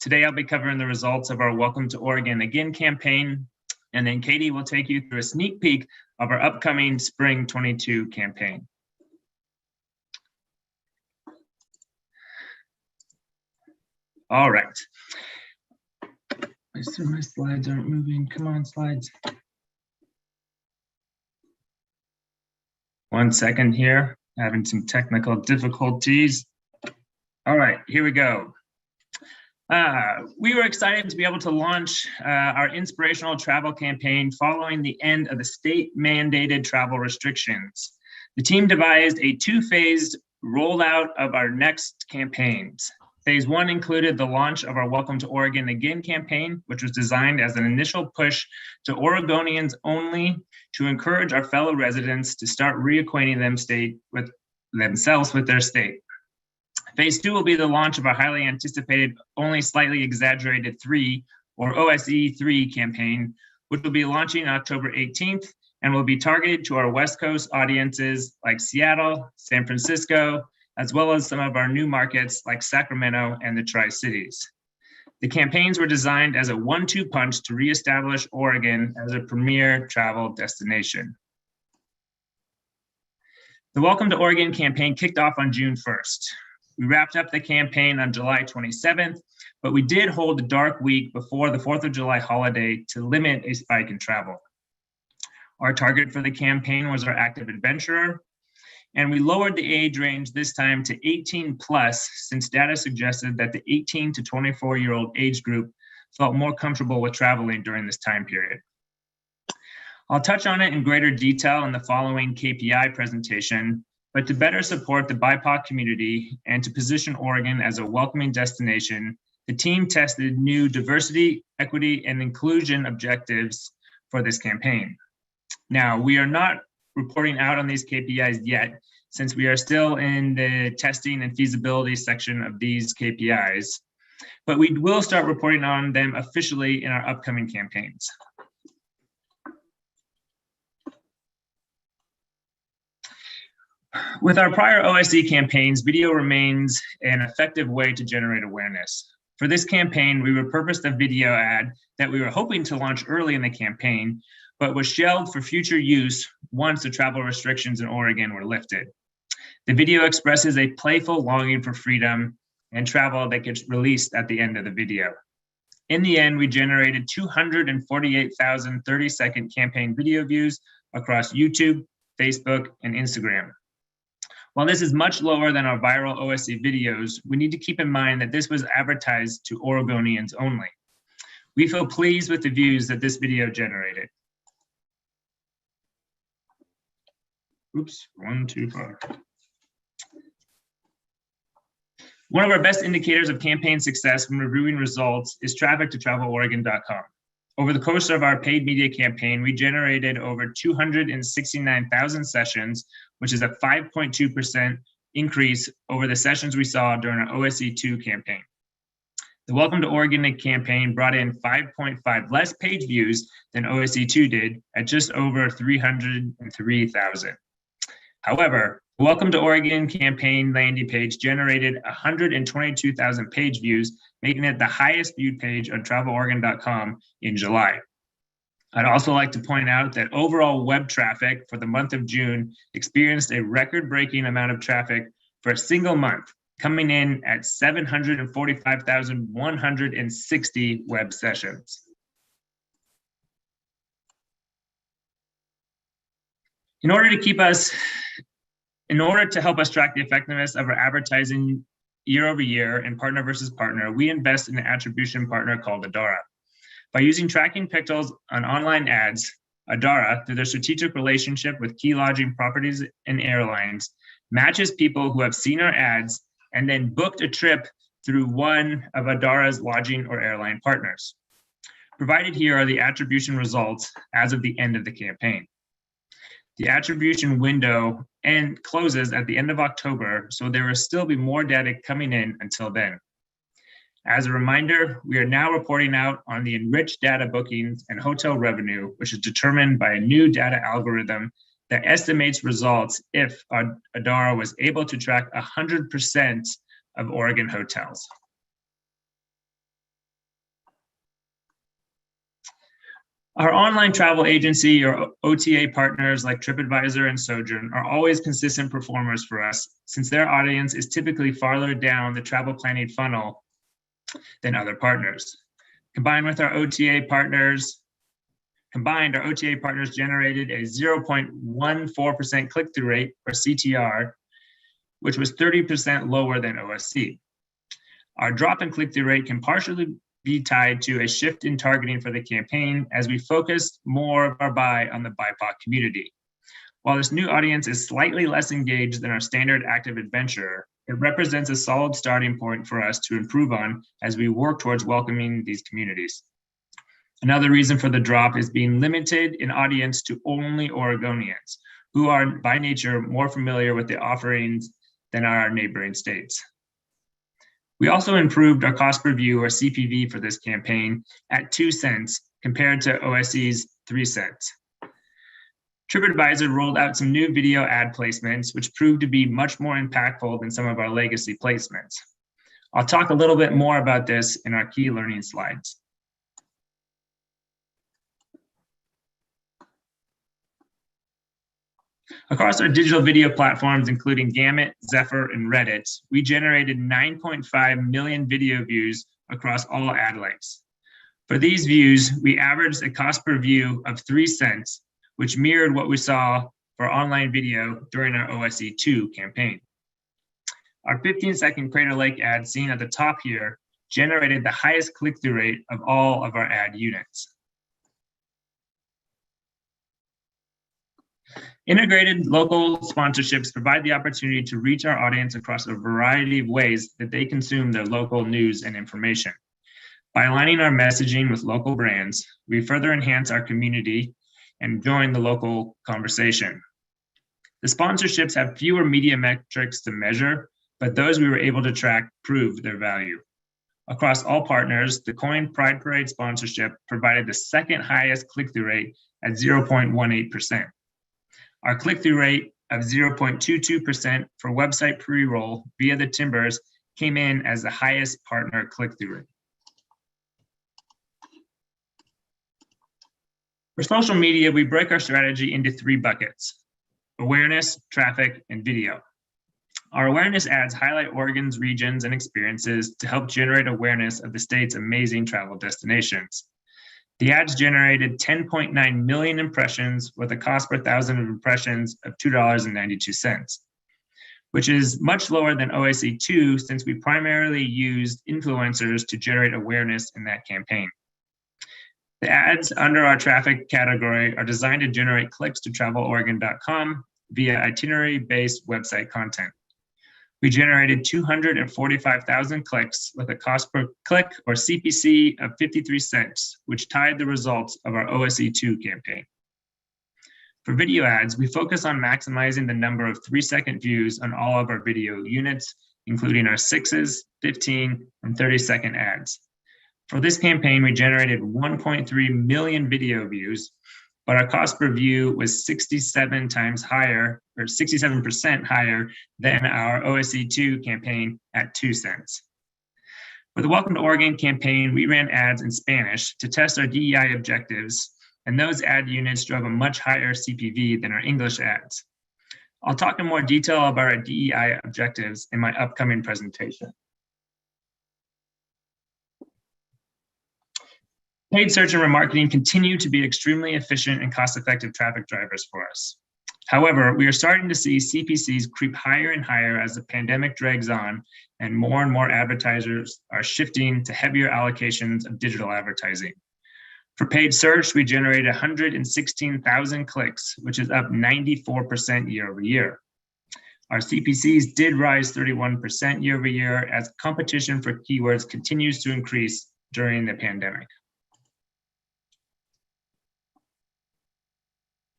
Today, I'll be covering the results of our Welcome to Oregon Again campaign, and then Katie will take you through a sneak peek of our upcoming Spring 22 campaign. All right. My slides aren't moving. Come on, slides. One second here, having some technical difficulties. All right, here we go. We were excited to be able to launch our inspirational travel campaign following the end of the state-mandated travel restrictions. The team devised a two-phased rollout of our next campaigns. Phase one included the launch of our Welcome to Oregon Again campaign, which was designed as an initial push to Oregonians only to encourage our fellow residents to start reacquainting themselves with their state. Phase two will be the launch of our highly anticipated, only slightly exaggerated 3, or OSE 3 campaign, which will be launching October 18th and will be targeted to our West Coast audiences like Seattle, San Francisco, as well as some of our new markets like Sacramento and the Tri-Cities. The campaigns were designed as a 1-2 punch to reestablish Oregon as a premier travel destination. The Welcome to Oregon campaign kicked off on June 1st. We wrapped up the campaign on July 27th, but we did hold a dark week before the 4th of July holiday to limit a spike in travel. Our target for the campaign was our active adventurer, and we lowered the age range this time to 18 plus, since data suggested that the 18 to 24-year-old age group felt more comfortable with traveling during this time period. I'll touch on it in greater detail in the following KPI presentation, but to better support the BIPOC community and to position Oregon as a welcoming destination, the team tested new diversity, equity, and inclusion objectives for this campaign. Now, we are not reporting out on these KPIs yet, since we are still in the testing and feasibility section of these KPIs, but we will start reporting on them officially in our upcoming campaigns. With our prior OSE campaigns, video remains an effective way to generate awareness. For this campaign, we repurposed a video ad that we were hoping to launch early in the campaign, but was shelved for future use once the travel restrictions in Oregon were lifted. The video expresses a playful longing for freedom and travel that gets released at the end of the video. In the end, we generated 248,000 30-second campaign video views across YouTube, Facebook, and Instagram. While this is much lower than our viral OSE videos, we need to keep in mind that this was advertised to Oregonians only. We feel pleased with the views that this video generated. Oops, 1, 2, 5. One of our best indicators of campaign success when reviewing results is traffic to traveloregon.com. Over the course of our paid media campaign, we generated over 269,000 sessions, which is a 5.2% increase over the sessions we saw during our OSE 2 campaign. The Welcome to Oregon campaign brought in 5.5 less page views than OSE 2 did at just over 303,000. However, the Welcome to Oregon campaign landing page generated 122,000 page views, making it the highest viewed page on traveloregon.com in July. I'd also like to point out that overall web traffic for the month of June experienced a record-breaking amount of traffic for a single month, coming in at 745,160 web sessions. In order to help us track the effectiveness of our advertising year over year and partner versus partner, we invest in an attribution partner called Adara. By using tracking pixels on online ads, Adara, through their strategic relationship with key lodging properties and airlines, matches people who have seen our ads and then booked a trip through one of Adara's lodging or airline partners. Provided here are the attribution results as of the end of the campaign. The attribution window closes at the end of October, so there will still be more data coming in until then. As a reminder, we are now reporting out on the enriched data bookings and hotel revenue, which is determined by a new data algorithm that estimates results if Adara was able to track 100% of Oregon hotels. Our online travel agency or OTA partners like Tripadvisor and Sojourn are always consistent performers for us, since their audience is typically farther down the travel planning funnel than other partners. Combined, our OTA partners generated a 0.14% click-through rate, or CTR, which was 30% lower than OSC. Our drop in click-through rate can partially be tied to a shift in targeting for the campaign as we focused more of our buy on the BIPOC community. While this new audience is slightly less engaged than our standard active adventurer, it represents a solid starting point for us to improve on as we work towards welcoming these communities. Another reason for the drop is being limited in audience to only Oregonians, who are by nature more familiar with the offerings than our neighboring states. We also improved our cost per view, or CPV, for this campaign at 2 cents compared to OSC's 3 cents. Tripadvisor rolled out some new video ad placements, which proved to be much more impactful than some of our legacy placements. I'll talk a little bit more about this in our key learning slides. Across our digital video platforms, including Gamut, Zephyr, and Reddit, we generated 9.5 million video views across all ad links. For these views, we averaged a cost per view of 3 cents, which mirrored what we saw for online video during our OSC2 campaign. Our 15-second Crater Lake ad seen at the top here generated the highest click-through rate of all of our ad units. Integrated local sponsorships provide the opportunity to reach our audience across a variety of ways that they consume their local news and information. By aligning our messaging with local brands, we further enhance our community and join the local conversation. The sponsorships have fewer media metrics to measure, but those we were able to track proved their value. Across all partners, the Coin Pride Parade sponsorship provided the second highest click-through rate at 0.18%. Our click-through rate of 0.22% for website pre-roll via the Timbers came in as the highest partner click-through rate. For social media, we break our strategy into 3 buckets: awareness, traffic, and video. Our awareness ads highlight Oregon's regions and experiences to help generate awareness of the state's amazing travel destinations. The ads generated 10.9 million impressions with a cost per 1,000 of impressions of $2.92, which is much lower than OSC2 since we primarily used influencers to generate awareness in that campaign. The ads under our traffic category are designed to generate clicks to traveloregon.com via itinerary-based website content. We generated 245,000 clicks with a cost per click, or CPC, of 53 cents, which tied the results of our OSC2 campaign. For video ads, we focus on maximizing the number of 3-second views on all of our video units, including our 6s, 15, and 30-second ads. For this campaign, we generated 1.3 million video views, but our cost per view was 67% higher than our OSC2 campaign at 2 cents. For the Welcome to Oregon campaign, we ran ads in Spanish to test our DEI objectives, and those ad units drove a much higher CPV than our English ads. I'll talk in more detail about our DEI objectives in my upcoming presentation. Paid search and remarketing continue to be extremely efficient and cost-effective traffic drivers for us. However, we are starting to see CPCs creep higher and higher as the pandemic drags on and more advertisers are shifting to heavier allocations of digital advertising. For paid search, we generated 116,000 clicks, which is up 94% year over year. Our CPCs did rise 31% year over year as competition for keywords continues to increase during the pandemic.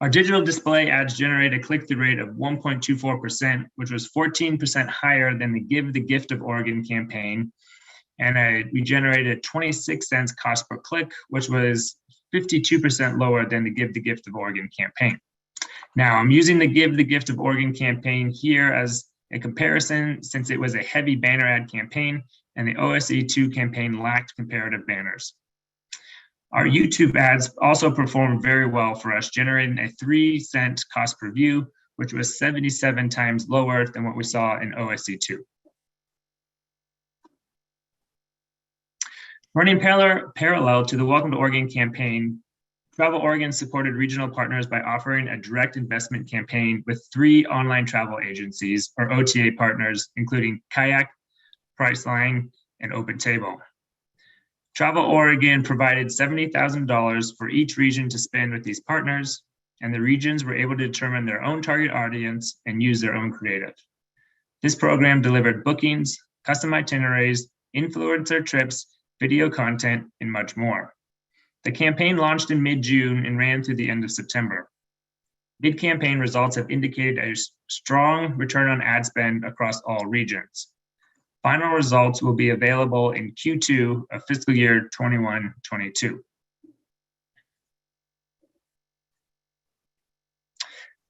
Our digital display ads generate a click-through rate of 1.24%, which was 14% higher than the Give the Gift of Oregon campaign. And we generated 26 cents cost per click, which was 52% lower than the Give the Gift of Oregon campaign. Now, I'm using the Give the Gift of Oregon campaign here as a comparison since it was a heavy banner ad campaign and the OSE2 campaign lacked comparative banners. Our YouTube ads also performed very well for us, generating a 3-cent cost per view, which was 77 times lower than what we saw in OSE2. Running parallel to the Welcome to Oregon campaign, Travel Oregon supported regional partners by offering a direct investment campaign with 3 online travel agencies or OTA partners, including Kayak, Priceline, and Open Table. Travel Oregon provided $70,000 for each region to spend with these partners, and the regions were able to determine their own target audience and use their own creative. This program delivered bookings, custom itineraries, influencer trips, video content, and much more. The campaign launched in mid-June and ran through the end of September. Mid-campaign results have indicated a strong return on ad spend across all regions. Final results will be available in Q2 of fiscal year 21-22.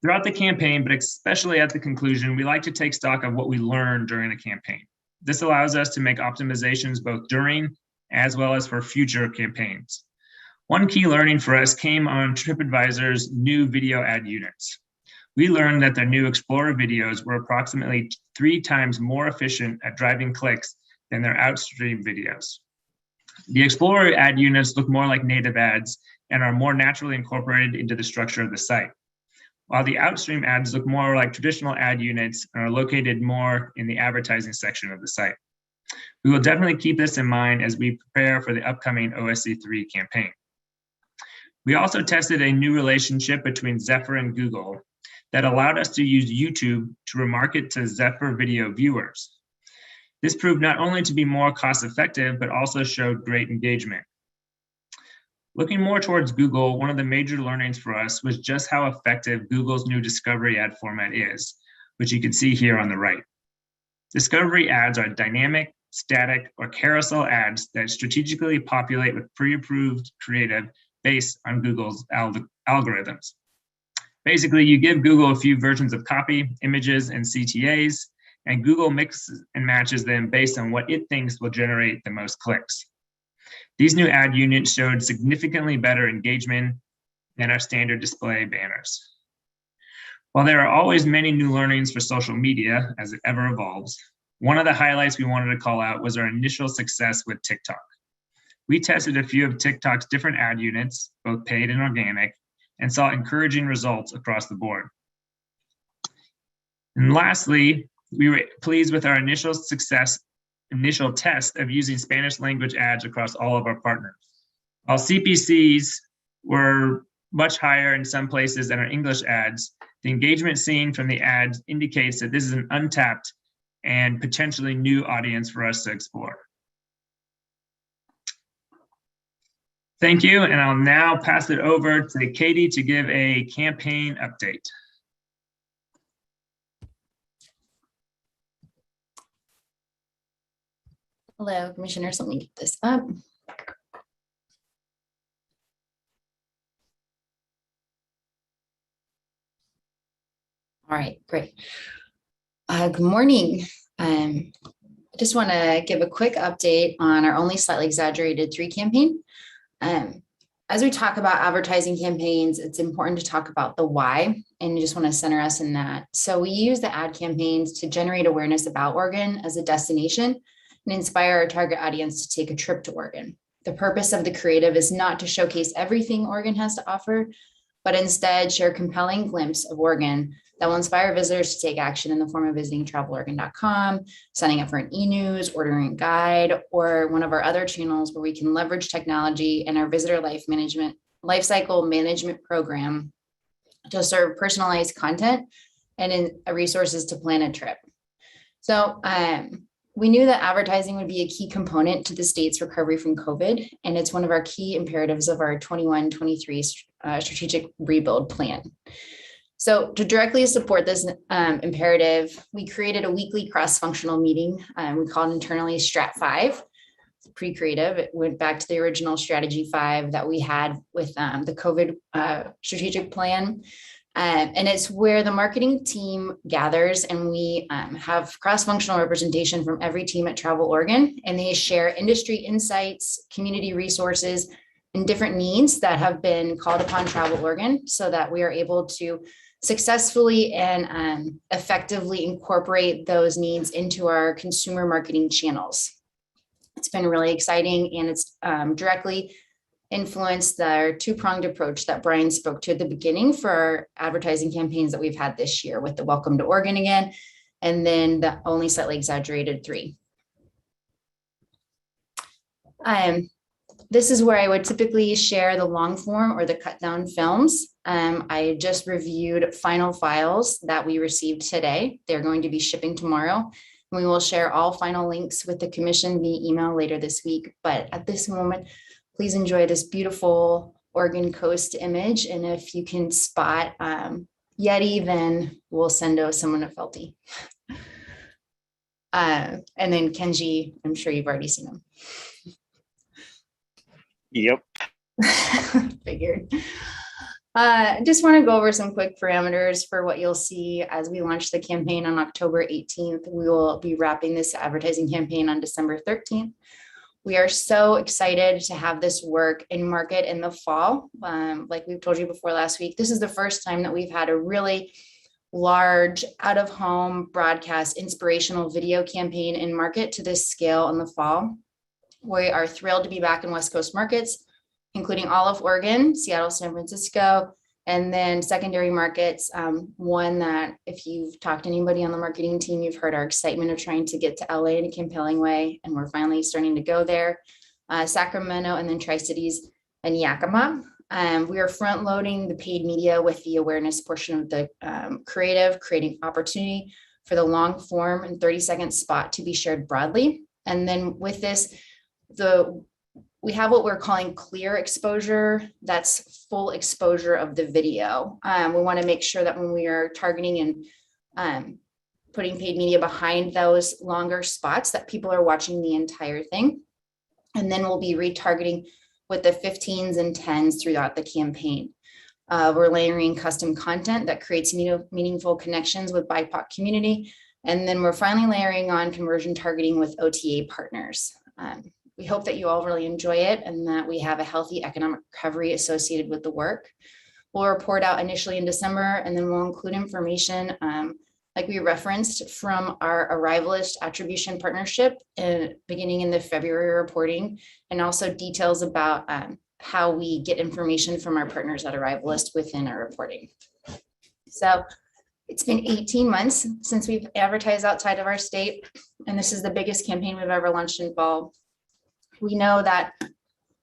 Throughout the campaign, but especially at the conclusion, we like to take stock of what we learned during the campaign. This allows us to make optimizations both during as well as for future campaigns. One key learning for us came on Tripadvisor's new video ad units. We learned that their new Explorer videos were approximately 3 times more efficient at driving clicks than their outstream videos. The Explorer ad units look more like native ads and are more naturally incorporated into the structure of the site, while the outstream ads look more like traditional ad units and are located more in the advertising section of the site. We will definitely keep this in mind as we prepare for the upcoming OSE3 campaign. We also tested a new relationship between Zephyr and Google that allowed us to use YouTube to remarket to Zephyr video viewers. This proved not only to be more cost-effective, but also showed great engagement. Looking more towards Google, one of the major learnings for us was just how effective Google's new discovery ad format is, which you can see here on the right. Discovery ads are dynamic, static, or carousel ads that strategically populate with pre-approved creative based on Google's algorithms. Basically, you give Google a few versions of copy, images, and CTAs, and Google mixes and matches them based on what it thinks will generate the most clicks. These new ad units showed significantly better engagement than our standard display banners. While there are always many new learnings for social media as it ever evolves, one of the highlights we wanted to call out was our initial success with TikTok. We tested a few of TikTok's different ad units, both paid and organic, and saw encouraging results across the board. And lastly, we were pleased with our initial test of using Spanish language ads across all of our partners. While CPCs were much higher in some places than our English ads, the engagement seen from the ads indicates that this is an untapped and potentially new audience for us to explore. Thank you, and I'll now pass it over to Katie to give a campaign update. Hello, Commissioners. Let me get this up. All right, great. Good morning. I just want to give a quick update on our Only Slightly Exaggerated 3 campaign. As we talk about advertising campaigns, it's important to talk about the why, and you just want to center us in that. So we use the ad campaigns to generate awareness about Oregon as a destination and inspire our target audience to take a trip to Oregon. The purpose of the creative is not to showcase everything Oregon has to offer, but instead share a compelling glimpse of Oregon that will inspire visitors to take action in the form of visiting TravelOregon.com, signing up for an e-news, ordering a guide, or one of our other channels where we can leverage technology and our visitor lifecycle management program to serve personalized content and resources to plan a trip. So We knew that advertising would be a key component to the state's recovery from COVID, and it's one of our key imperatives of our 21-23 strategic rebuild plan. So to directly support this imperative, we created a weekly cross-functional meeting. We called internally Strat 5, pre-creative. It went back to the original strategy 5 that we had with the COVID strategic plan. And it's where the marketing team gathers, and we have cross-functional representation from every team at Travel Oregon, and they share industry insights, community resources, and different needs that have been called upon Travel Oregon, so that we are able to successfully and effectively incorporate those needs into our consumer marketing channels. It's been really exciting, and it's directly influenced our two-pronged approach that Brian spoke to at the beginning for our advertising campaigns that we've had this year, with the Welcome to Oregon Again, and then the Only Slightly Exaggerated 3. This is where I would typically share the long form or the cut down films. I just reviewed final files that we received today. They're going to be shipping tomorrow. We will share all final links with the commission via email later this week. But at this moment, please enjoy this beautiful Oregon coast image. And if you can spot Yeti, then we'll send someone a Felty. And then Kenji, I'm sure you've already seen him. Yep. Figured. I just want to go over some quick parameters for what you'll see as we launch the campaign on October 18th. We will be wrapping this advertising campaign on December 13th. We are so excited to have this work in market in the fall. Like we've told you before last week, this is the first time that we've had a really large out-of-home broadcast inspirational video campaign in market to this scale in the fall. We are thrilled to be back in West Coast markets, including all of Oregon, Seattle, San Francisco, and then secondary markets. One that if you've talked to anybody on the marketing team, you've heard our excitement of trying to get to LA in a compelling way, and we're finally starting to go there. Sacramento, and then Tri-Cities and Yakima. We are front loading the paid media with the awareness portion of the creative, creating opportunity for the long form and 30-second spot to be shared broadly. And then with this, we have what we're calling clear exposure. That's full exposure of the video. We want to make sure that when we are targeting and putting paid media behind those longer spots, that people are watching the entire thing. And then we'll be retargeting with the 15s and 10s throughout the campaign. We're layering custom content that creates meaningful connections with BIPOC community. And then we're finally layering on conversion targeting with OTA partners. We hope that you all really enjoy it and that we have a healthy economic recovery associated with the work. We'll report out initially in December, and then we'll include information like we referenced from our Arrivalist Attribution Partnership beginning in the February reporting, and also details about how we get information from our partners at Arrivalist within our reporting. So it's been 18 months since we've advertised outside of our state, and this is the biggest campaign we've ever launched in fall. We know that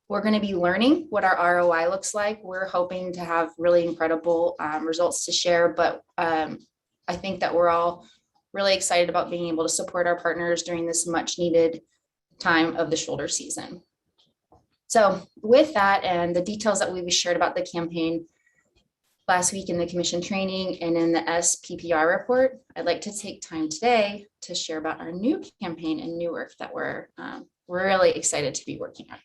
we're going to be learning what our ROI looks like. We're hoping to have really incredible results to share, but I think that we're all really excited about being able to support our partners during this much needed time of the shoulder season. So with that and the details that we shared about the campaign last week in the commission training and in the SPPR report, I'd like to take time today to share about our new campaign and new work that we're really excited to be working on.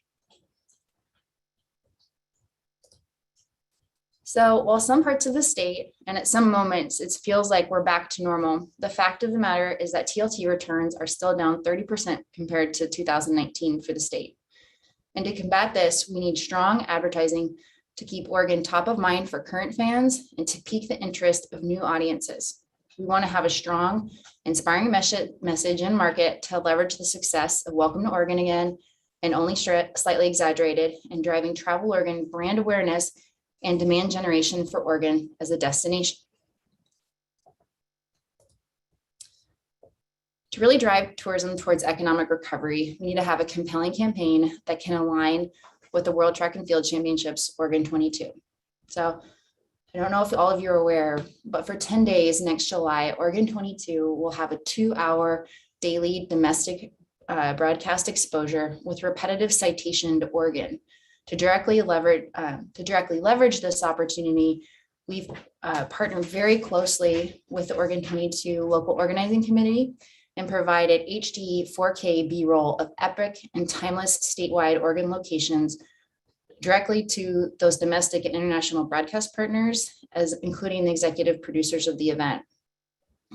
So while some parts of the state and at some moments it feels like we're back to normal, the fact of the matter is that TLT returns are still down 30% compared to 2019 for the state. And to combat this, we need strong advertising to keep Oregon top of mind for current fans and to pique the interest of new audiences. We want to have a strong, inspiring message and market to leverage the success of Welcome to Oregon Again and Only Slightly Exaggerated, and driving Travel Oregon brand awareness and demand generation for Oregon as a destination. To really drive tourism towards economic recovery, we need to have a compelling campaign that can align with the World Track and Field Championships Oregon 22. So I don't know if all of you are aware, but for 10 days next July, Oregon 22 will have a 2-hour daily domestic broadcast exposure with repetitive citation to Oregon. To directly leverage this opportunity, we've partnered very closely with the Oregon 22 Local Organizing Committee and provided HD 4K B-roll of epic and timeless statewide Oregon locations directly to those domestic and international broadcast partners, as including the executive producers of the event.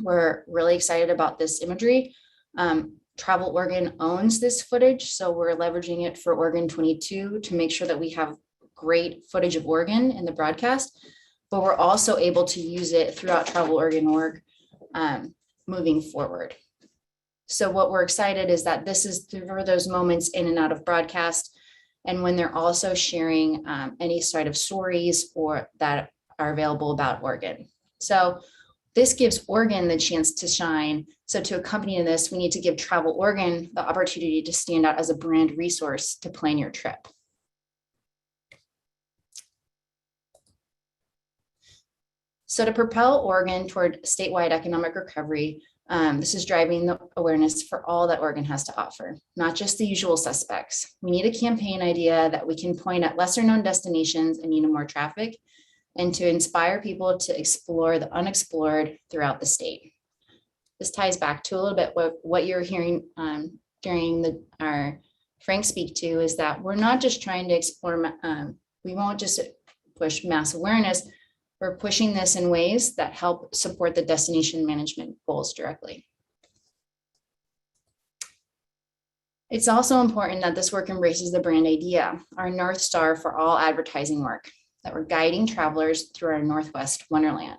We're really excited about this imagery. Travel Oregon owns this footage, so we're leveraging it for Oregon 22 to make sure that we have great footage of Oregon in the broadcast, but we're also able to use it throughout Travel Oregon org moving forward. So what we're excited is that this is for those moments in and out of broadcast, and when they're also sharing any sort of stories or that are available about Oregon. So this gives Oregon the chance to shine. So to accompany this, we need to give Travel Oregon the opportunity to stand out as a brand resource to plan your trip. So to propel Oregon toward statewide economic recovery, this is driving the awareness for all that Oregon has to offer, not just the usual suspects. We need a campaign idea that we can point at lesser known destinations and need more traffic, and to inspire people to explore the unexplored throughout the state. This ties back to a little bit what you're hearing during our Frank speak to, is that we're not just trying to explore, we won't just push mass awareness, we're pushing this in ways that help support the destination management goals directly. It's also important that this work embraces the brand idea, our North Star for all advertising work, that we're guiding travelers through our Northwest Wonderland.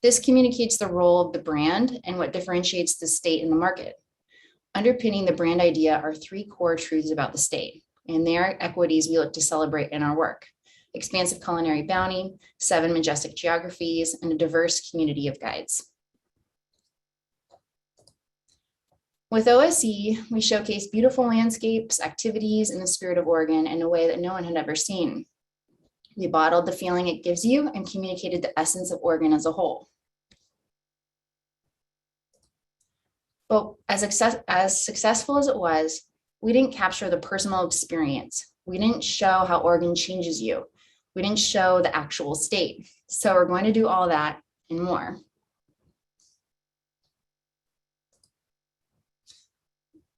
This communicates the role of the brand and what differentiates the state in the market. Underpinning the brand idea are three core truths about the state, and they are equities we look to celebrate in our work: expansive culinary bounty, 7 majestic geographies, and a diverse community of guides. With OSE, we showcase beautiful landscapes, activities in the spirit of Oregon in a way that no one had ever seen. We bottled the feeling it gives you and communicated the essence of Oregon as a whole. But as successful as it was, we didn't capture the personal experience. We didn't show how Oregon changes you. We didn't show the actual state. So we're going to do all that and more.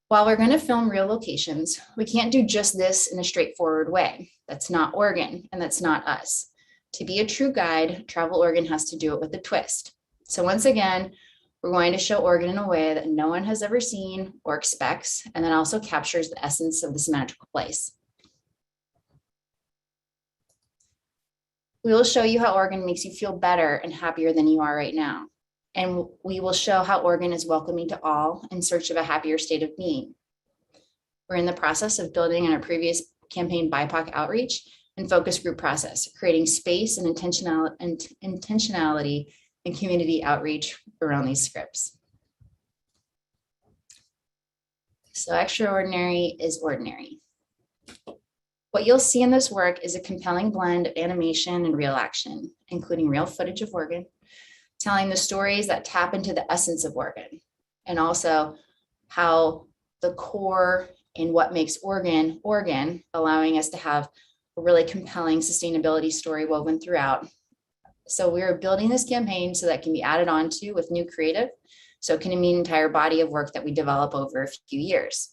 While we're going to film real locations, we can't do just this in a straightforward way. That's not Oregon, and that's not us. To be a true guide, Travel Oregon has to do it with a twist. So once again, we're going to show Oregon in a way that no one has ever seen or expects, and that also captures the essence of this magical place. We will show you how Oregon makes you feel better and happier than you are right now. And we will show how Oregon is welcoming to all in search of a happier state of being. We're in the process of building on our previous campaign BIPOC outreach and focus group process, creating space and intentionality and community outreach around these scripts. So extraordinary is ordinary. What you'll see in this work is a compelling blend of animation and real action, including real footage of Oregon, telling the stories that tap into the essence of Oregon, and also how the core and what makes Oregon, Oregon, allowing us to have a really compelling sustainability story woven throughout. So we're building this campaign so that can be added on to with new creative. So it can mean an entire body of work that we develop over a few years.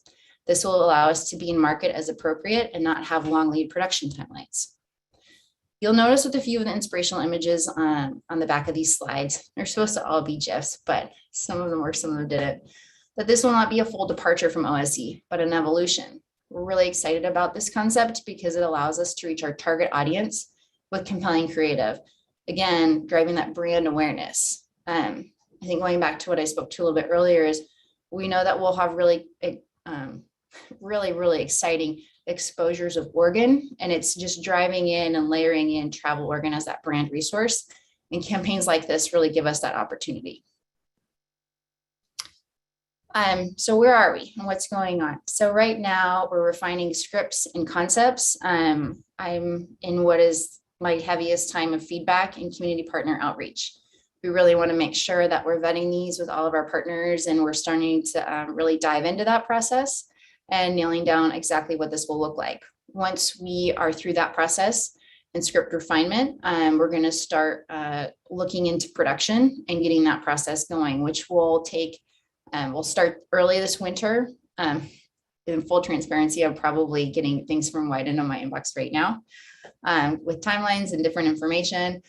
This will allow us to be in market as appropriate and not have long lead production timelines. You'll notice with a few of the inspirational images on the back of these slides, they're supposed to all be GIFs, but some of them work, some of them didn't, that this will not be a full departure from OSE, but an evolution. We're really excited about this concept because it allows us to reach our target audience with compelling creative. Again, driving that brand awareness. I think going back to what I spoke to a little bit earlier is we know that we'll have really exciting exposures of Oregon, and it's just driving in and layering in Travel Oregon as that brand resource. And campaigns like this really give us that opportunity. So where are we and what's going on? So right now we're refining scripts and concepts. I'm in what is my heaviest time of feedback and community partner outreach. We really want to make sure that we're vetting these with all of our partners, and we're starting to really dive into that process and nailing down exactly what this will look like. Once we are through that process and script refinement, we're going to start looking into production and getting that process going, which will take, we'll start early this winter. In full transparency, I'm probably getting things from White into my inbox right now with timelines and different information.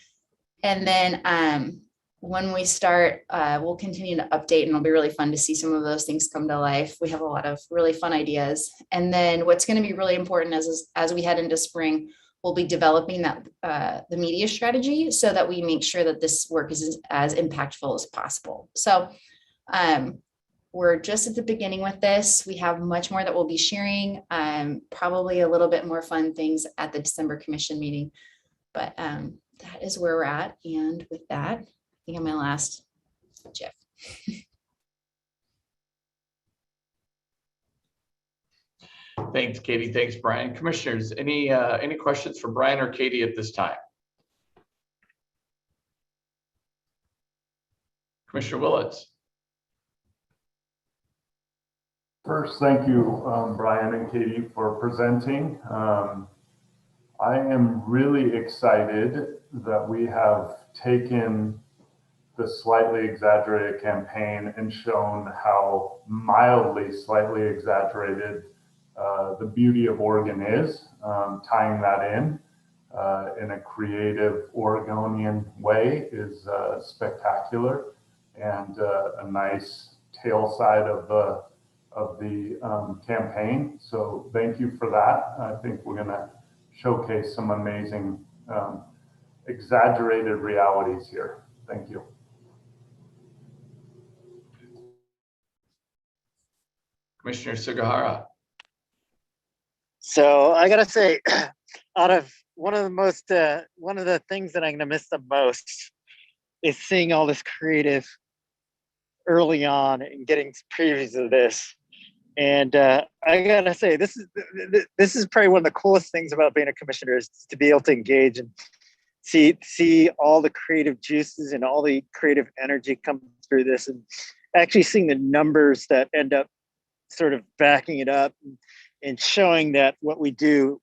And then when we start, we'll continue to update, and it'll be really fun to see some of those things come to life. We have a lot of really fun ideas. And then what's going to be really important as we head into spring, we'll be developing that the media strategy so that we make sure that this work is as impactful as possible. So we're just at the beginning with this. We have much more that we'll be sharing, probably a little bit more fun things at the December commission meeting. But that is where we're at. And with that, I think I'm my last Jeff. Thanks, Katie. Thanks, Brian. Commissioners, any questions for Brian or Katie at this time? Commissioner Willits. First, thank you, Brian and Katie, for presenting. I am really excited that we have taken the slightly exaggerated campaign and shown how mildly, slightly exaggerated the beauty of Oregon is, tying that in a creative Oregonian way is spectacular, and a nice tail side of the campaign. So thank you for that. I think we're going to showcase some amazing exaggerated realities here. Thank you. Commissioner Sugihara. So I gotta say, out of one of the things that I'm gonna miss the most is seeing all this creative early on and getting previews of this. And I gotta say, this is probably one of the coolest things about being a commissioner, is to be able to engage and see all the creative juices and all the creative energy come through this, and actually seeing the numbers that end up sort of backing it up and showing that what we do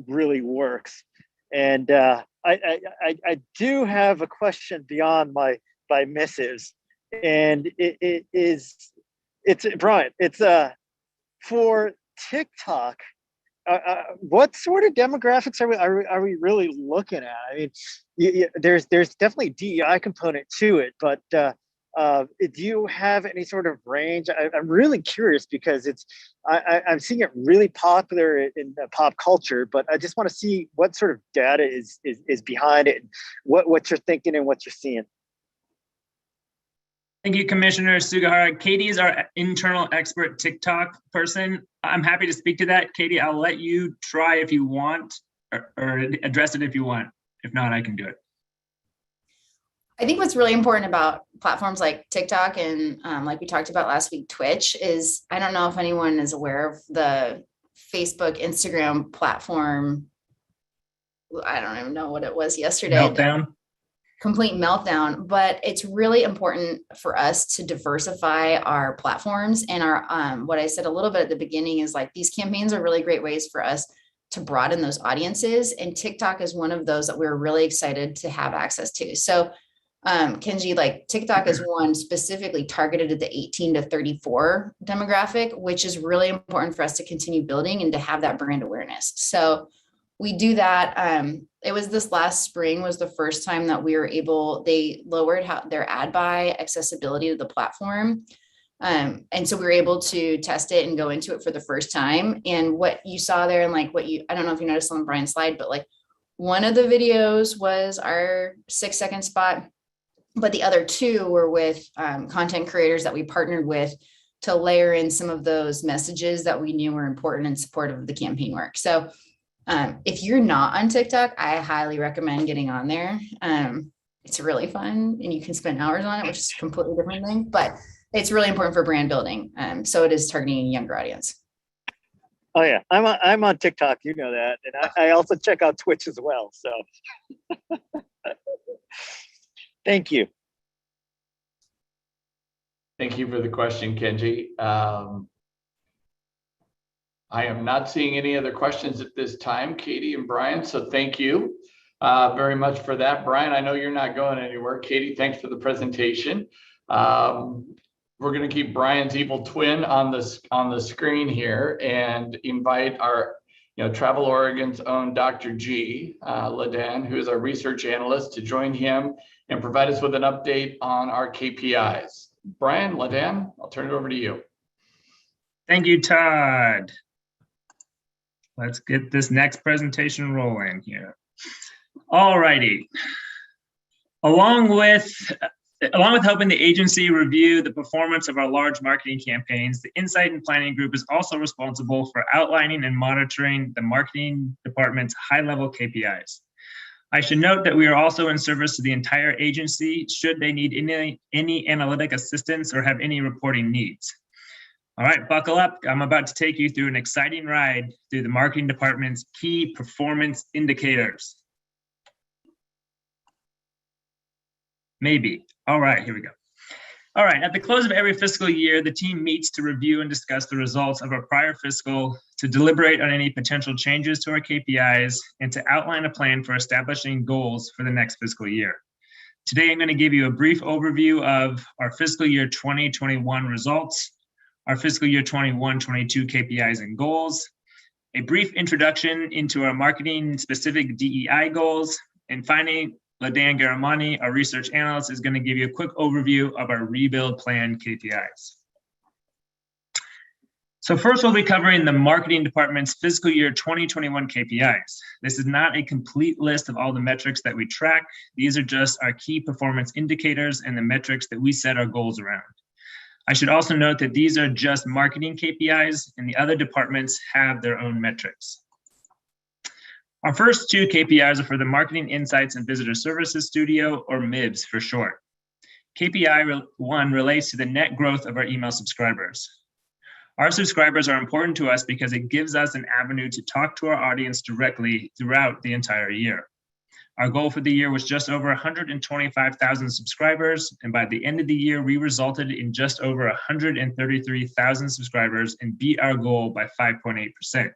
really works. And I do have a question beyond my missives, and it's Brian. It's for TikTok. What sort of demographics are we really looking at? I mean, there's definitely DEI component to it, but do you have any sort of range? I'm really curious because I'm seeing it really popular in pop culture, but I just want to see what sort of data is behind it, and what you're thinking and what you're seeing. Thank you, Commissioner Sugihara. Katie is our internal expert TikTok person. I'm happy to speak to that. Katie, I'll let you try if you want, or address it if you want. If not, I can do it. I think what's really important about platforms like TikTok and like we talked about last week, Twitch, is I don't know if anyone is aware of the Facebook, Instagram platform. I don't even know what it was yesterday. Meltdown. Complete meltdown. But it's really important for us to diversify our platforms, and our what I said a little bit at the beginning is like these campaigns are really great ways for us to broaden those audiences, and TikTok is one of those that we're really excited to have access to. So Mckenzie, like TikTok is one specifically targeted at the 18 to 34 demographic, which is really important for us to continue building and to have that brand awareness. So we do that. It was this last spring was the first time that we were able, they lowered their ad buy accessibility to the platform. And so we were able to test it and go into it for the first time. And what you saw there, and like I don't know if you noticed on Brian's slide, but like one of the videos was our 6-second spot, but the other two were with content creators that we partnered with to layer in some of those messages that we knew were important and supportive of the campaign work. So if you're not on TikTok, I highly recommend getting on there. It's really fun and you can spend hours on it, which is a completely different thing, but it's really important for brand building. So it is targeting a younger audience. Oh yeah, I'm on TikTok, you know that, and I also check out Twitch as well. So thank you. Thank you for the question, Kenji. I am not seeing any other questions at this time, Katie and Brian, so thank you very much for that. Brian, I know you're not going anywhere. Katie, thanks for the presentation. We're going to keep Brian's evil twin on the screen here and invite our Travel Oregon's own Dr. G. Ladan, who is our research analyst, to join him and provide us with an update on our KPIs. Brian, Ladan, I'll turn it over to you. Thank you, Todd. Let's get this next presentation rolling here. All righty. Along with helping the agency review the performance of our large marketing campaigns, the Insight and Planning Group is also responsible for outlining and monitoring the marketing department's high-level KPIs. I should note that we are also in service to the entire agency should they need any analytic assistance or have any reporting needs. All right, buckle up. I'm about to take you through an exciting ride through the marketing department's key performance indicators. Maybe. All right, here we go. All right, at the close of every fiscal year, the team meets to review and discuss the results of our prior fiscal, to deliberate on any potential changes to our KPIs, and to outline a plan for establishing goals for the next fiscal year. Today, I'm going to give you a brief overview of our fiscal year 2021 results, our fiscal year 21-22 KPIs and goals, a brief introduction into our marketing specific DEI goals, and finally, Ladan Garamani, our research analyst, is going to give you a quick overview of our rebuild plan KPIs. So first, we'll be covering the marketing department's fiscal year 2021 KPIs. This is not a complete list of all the metrics that we track. These are just our key performance indicators and the metrics that we set our goals around. I should also note that these are just marketing KPIs and the other departments have their own metrics. Our first two KPIs are for the Marketing Insights and Visitor Services Studio, or MIBS for short. KPI 1 relates to the net growth of our email subscribers. Our subscribers are important to us because it gives us an avenue to talk to our audience directly throughout the entire year. Our goal for the year was just over 125,000 subscribers, and by the end of the year, we resulted in just over 133,000 subscribers and beat our goal by 5.8%.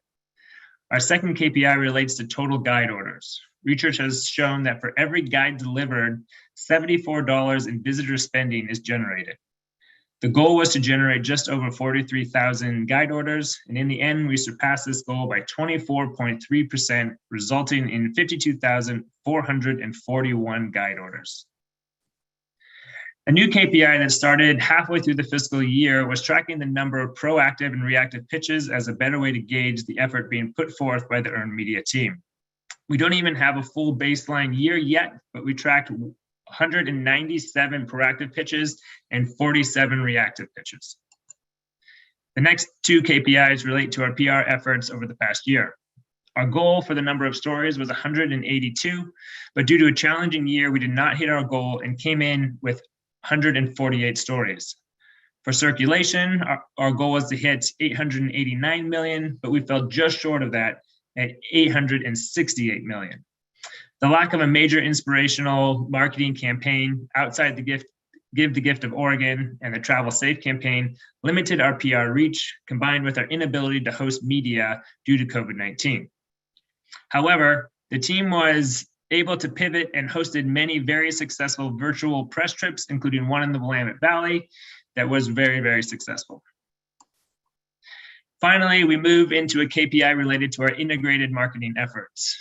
Our second KPI relates to total guide orders. Research has shown that for every guide delivered, $74 in visitor spending is generated. The goal was to generate just over 43,000 guide orders, and in the end, we surpassed this goal by 24.3%, resulting in 52,441 guide orders. A new KPI that started halfway through the fiscal year was tracking the number of proactive and reactive pitches as a better way to gauge the effort being put forth by the earned media team. We don't even have a full baseline year yet, but we tracked 197 proactive pitches and 47 reactive pitches. The next two KPIs relate to our PR efforts over the past year. Our goal for the number of stories was 182, but due to a challenging year, we did not hit our goal and came in with 148 stories. For circulation, our goal was to hit 889 million, but we fell just short of that at 868 million. The lack of a major inspirational marketing campaign outside the Give the Gift of Oregon and the Travel Safe campaign limited our PR reach, combined with our inability to host media due to COVID-19. However, the team was able to pivot and hosted many very successful virtual press trips, including one in the Willamette Valley that was very, very successful. Finally, we move into a KPI related to our integrated marketing efforts.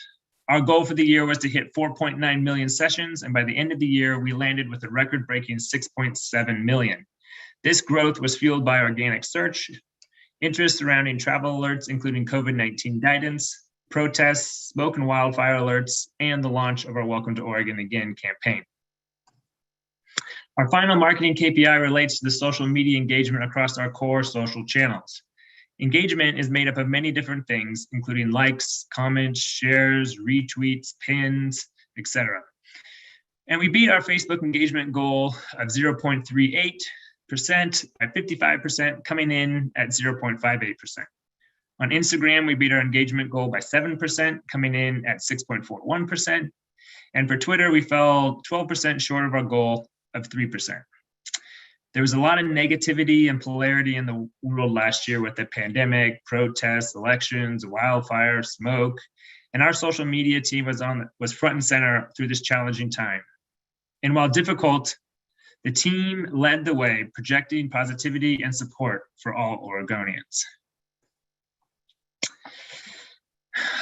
Our goal for the year was to hit 4.9 million sessions, and by the end of the year, we landed with a record-breaking 6.7 million. This growth was fueled by organic search, interest surrounding travel alerts, including COVID-19 guidance, protests, smoke and wildfire alerts, and the launch of our Welcome to Oregon Again campaign. Our final marketing KPI relates to the social media engagement across our core social channels. Engagement is made up of many different things, including likes, comments, shares, retweets, pins, etc. And we beat our Facebook engagement goal of 0.38% by 55%, coming in at 0.58%. On Instagram, we beat our engagement goal by 7%, coming in at 6.41%. And for Twitter, we fell 12% short of our goal of 3%. There was a lot of negativity and polarity in the world last year with the pandemic, protests, elections, wildfire, smoke, and our social media team was front and center through this challenging time. And while difficult, the team led the way, projecting positivity and support for all Oregonians.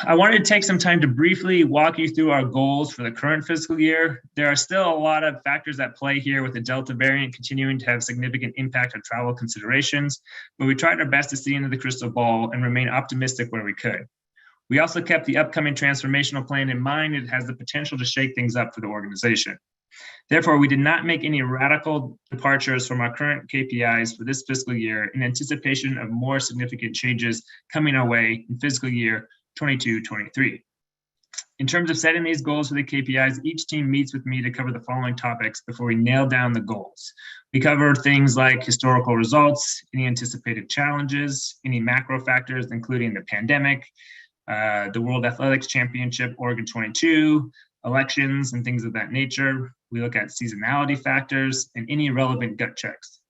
I wanted to take some time to briefly walk you through our goals for the current fiscal year. There are still a lot of factors at play here, with the Delta variant continuing to have significant impact on travel considerations, but we tried our best to see into the crystal ball and remain optimistic where we could. We also kept the upcoming transformational plan in mind. It has the potential to shake things up for the organization. Therefore, we did not make any radical departures from our current KPIs for this fiscal year in anticipation of more significant changes coming our way in fiscal year 22-23. In terms of setting these goals for the KPIs, each team meets with me to cover the following topics before we nail down the goals. We cover things like historical results, any anticipated challenges, any macro factors, including the pandemic, the World Athletics Championship, Oregon 22, elections, and things of that nature. We look at seasonality factors and any relevant gut checks.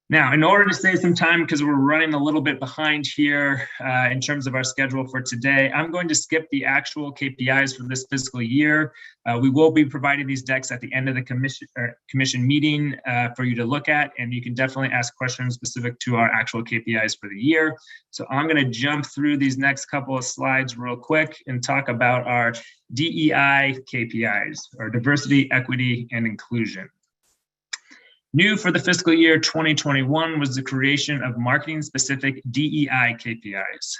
Now, in order to save some time, because we're running a little bit behind here in terms of our schedule for today, I'm going to skip the actual KPIs for this fiscal year. We will be providing these decks at the end of the commission meeting for you to look at, and you can definitely ask questions specific to our actual KPIs for the year. So I'm going to jump through these next couple of slides real quick and talk about our DEI KPIs, or diversity, equity, and inclusion. New for the fiscal year 2021 was the creation of marketing-specific DEI KPIs.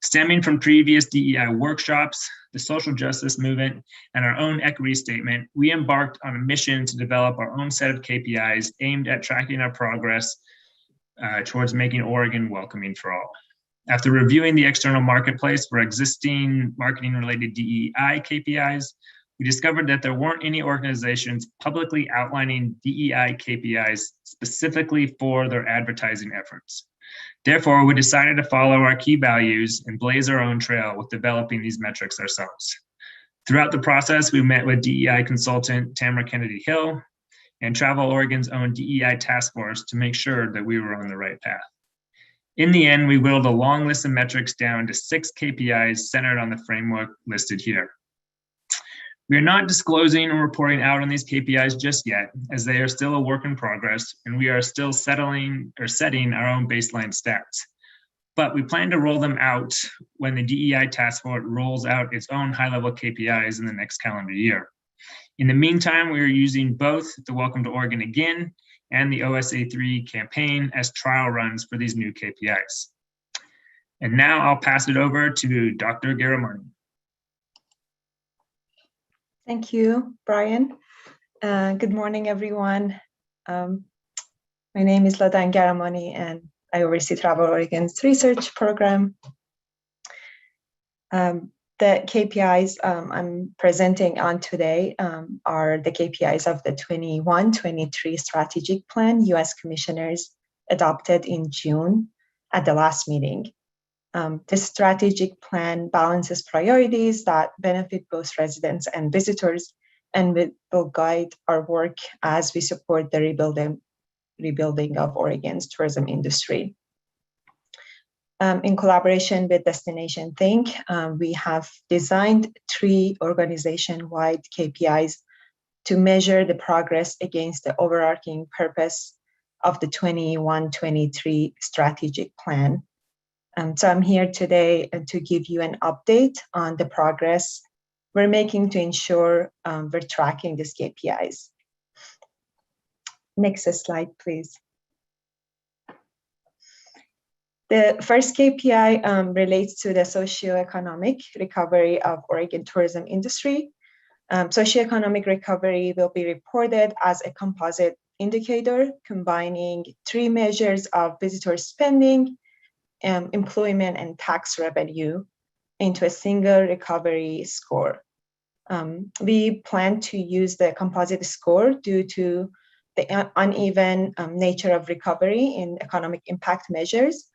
Stemming from previous DEI workshops, the social justice movement, and our own equity statement, we embarked on a mission to develop our own set of KPIs aimed at tracking our progress towards making Oregon welcoming for all. After reviewing the external marketplace for existing marketing-related DEI KPIs, we discovered that there weren't any organizations publicly outlining DEI KPIs specifically for their advertising efforts. Therefore, we decided to follow our key values and blaze our own trail with developing these metrics ourselves. Throughout the process, we met with DEI consultant Tamara Kennedy Hill and Travel Oregon's own DEI task force to make sure that we were on the right path. In the end, we whittled a long list of metrics down to 6 KPIs centered on the framework listed here. We are not disclosing or reporting out on these KPIs just yet, as they are still a work in progress, and we are still setting our own baseline stats. But we plan to roll them out when the DEI task force rolls out its own high-level KPIs in the next calendar year. In the meantime, we are using both the Welcome to Oregon Again and the OSA3 campaign as trial runs for these new KPIs. And now I'll pass it over to Dr. Garamani. Thank you, Brian. Good morning, everyone. My name is Ladan Garamani, and I oversee Travel Oregon's research program. The KPIs I'm presenting on today are the KPIs of the 21-23 strategic plan U.S. commissioners adopted in June at the last meeting. This strategic plan balances priorities that benefit both residents and visitors, and will guide our work as we support the rebuilding of Oregon's tourism industry. In collaboration with Destination Think, we have designed 3 organization-wide KPIs to measure the progress against the overarching purpose of the 21-23 strategic plan. So I'm here today to give you an update on the progress we're making to ensure we're tracking these KPIs. Next slide, please. The first KPI relates to the socioeconomic recovery of Oregon tourism industry. Socioeconomic recovery will be reported as a composite indicator combining 3 measures of visitor spending, employment, and tax revenue into a single recovery score. We plan to use the composite score due to the uneven nature of recovery in economic impact measures,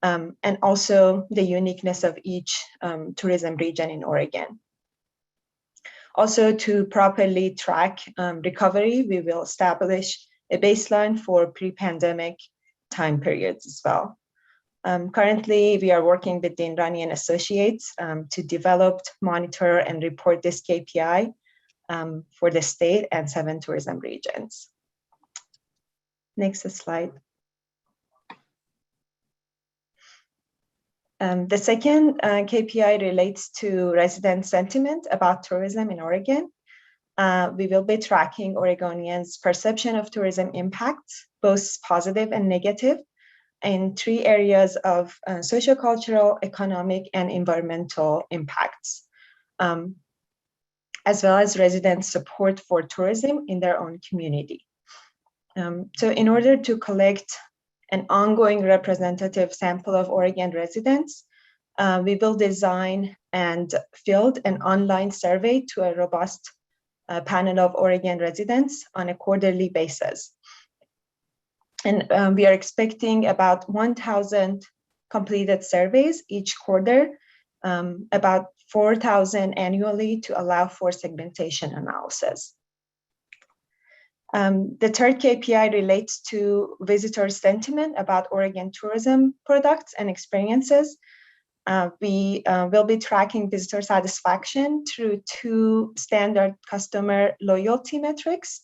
and also the uniqueness of each tourism region in Oregon. Also, to properly track recovery, we will establish a baseline for pre-pandemic time periods as well. Currently, we are working with Dean Rani and Associates to develop, monitor, and report this KPI for the state and 7 tourism regions. Next slide. The second KPI relates to resident sentiment about tourism in Oregon. We will be tracking Oregonians' perception of tourism impacts, both positive and negative, in 3 areas of sociocultural, economic, and environmental impacts, as well as resident support for tourism in their own community. So in order to collect an ongoing representative sample of Oregon residents, we will design and field an online survey to a robust panel of Oregon residents on a quarterly basis. And we are expecting about 1,000 completed surveys each quarter, about 4,000 annually to allow for segmentation analysis. The third KPI relates to visitor sentiment about Oregon tourism products and experiences. We will be tracking visitor satisfaction through 2 standard customer loyalty metrics.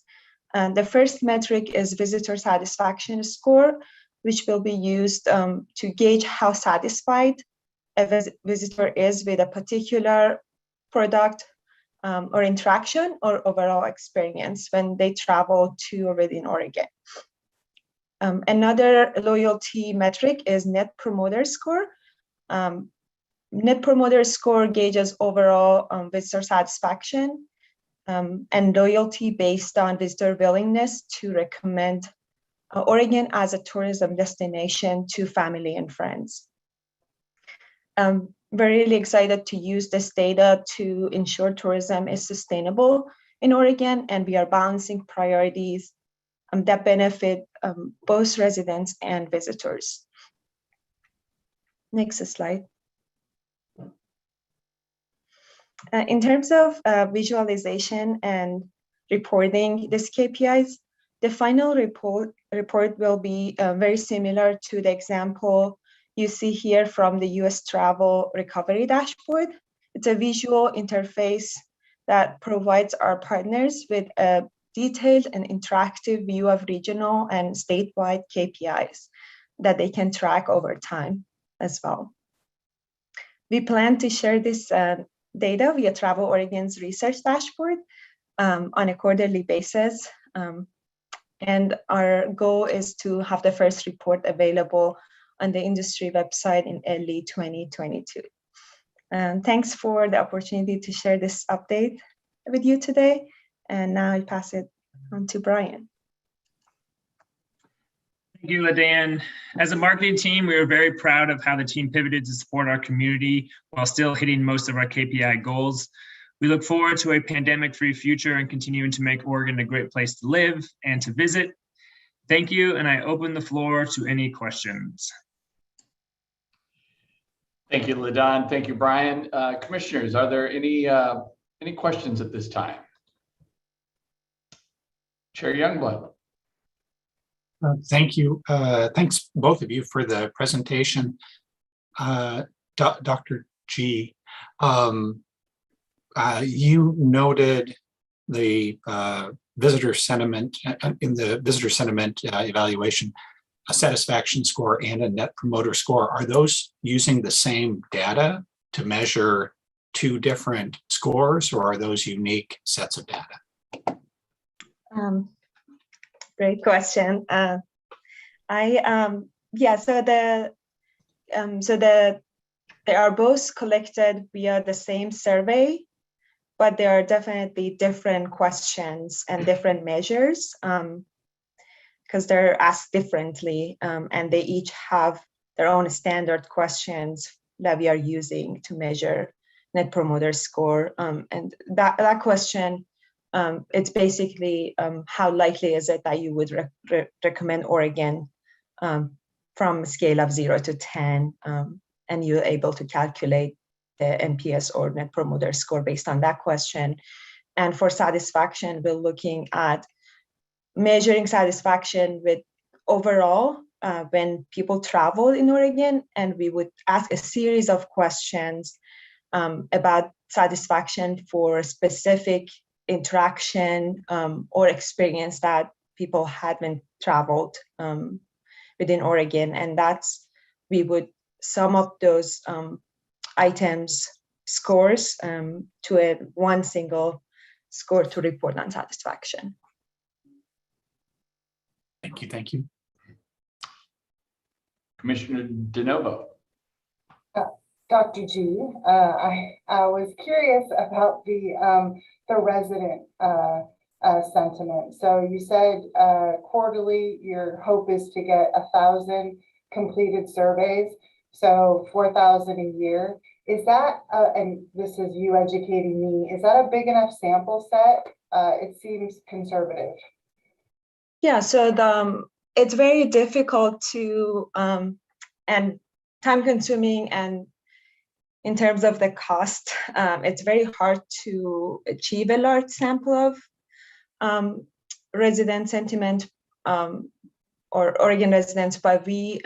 The first metric is visitor satisfaction score, which will be used to gauge how satisfied a visitor is with a particular product or interaction or overall experience when they travel to or within Oregon. Another loyalty metric is Net Promoter Score. Net Promoter Score gauges overall visitor satisfaction and loyalty based on visitor willingness to recommend Oregon as a tourism destination to family and friends. We're really excited to use this data to ensure tourism is sustainable in Oregon, and we are balancing priorities that benefit both residents and visitors. Next slide. In terms of visualization and reporting these KPIs, the final report will be very similar to the example you see here from the U.S. Travel Recovery Dashboard. It's a visual interface that provides our partners with a detailed and interactive view of regional and statewide KPIs that they can track over time as well. We plan to share this data via Travel Oregon's research dashboard on a quarterly basis. And our goal is to have the first report available on the industry website in early 2022. Thanks for the opportunity to share this update with you today. And now I pass it on to Brian. Thank you, LaDan. As a marketing team, we are very proud of how the team pivoted to support our community while still hitting most of our KPI goals. We look forward to a pandemic-free future and continuing to make Oregon a great place to live and to visit. Thank you, and I open the floor to any questions. Thank you, LaDan. Thank you, Brian. Commissioners, are there any questions at this time? Chair Youngblood. Thank you. Thanks both of you for the presentation. Dr. G, you noted the visitor sentiment in the visitor sentiment evaluation, a satisfaction score and a net promoter score. Are those using the same data to measure 2 different scores, or are those unique sets of data? Great question. They are both collected via the same survey, but there are definitely different questions and different measures because they're asked differently, and they each have their own standard questions that we are using to measure Net Promoter Score. And that question, it's basically how likely is it that you would recommend Oregon from a scale of 0 to 10, and you're able to calculate the NPS or Net Promoter Score based on that question. And for satisfaction, we're looking at measuring satisfaction with overall when people travel in Oregon, and we would ask a series of questions about satisfaction for specific interaction or experience that people had when traveled within Oregon. And we would sum up those items scores to one single score to report on satisfaction. Thank you. Thank you. Commissioner DeNovo. Dr. G, I was curious about the resident sentiment. So you said quarterly, your hope is to get 1,000 completed surveys, so 4,000 a year. Is that, and this is you educating me, is that a big enough sample set? It seems conservative. Yeah, so it's very difficult to and time consuming, and in terms of the cost, it's very hard to achieve a large sample of resident sentiment or Oregon residents, but we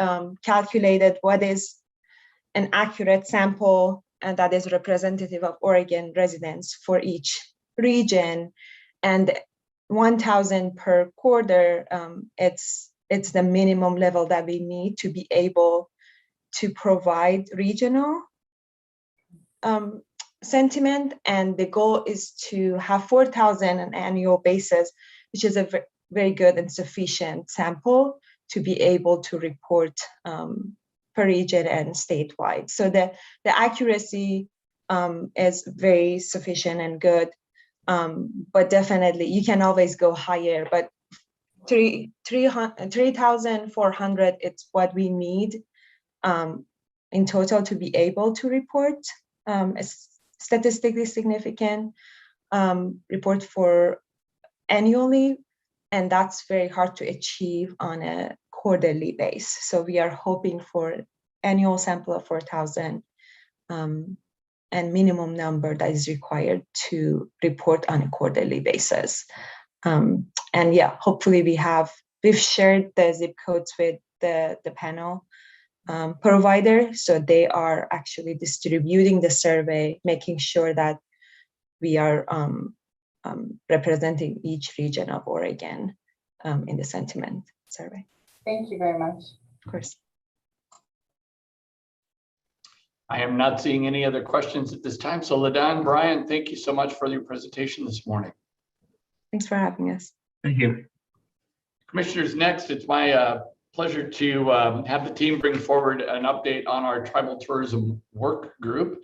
calculated what is an accurate sample and that is representative of Oregon residents for each region. And 1,000 per quarter, it's the minimum level that we need to be able to provide regional sentiment. And the goal is to have 4,000 on an annual basis, which is a very good and sufficient sample to be able to report per region and statewide. So the accuracy is very sufficient and good, but definitely you can always go higher. But 3,400, it's what we need in total to be able to report a statistically significant report for annually, and that's very hard to achieve on a quarterly base. So we are hoping for annual sample of 4,000 and minimum number that is required to report on a quarterly basis. And yeah, hopefully we've shared the zip codes with the panel provider, so they are actually distributing the survey, making sure that we are representing each region of Oregon in the sentiment survey. Thank you very much. Of course. I am not seeing any other questions at this time. So LaDon, Brian, thank you so much for your presentation this morning. Thanks for having us. Thank you. Commissioners, next, it's my pleasure to have the team bring forward an update on our tribal tourism work group.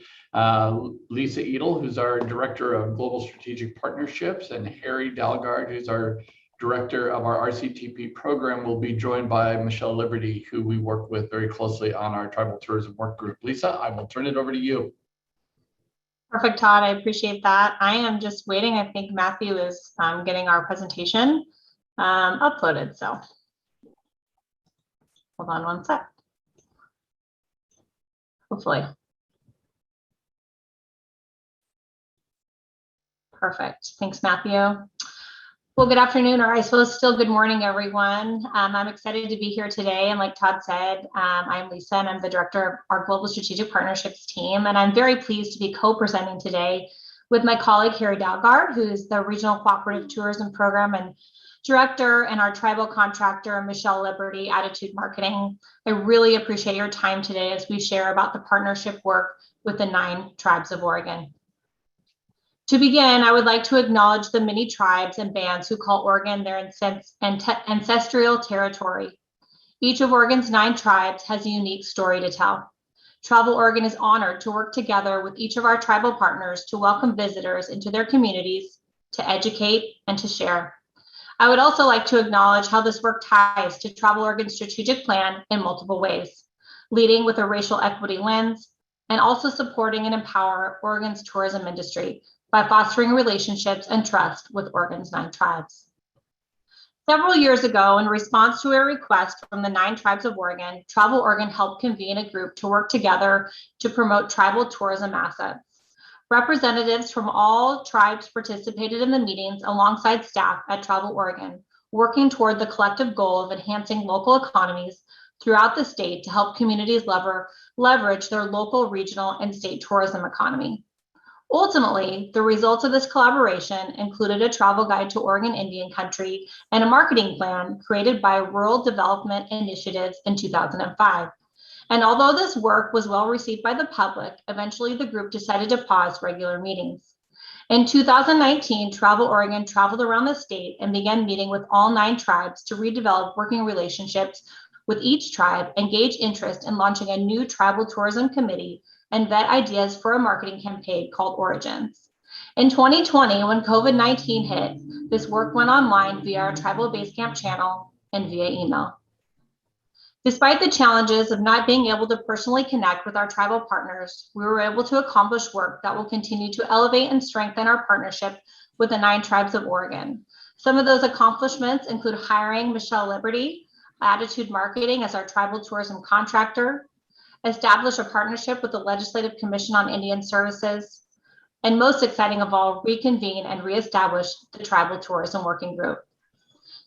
Lisa Edel, who's our Director of Global Strategic Partnerships, and Harry Dalgard, who's our Director of our RCTP program, will be joined by Michelle Liberty, who we work with very closely on our tribal tourism work group. Lisa, I will turn it over to you. Perfect, Todd. I appreciate that. I am just waiting. I think Matthew is getting our presentation uploaded. So hold on one sec. Hopefully. Perfect. Thanks, Matthew. Well, good afternoon, or I suppose still good morning, everyone. I'm excited to be here today. And like Todd said, I'm Lisa, and I'm the Director of our Global Strategic Partnerships team. And I'm very pleased to be co-presenting today with my colleague, Harry Dalgard, who is the Regional Cooperative Tourism Program and Director, and our tribal contractor, Michelle Liberty, Attitude Marketing. I really appreciate your time today as we share about the partnership work with the 9 tribes of Oregon. To begin, I would like to acknowledge the many tribes and bands who call Oregon their ancestral territory. Each of Oregon's 9 tribes has a unique story to tell. Travel Oregon is honored to work together with each of our tribal partners to welcome visitors into their communities, to educate, and to share. I would also like to acknowledge how this work ties to Travel Oregon's strategic plan in multiple ways, leading with a racial equity lens, and also supporting and empower Oregon's tourism industry by fostering relationships and trust with Oregon's 9 tribes. Several years ago, in response to a request from the 9 tribes of Oregon, Travel Oregon helped convene a group to work together to promote tribal tourism assets. Representatives from all tribes participated in the meetings alongside staff at Travel Oregon, working toward the collective goal of enhancing local economies throughout the state to help communities leverage their local, regional, and state tourism economy. Ultimately, the results of this collaboration included a travel guide to Oregon Indian Country and a marketing plan created by Rural Development Initiatives in 2005. And although this work was well received by the public, eventually the group decided to pause regular meetings. In 2019, Travel Oregon traveled around the state and began meeting with all 9 tribes to redevelop working relationships with each tribe and gauge interest in launching a new tribal tourism committee and vet ideas for a marketing campaign called Origins. In 2020, when COVID-19 hit, this work went online via our Tribal Basecamp channel and via email. Despite the challenges of not being able to personally connect with our tribal partners, we were able to accomplish work that will continue to elevate and strengthen our partnership with the 9 tribes of Oregon. Some of those accomplishments include hiring Michelle Liberty, Attitude Marketing, as our tribal tourism contractor, establish a partnership with the Legislative Commission on Indian Services, and most exciting of all, reconvene and reestablish the Tribal Tourism Working Group.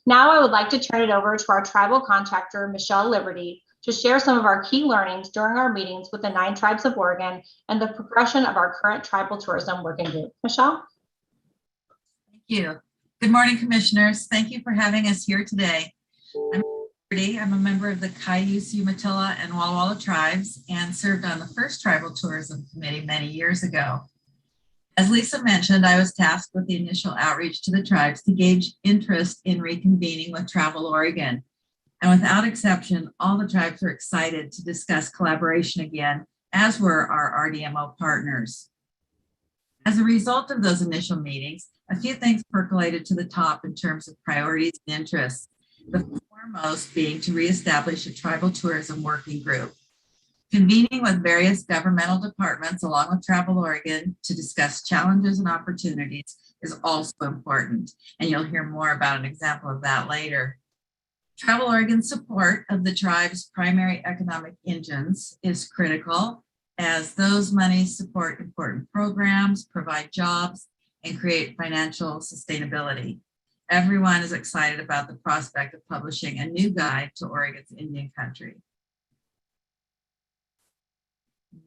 Now I would like to turn it over to our tribal contractor, Michelle Liberty, to share some of our key learnings during our meetings with the 9 tribes of Oregon and the progression of our current Tribal Tourism Working Group. Michelle? Thank you. Good morning, commissioners. Thank you for having us here today. I'm a member of the Cayuse, Umatilla, and Walla Walla tribes and served on the first Tribal Tourism Committee many years ago. As Lisa mentioned, I was tasked with the initial outreach to the tribes to gauge interest in reconvening with Travel Oregon. And without exception, all the tribes were excited to discuss collaboration again, as were our RDMO partners. As a result of those initial meetings, a few things percolated to the top in terms of priorities and interests. The foremost being to reestablish a tribal tourism working group. Convening with various governmental departments along with Travel Oregon to discuss challenges and opportunities is also important, and you'll hear more about an example of that later. Travel Oregon's support of the tribe's primary economic engines is critical, as those monies support important programs, provide jobs, and create financial sustainability. Everyone is excited about the prospect of publishing a new guide to Oregon's Indian Country.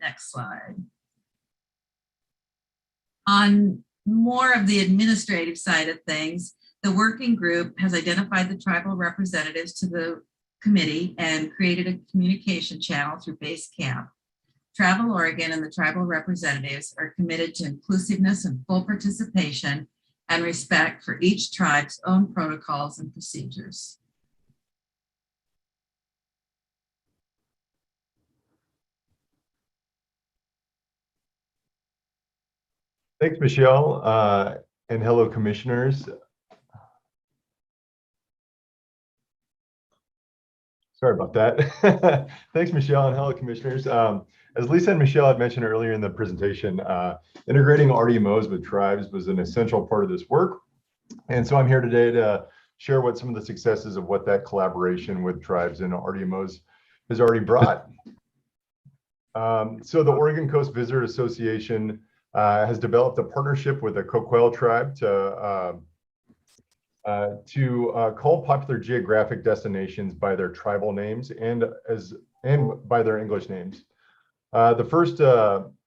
Next slide. On more of the administrative side of things, the working group has identified the tribal representatives to the committee and created a communication channel through Basecamp. Travel Oregon and the tribal representatives are committed to inclusiveness and full participation and respect for each tribe's own protocols and procedures. Thanks, Michelle, and hello, commissioners. Sorry about that. Thanks, Michelle, and hello, commissioners. As Lisa and Michelle had mentioned earlier in the presentation, integrating RDMOs with tribes was an essential part of this work. And so I'm here today to share what some of the successes of what that collaboration with tribes and RDMOs has already brought. So the Oregon Coast Visitor Association has developed a partnership with the Coquille tribe to call popular geographic destinations by their tribal names and by their English names. The first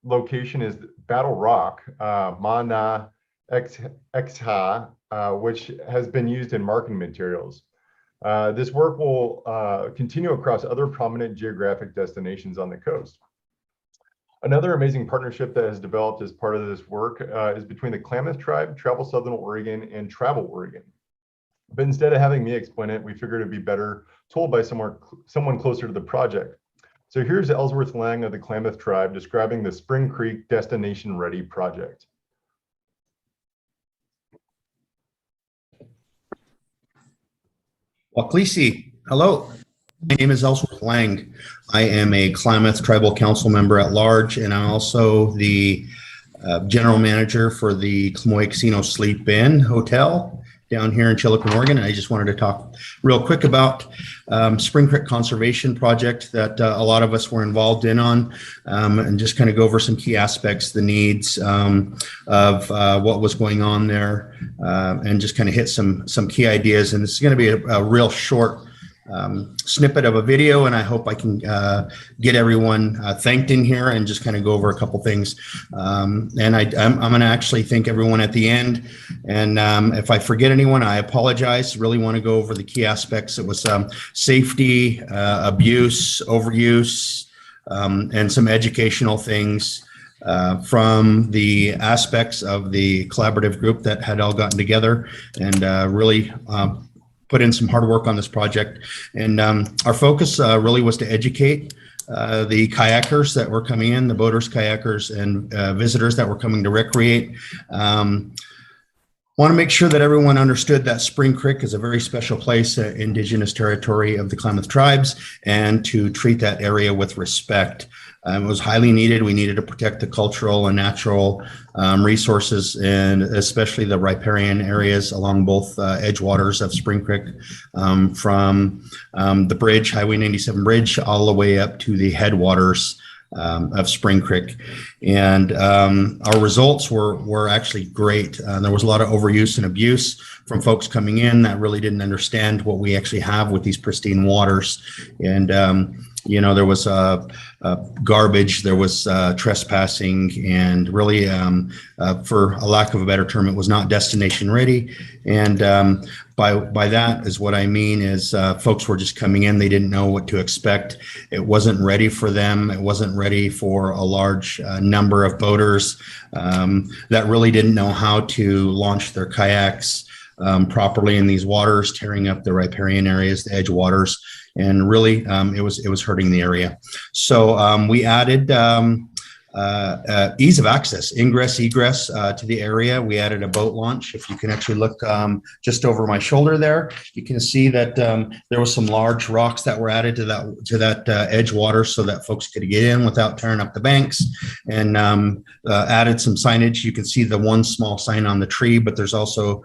location is Battle Rock, Mana Exha, which has been used in marketing materials. This work will continue across other prominent geographic destinations on the coast. Another amazing partnership that has developed as part of this work is between the Klamath Tribe, Travel Southern Oregon, and Travel Oregon. But instead of having me explain it, we figured it'd be better told by someone closer to the project. So here's Ellsworth Lang of the Klamath Tribe describing the Spring Creek Destination Ready project. Waklisi, hello. My name is Ellsworth Lang. I am a Klamath Tribal Council member at large, and I'm also the general manager for the Kamoy Casino Sleep Inn Hotel down here in Chilliwack, Oregon. And I just wanted to talk real quick about Spring Creek Conservation Project that a lot of us were involved in on, and just kind of go over some key aspects, the needs of what was going on there, and just kind of hit some key ideas. And this is going to be a real short snippet of a video, and I hope I can get everyone thanked in here and just kind of go over a couple things. And I'm going to actually thank everyone at the end. And if I forget anyone, I apologize. Really want to go over the key aspects. It was safety, abuse, overuse, and some educational things from the aspects of the collaborative group that had all gotten together and really put in some hard work on this project. And our focus really was to educate the kayakers that were coming in, the boaters, kayakers, and visitors that were coming to recreate. Want to make sure that everyone understood that Spring Creek is a very special place, indigenous territory of the Klamath tribes, and to treat that area with respect. It was highly needed. We needed to protect the cultural and natural resources, and especially the riparian areas along both edgewaters of Spring Creek, from the bridge, Highway 97 bridge, all the way up to the headwaters of Spring Creek. And our results were actually great. There was a lot of overuse and abuse from folks coming in that really didn't understand what we actually have with these pristine waters. And you know, there was garbage, there was trespassing, and really, for a lack of a better term, it was not destination ready. And by that is what I mean is folks were just coming in, they didn't know what to expect. It wasn't ready for them. It wasn't ready for a large number of boaters that really didn't know how to launch their kayaks properly in these waters, tearing up the riparian areas, the edge waters. And really, it was hurting the area. So we added ease of access, ingress, egress to the area. We added a boat launch. If you can actually look just over my shoulder there, you can see that there was some large rocks that were added to that edge water so that folks could get in without tearing up the banks, and added some signage. You can see the one small sign on the tree, but there's also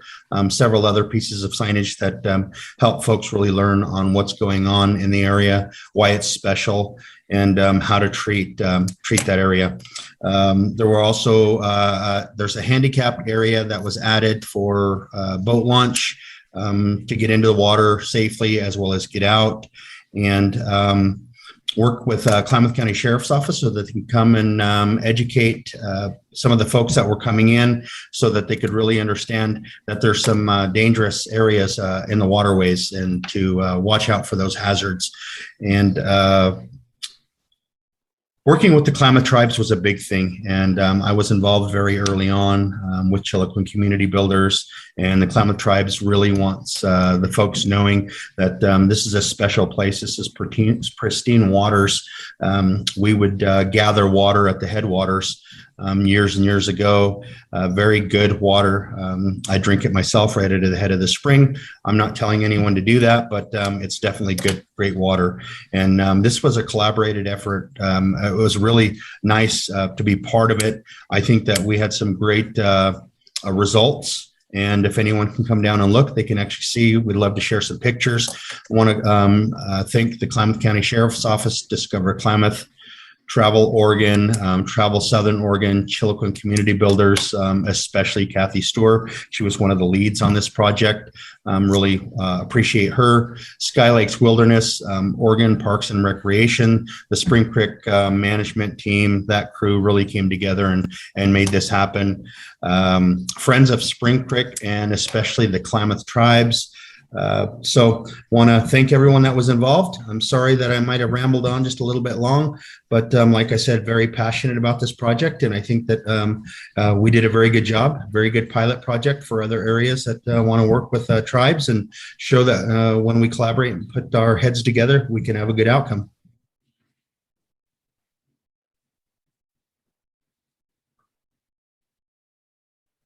several other pieces of signage that help folks really learn on what's going on in the area, why it's special, and how to treat that area. There were also there's a handicapped area that was added for boat launch to get into the water safely as well as get out, and work with Klamath County Sheriff's Office so that they can come and educate some of the folks that were coming in so that they could really understand that there's some dangerous areas in the waterways, and to watch out for those hazards. And working with the Klamath tribes was a big thing, and I was involved very early on with Chilliwack Community Builders, and the Klamath tribes really wants the folks knowing that this is a special place. This is pristine waters. We would gather water at the headwaters years and years ago. Very good water. I drink it myself right at the head of the spring. I'm not telling anyone to do that, but it's definitely good, great water. And this was a collaborated effort. It was really nice to be part of it. I think that we had some great results. And if anyone can come down and look, they can actually see. We'd love to share some pictures. I want to thank the Klamath County Sheriff's Office, Discover Klamath, Travel Oregon, Travel Southern Oregon, Chilliwack Community Builders, especially Kathy Storer. She was one of the leads on this project. Really appreciate her. Sky Lakes Wilderness, Oregon Parks and Recreation, the Spring Creek management team, that crew really came together and made this happen. Friends of Spring Creek, and especially the Klamath tribes. So want to thank everyone that was involved. I'm sorry that I might have rambled on just a little bit long, but like I said, very passionate about this project. And I think that we did a very good job, very good pilot project for other areas that want to work with tribes, and show that when we collaborate and put our heads together, we can have a good outcome.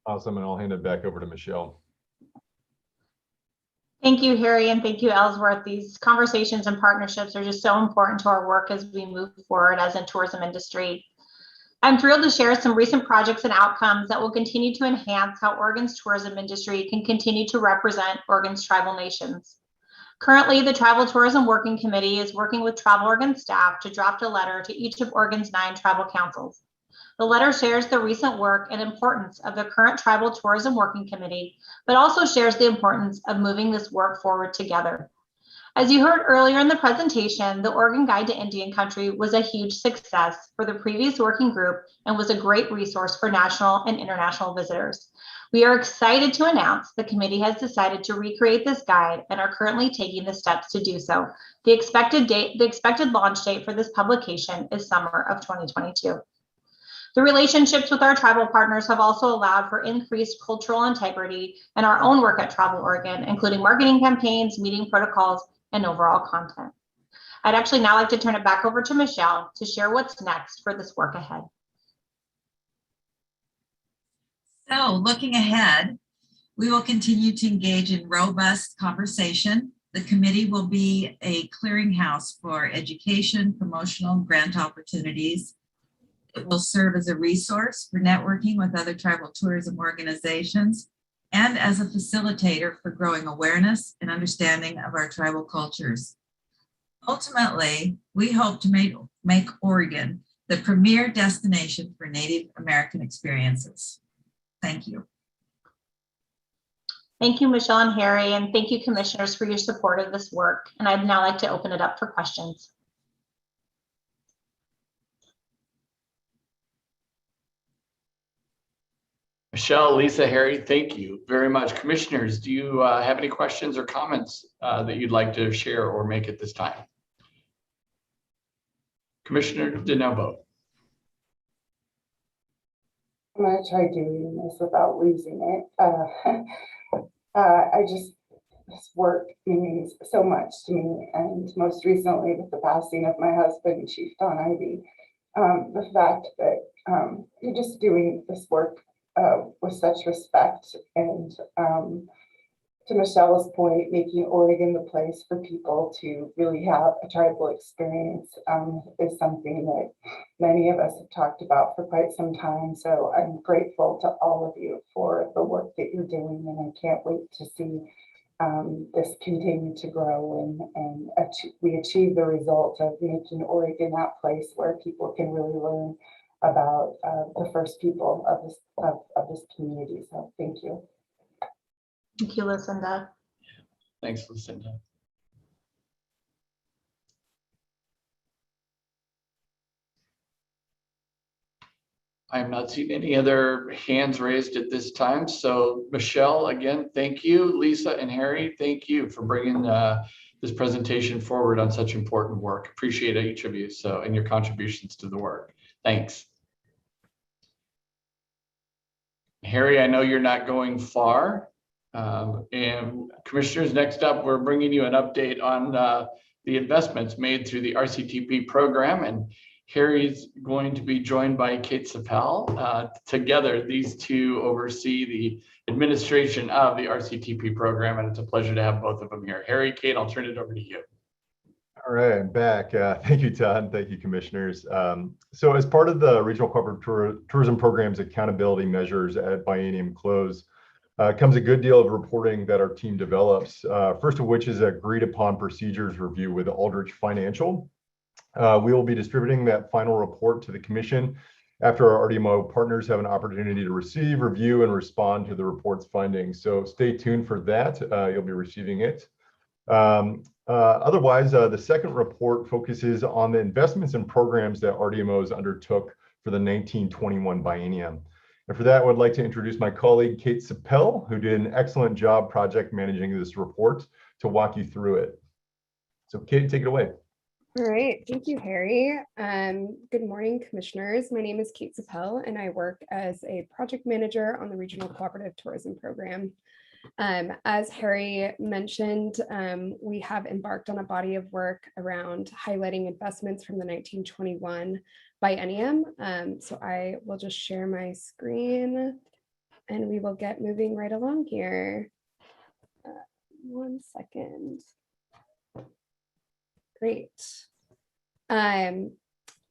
Awesome. And I'll hand it back over to Michelle. Thank you, Harry, and thank you, Ellsworth. These conversations and partnerships are just so important to our work as we move forward as a tourism industry. I'm thrilled to share some recent projects and outcomes that will continue to enhance how Oregon's tourism industry can continue to represent Oregon's tribal nations. Currently, the Tribal Tourism Working Committee is working with Travel Oregon staff to draft a letter to each of Oregon's 9 tribal councils. The letter shares the recent work and importance of the current Tribal Tourism Working Committee, but also shares the importance of moving this work forward together. As you heard earlier in the presentation, the Oregon Guide to Indian Country was a huge success for the previous working group and was a great resource for national and international visitors. We are excited to announce the committee has decided to recreate this guide and are currently taking the steps to do so. The expected launch date for this publication is summer of 2022. The relationships with our tribal partners have also allowed for increased cultural integrity in our own work at Travel Oregon, including marketing campaigns, meeting protocols, and overall content. I'd actually now like to turn it back over to Michelle to share what's next for this work ahead. So looking ahead, we will continue to engage in robust conversation. The committee will be a clearinghouse for education, promotional, and grant opportunities. It will serve as a resource for networking with other tribal tourism organizations and as a facilitator for growing awareness and understanding of our tribal cultures. Ultimately, we hope to make Oregon the premier destination for Native American experiences. Thank you. Thank you, Michelle and Harry, and thank you, commissioners, for your support of this work. And I'd now like to open it up for questions. Michelle, Lisa, Harry, thank you very much. Commissioners, do you have any questions or comments that you'd like to share or make at this time? Commissioner DeNovo. I'm going to try doing this without losing it. This work means so much to me, and most recently with the passing of my husband, Chief Don Ivy, the fact that you're just doing this work with such respect, and to Michelle's point, making Oregon the place for people to really have a tribal experience is something that many of us have talked about for quite some time. So I'm grateful to all of you for the work that you're doing, and I can't wait to see this continue to grow and we achieve the result of making Oregon that place where people can really learn about the first people of this community. So thank you. Thank you, Lucinda. Thanks, Lucinda. I have not seen any other hands raised at this time. So Michelle, again, thank you. Lisa and Harry, thank you for bringing this presentation forward on such important work. Appreciate each of you and your contributions to the work. Thanks. Harry, I know you're not going far. And commissioners, next up, we're bringing you an update on the investments made through the RCTP program. And Harry's going to be joined by Kate Sapel. Together, these two oversee the administration of the RCTP program, and it's a pleasure to have both of them here. Harry, Kate, I'll turn it over to you. All right, I'm back. Thank you, Todd. Thank you, commissioners. So as part of the Regional Cooperative Tourism Program's accountability measures at biennium close, comes a good deal of reporting that our team develops, first of which is an agreed upon procedures review with Aldrich Financial. We will be distributing that final report to the commission after our RDMO partners have an opportunity to receive, review, and respond to the report's findings. So stay tuned for that. You'll be receiving it. Otherwise, the second report focuses on the investments and programs that RDMOs undertook for the 1921 biennium. And for that, I would like to introduce my colleague, Kate Sapel, who did an excellent job project managing this report, to walk you through it. So Kate, take it away. All right, thank you, Harry. Good morning, commissioners. My name is Kate Sapel, and I work as a project manager on the Regional Cooperative Tourism Program. As Harry mentioned, we have embarked on a body of work around highlighting investments from the 1921 biennium. So I will just share my screen and we will get moving right along here. 1 second. Great.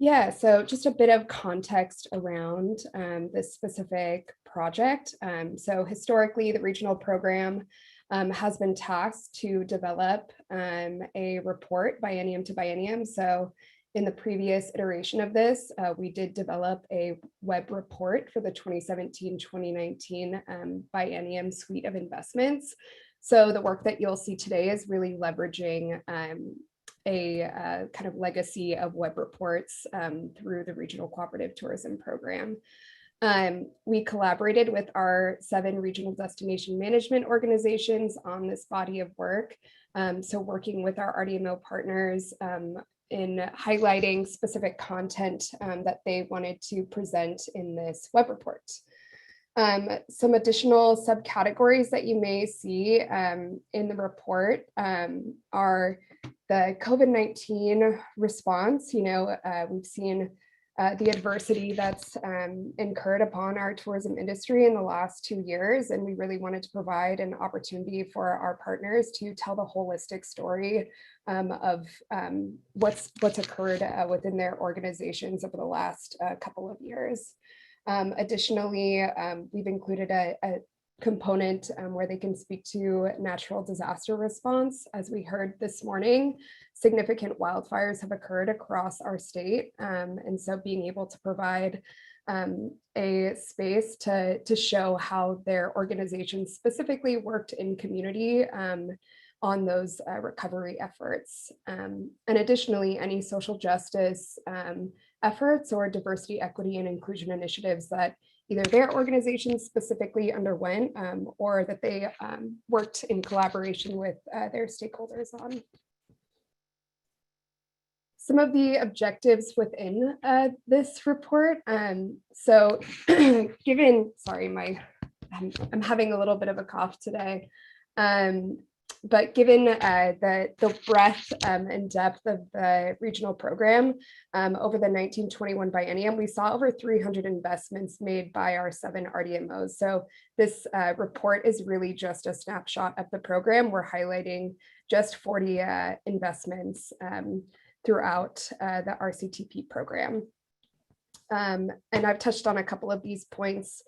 Yeah, so just a bit of context around this specific project. So historically, the regional program has been tasked to develop a report biennium to biennium. So in the previous iteration of this, we did develop a web report for the 2017-2019 biennium suite of investments. So the work that you'll see today is really leveraging a kind of legacy of web reports through the Regional Cooperative Tourism Program. We collaborated with our 7 regional destination management organizations on this body of work. So working with our RDMO partners in highlighting specific content that they wanted to present in this web report. Some additional subcategories that you may see in the report are the COVID-19 response. We've seen the adversity that's incurred upon our tourism industry in the last 2 years, and we really wanted to provide an opportunity for our partners to tell the holistic story of what's occurred within their organizations over the last couple of years. Additionally, we've included a component where they can speak to natural disaster response. As we heard this morning, significant wildfires have occurred across our state. And so being able to provide a space to show how their organization specifically worked in community on those recovery efforts. And additionally, any social justice efforts or diversity, equity, and inclusion initiatives that either their organization specifically underwent or that they worked in collaboration with their stakeholders on. Some of the objectives within this report. So given, sorry, I'm having a little bit of a cough today. But given the breadth and depth of the regional program over the 1921 biennium, we saw over 300 investments made by our 7 RDMOs. So this report is really just a snapshot of the program. We're highlighting just 40 investments throughout the RCTP program. And I've touched on a couple of these points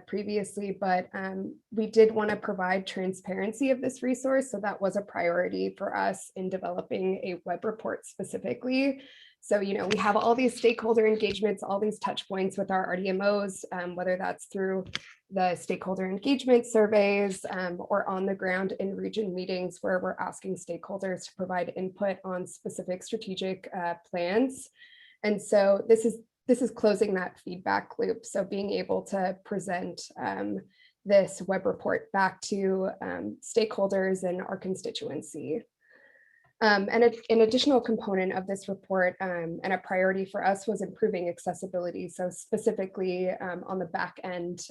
previously, but we did want to provide transparency of this resource. So that was a priority for us in developing a web report specifically. So, we have all these stakeholder engagements, all these touch points with our RDMOs, whether that's through the stakeholder engagement surveys or on the ground in region meetings where we're asking stakeholders to provide input on specific strategic plans. And so this is closing that feedback loop. So being able to present this web report back to stakeholders and our constituency. And an additional component of this report and a priority for us was improving accessibility. So specifically on the back end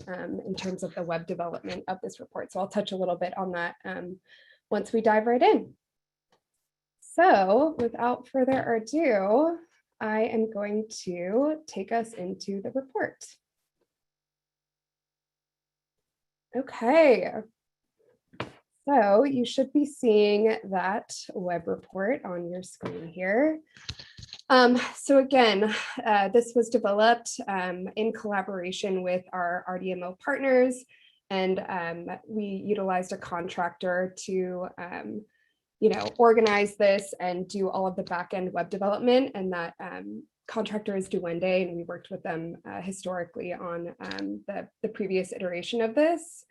in terms of the web development of this report. So I'll touch a little bit on that once we dive right in. So without further ado, I am going to take us into the report. Okay, so you should be seeing that web report on your screen here. So again, this was developed in collaboration with our RDMO partners, and we utilized a contractor to organize this and do all of the back-end web development, and that contractor is Duende, and we worked with them historically on the previous iteration of this.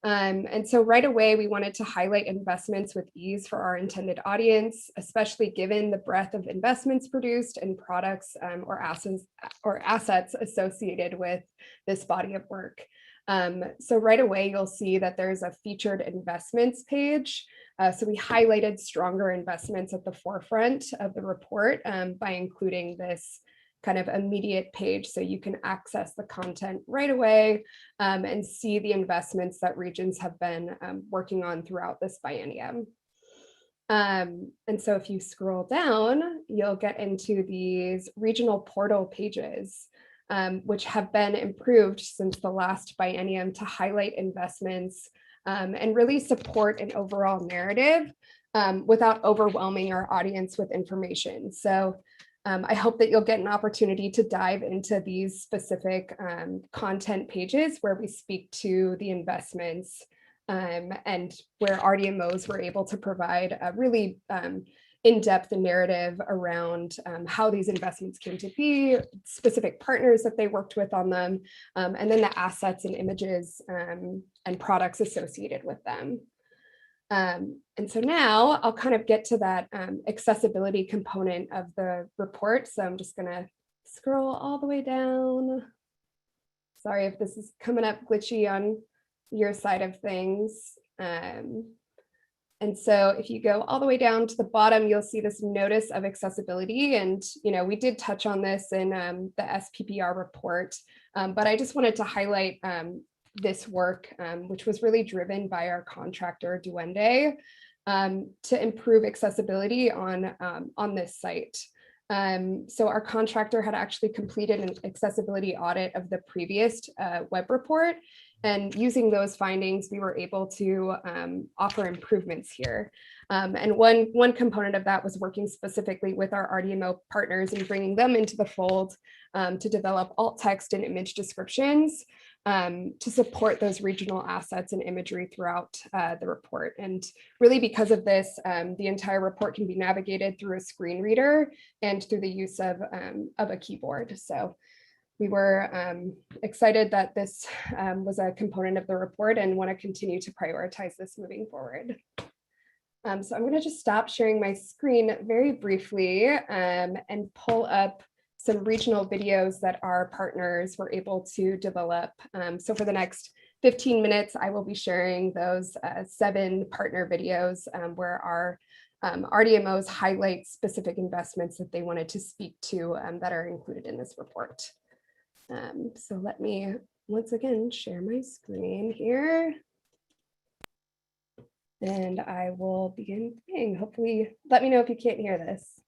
And so right away, we wanted to highlight investments with ease for our intended audience, especially given the breadth of investments produced and products or assets associated with this body of work. So right away, you'll see that there's a featured investments page. So we highlighted stronger investments at the forefront of the report by including this kind of immediate page, so you can access the content right away and see the investments that regions have been working on throughout this biennium. And so if you scroll down, you'll get into these regional portal pages, which have been improved since the last biennium to highlight investments and really support an overall narrative without overwhelming our audience with information. So I hope that you'll get an opportunity to dive into these specific content pages where we speak to the investments and where RDMOs were able to provide a really in-depth narrative around how these investments came to be, specific partners that they worked with on them, and then the assets and images and products associated with them. And so now I'll kind of get to that accessibility component of the report. So I'm just gonna scroll all the way down. Sorry if this is coming up glitchy on your side of things. And so if you go all the way down to the bottom, you'll see this notice of accessibility. And, you know, we did touch on this in the SPPR report, but I just wanted to highlight this work, which was really driven by our contractor, Duende, to improve accessibility on this site. So our contractor had actually completed an accessibility audit of the previous web report. And using those findings, we were able to offer improvements here. And one component of that was working specifically with our RDMO partners and bringing them into the fold to develop alt text and image descriptions to support those regional assets and imagery throughout the report. And really because of this, the entire report can be navigated through a screen reader and through the use of a keyboard. So we were excited that this was a component of the report and want to continue to prioritize this moving forward. So I'm going to just stop sharing my screen very briefly and pull up some regional videos that our partners were able to develop. So for the next 15 minutes, I will be sharing those 7 partner videos where our RDMOs highlight specific investments that they wanted to speak to that are included in this report. So let me once again share my screen here. And I will begin playing. Hopefully, let me know if you can't hear this.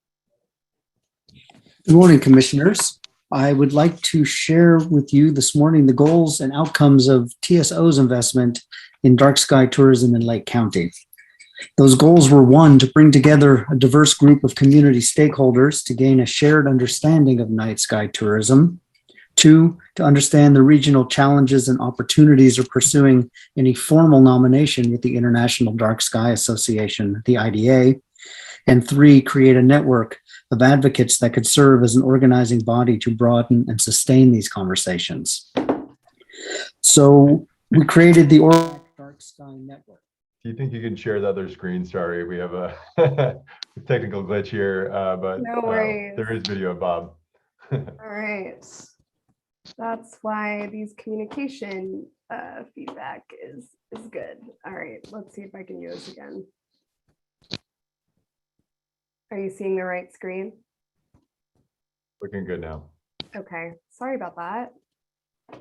Good morning, commissioners. I would like to share with you this morning the goals and outcomes of TSO's investment in dark sky tourism in Lake County. Those goals were 1, to bring together a diverse group of community stakeholders to gain a shared understanding of night sky tourism. 2, to understand the regional challenges and opportunities of pursuing any formal nomination with the International Dark Sky Association, the IDA. And 3, create a network of advocates that could serve as an organizing body to broaden and sustain these conversations. So we created the Dark Sky Network. Do you think you can share the other screen? Sorry, we have a technical glitch here, but no worries. There is video of Bob. All right. That's why these communication feedback is good. All right, let's see if I can do this again. Are you seeing the right screen? Looking good now. Okay, sorry about that.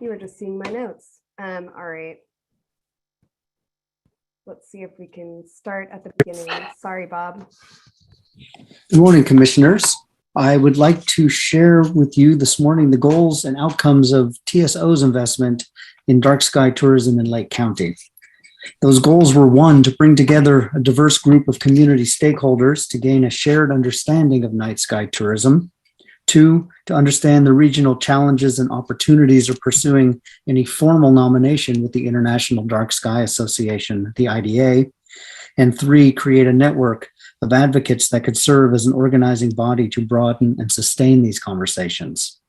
You were just seeing my notes. All right. Let's see if we can start at the beginning. Sorry, Bob. Good morning, commissioners. I would like to share with you this morning the goals and outcomes of TSO's investment in dark sky tourism in Lake County. Those goals were 1, to bring together a diverse group of community stakeholders to gain a shared understanding of night sky tourism. 2, to understand the regional challenges and opportunities of pursuing any formal nomination with the International Dark Sky Association, the IDA. And 3, create a network of advocates that could serve as an organizing body to broaden and sustain these conversations.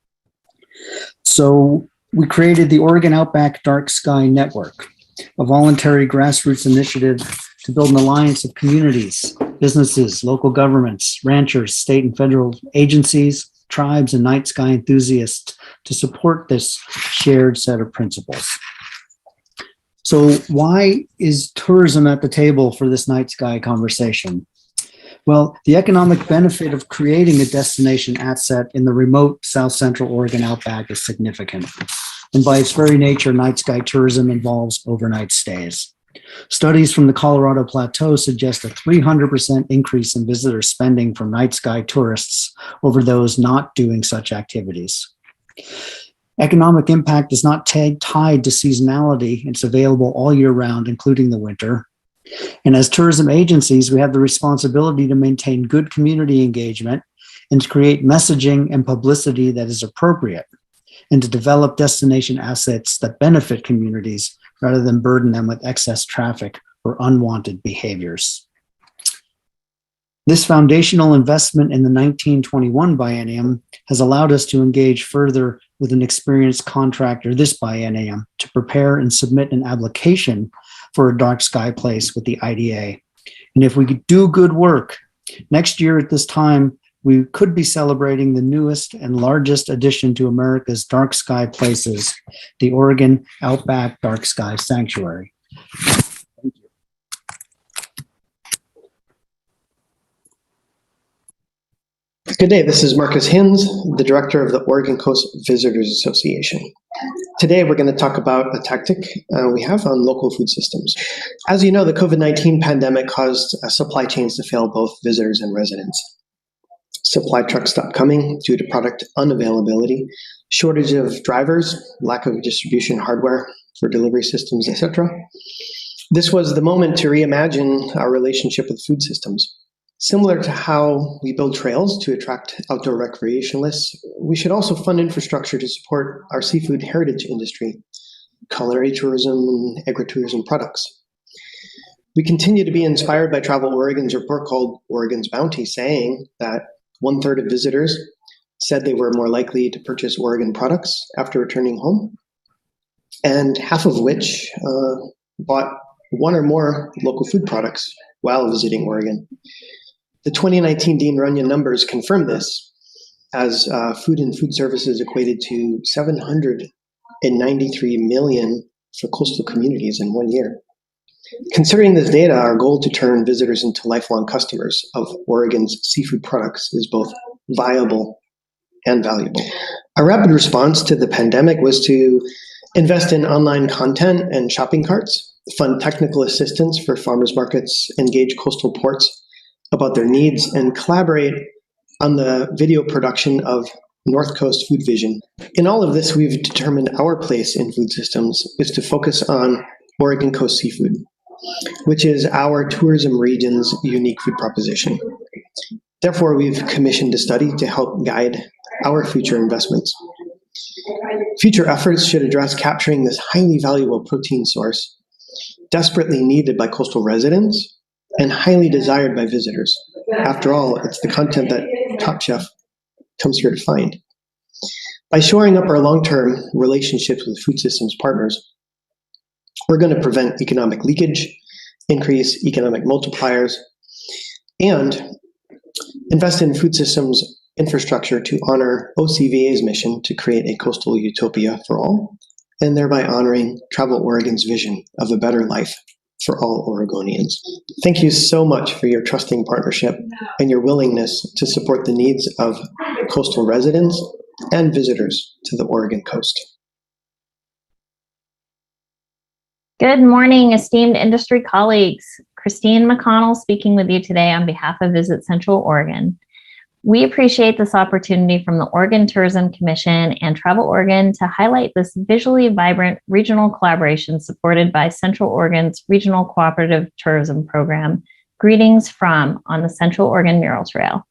So we created the Oregon Outback Dark Sky Network, a voluntary grassroots initiative to build an alliance of communities, businesses, local governments, ranchers, state and federal agencies, tribes, and night sky enthusiasts to support this shared set of principles. So why is tourism at the table for this night sky conversation? Well, the economic benefit of creating a destination asset in the remote South Central Oregon Outback is significant. And by its very nature, night sky tourism involves overnight stays. Studies from the Colorado Plateau suggest a 300% increase in visitor spending from night sky tourists over those not doing such activities. Economic impact is not tied to seasonality. It's available all year round, including the winter. And as tourism agencies, we have the responsibility to maintain good community engagement and to create messaging and publicity that is appropriate, and to develop destination assets that benefit communities rather than burden them with excess traffic or unwanted behaviors. This foundational investment in the 1921 biennium has allowed us to engage further with an experienced contractor this biennium to prepare and submit an application for a dark sky place with the IDA. And if we could do good work, next year at this time, we could be celebrating the newest and largest addition to America's dark sky places, the Oregon Outback Dark Sky Sanctuary. Good day, this is Marcus Hinz, the director of the Oregon Coast Visitors Association. Today, we're going to talk about a tactic we have on local food systems. As you know, the COVID-19 pandemic caused supply chains to fail both visitors and residents. Supply trucks stopped coming due to product unavailability, shortage of drivers, lack of distribution hardware for delivery systems, etc. This was the moment to reimagine our relationship with food systems. Similar to how we build trails to attract outdoor recreationalists, we should also fund infrastructure to support our seafood heritage industry, culinary tourism, and agritourism products. We continue to be inspired by Travel Oregon's report called Oregon's Bounty, saying that 1/3 of visitors said they were more likely to purchase Oregon products after returning home, and half of which bought one or more local food products while visiting Oregon. The 2019 Dean Runyon numbers confirm this, as food and food services equated to $793 million for coastal communities in 1 year. Considering this data, our goal to turn visitors into lifelong customers of Oregon's seafood products is both viable and valuable. Our rapid response to the pandemic was to invest in online content and shopping carts, fund technical assistance for farmers markets, engage coastal ports about their needs, and collaborate on the video production of North Coast Food Vision. In all of this, we've determined our place in food systems is to focus on Oregon Coast seafood, which is our tourism region's unique food proposition. Therefore, we've commissioned a study to help guide our future investments. Future efforts should address capturing this highly valuable protein source, desperately needed by coastal residents and highly desired by visitors. After all, it's the content that Top Chef comes here to find. By shoring up our long-term relationships with food systems partners, we're going to prevent economic leakage, increase economic multipliers, and invest in food systems infrastructure to honor OCVA's mission to create a coastal utopia for all, and thereby honoring Travel Oregon's vision of a better life for all Oregonians. Thank you so much for your trusting partnership and your willingness to support the needs of coastal residents and visitors to the Oregon coast. Good morning, esteemed industry colleagues. Christine McConnell speaking with you today on behalf of Visit Central Oregon. We appreciate this opportunity from the Oregon Tourism Commission and Travel Oregon to highlight this visually vibrant regional collaboration supported by Central Oregon's Regional Cooperative Tourism Program, Greetings From, on the Central Oregon Mural Trail.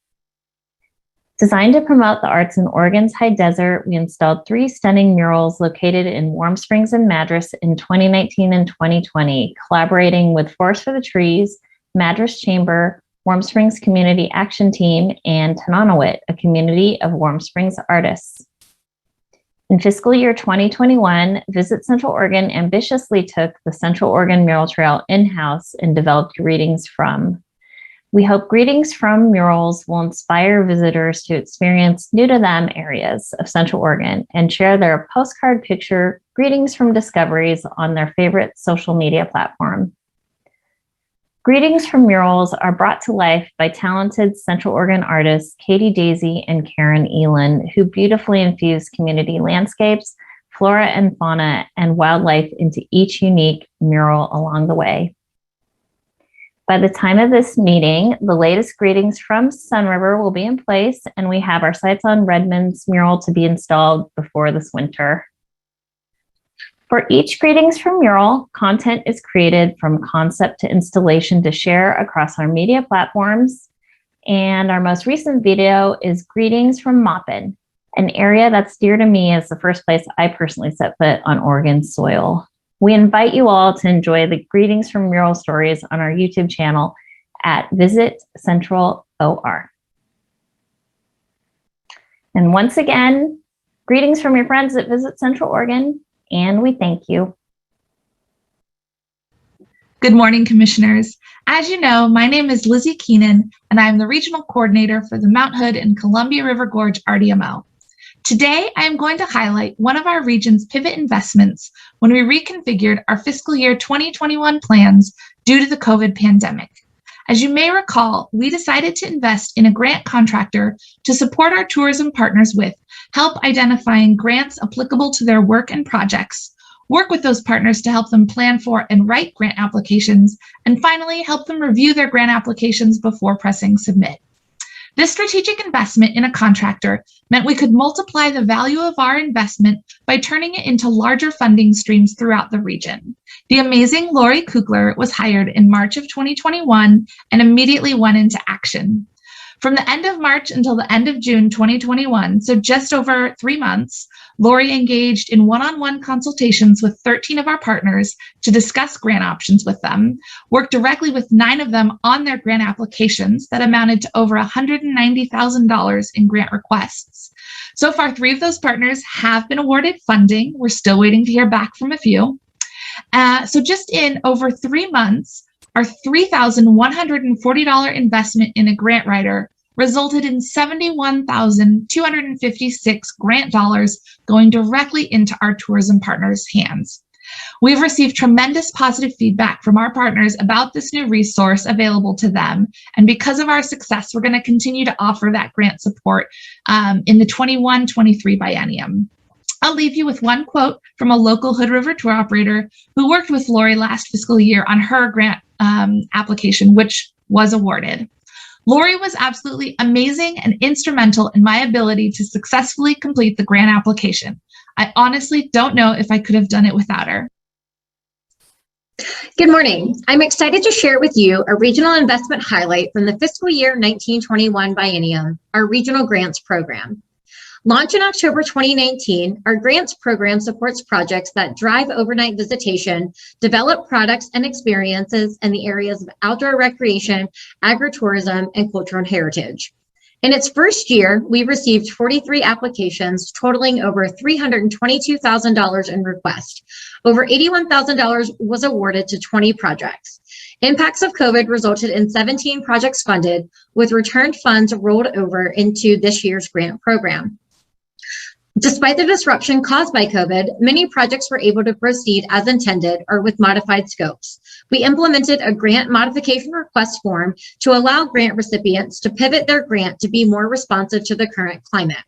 Designed to promote the arts in Oregon's high desert, we installed 3 stunning murals located in Warm Springs and Madras in 2019 and 2020, collaborating with Forest for the Trees, Madras Chamber, Warm Springs Community Action Team, and Tananawit, a community of Warm Springs artists. In fiscal year 2021, Visit Central Oregon ambitiously took the Central Oregon Mural Trail in-house and developed Greetings From. We hope Greetings From murals will inspire visitors to experience new-to-them areas of Central Oregon and share their postcard picture Greetings From discoveries on their favorite social media platform. Greetings From murals are brought to life by talented Central Oregon artists Katie Daisy and Karen Elin, who beautifully infuse community landscapes, flora and fauna, and wildlife into each unique mural along the way. By the time of this meeting, the latest Greetings From Sunriver will be in place, and we have our sights on Redmond's mural to be installed before this winter. For each Greetings From mural, content is created from concept to installation to share across our media platforms. And our most recent video is Greetings from Maupin, an area that's dear to me as the first place I personally set foot on Oregon soil. We invite you all to enjoy the Greetings from Mural stories on our YouTube channel at Visit Central OR. And once again, greetings from your friends at Visit Central Oregon, and we thank you. Good morning, Commissioners. As you know, my name is Lizzie Keenan, and I'm the Regional Coordinator for the Mount Hood and Columbia River Gorge RDMO. Today, I am going to highlight one of our region's pivot investments when we reconfigured our fiscal year 2021 plans due to the COVID pandemic. As you may recall, we decided to invest in a grant contractor to support our tourism partners with help identifying grants applicable to their work and projects, work with those partners to help them plan for and write grant applications, and finally, help them review their grant applications before pressing submit. This strategic investment in a contractor meant we could multiply the value of our investment by turning it into larger funding streams throughout the region. The amazing Lori Kugler was hired in March of 2021 and immediately went into action. From the end of March until the end of June 2021, so just over 3 months, Lori engaged in one-on-one consultations with 13 of our partners to discuss grant options with them, worked directly with 9 of them on their grant applications that amounted to over $190,000 in grant requests. So far, 3 of those partners have been awarded funding. We're still waiting to hear back from a few. So just in over 3 months, our $3,140 investment in a grant writer resulted in $71,256 grant dollars going directly into our tourism partners' hands. We've received tremendous positive feedback from our partners about this new resource available to them. And because of our success, we're going to continue to offer that grant support in the 21-23 biennium. I'll leave you with one quote from a local Hood River tour operator who worked with Lori last fiscal year on her grant application, which was awarded. Lori was absolutely amazing and instrumental in my ability to successfully complete the grant application. I honestly don't know if I could have done it without her. Good morning. I'm excited to share with you a regional investment highlight from the fiscal year 1921 biennium, our regional grants program. Launched in October 2019, our grants program supports projects that drive overnight visitation, develop products and experiences in the areas of outdoor recreation, agritourism, and cultural heritage. In its first year, we received 43 applications totaling over $322,000 in requests. Over $81,000 was awarded to 20 projects. Impacts of COVID resulted in 17 projects funded, with returned funds rolled over into this year's grant program. Despite the disruption caused by COVID, many projects were able to proceed as intended or with modified scopes. We implemented a grant modification request form to allow grant recipients to pivot their grant to be more responsive to the current climate.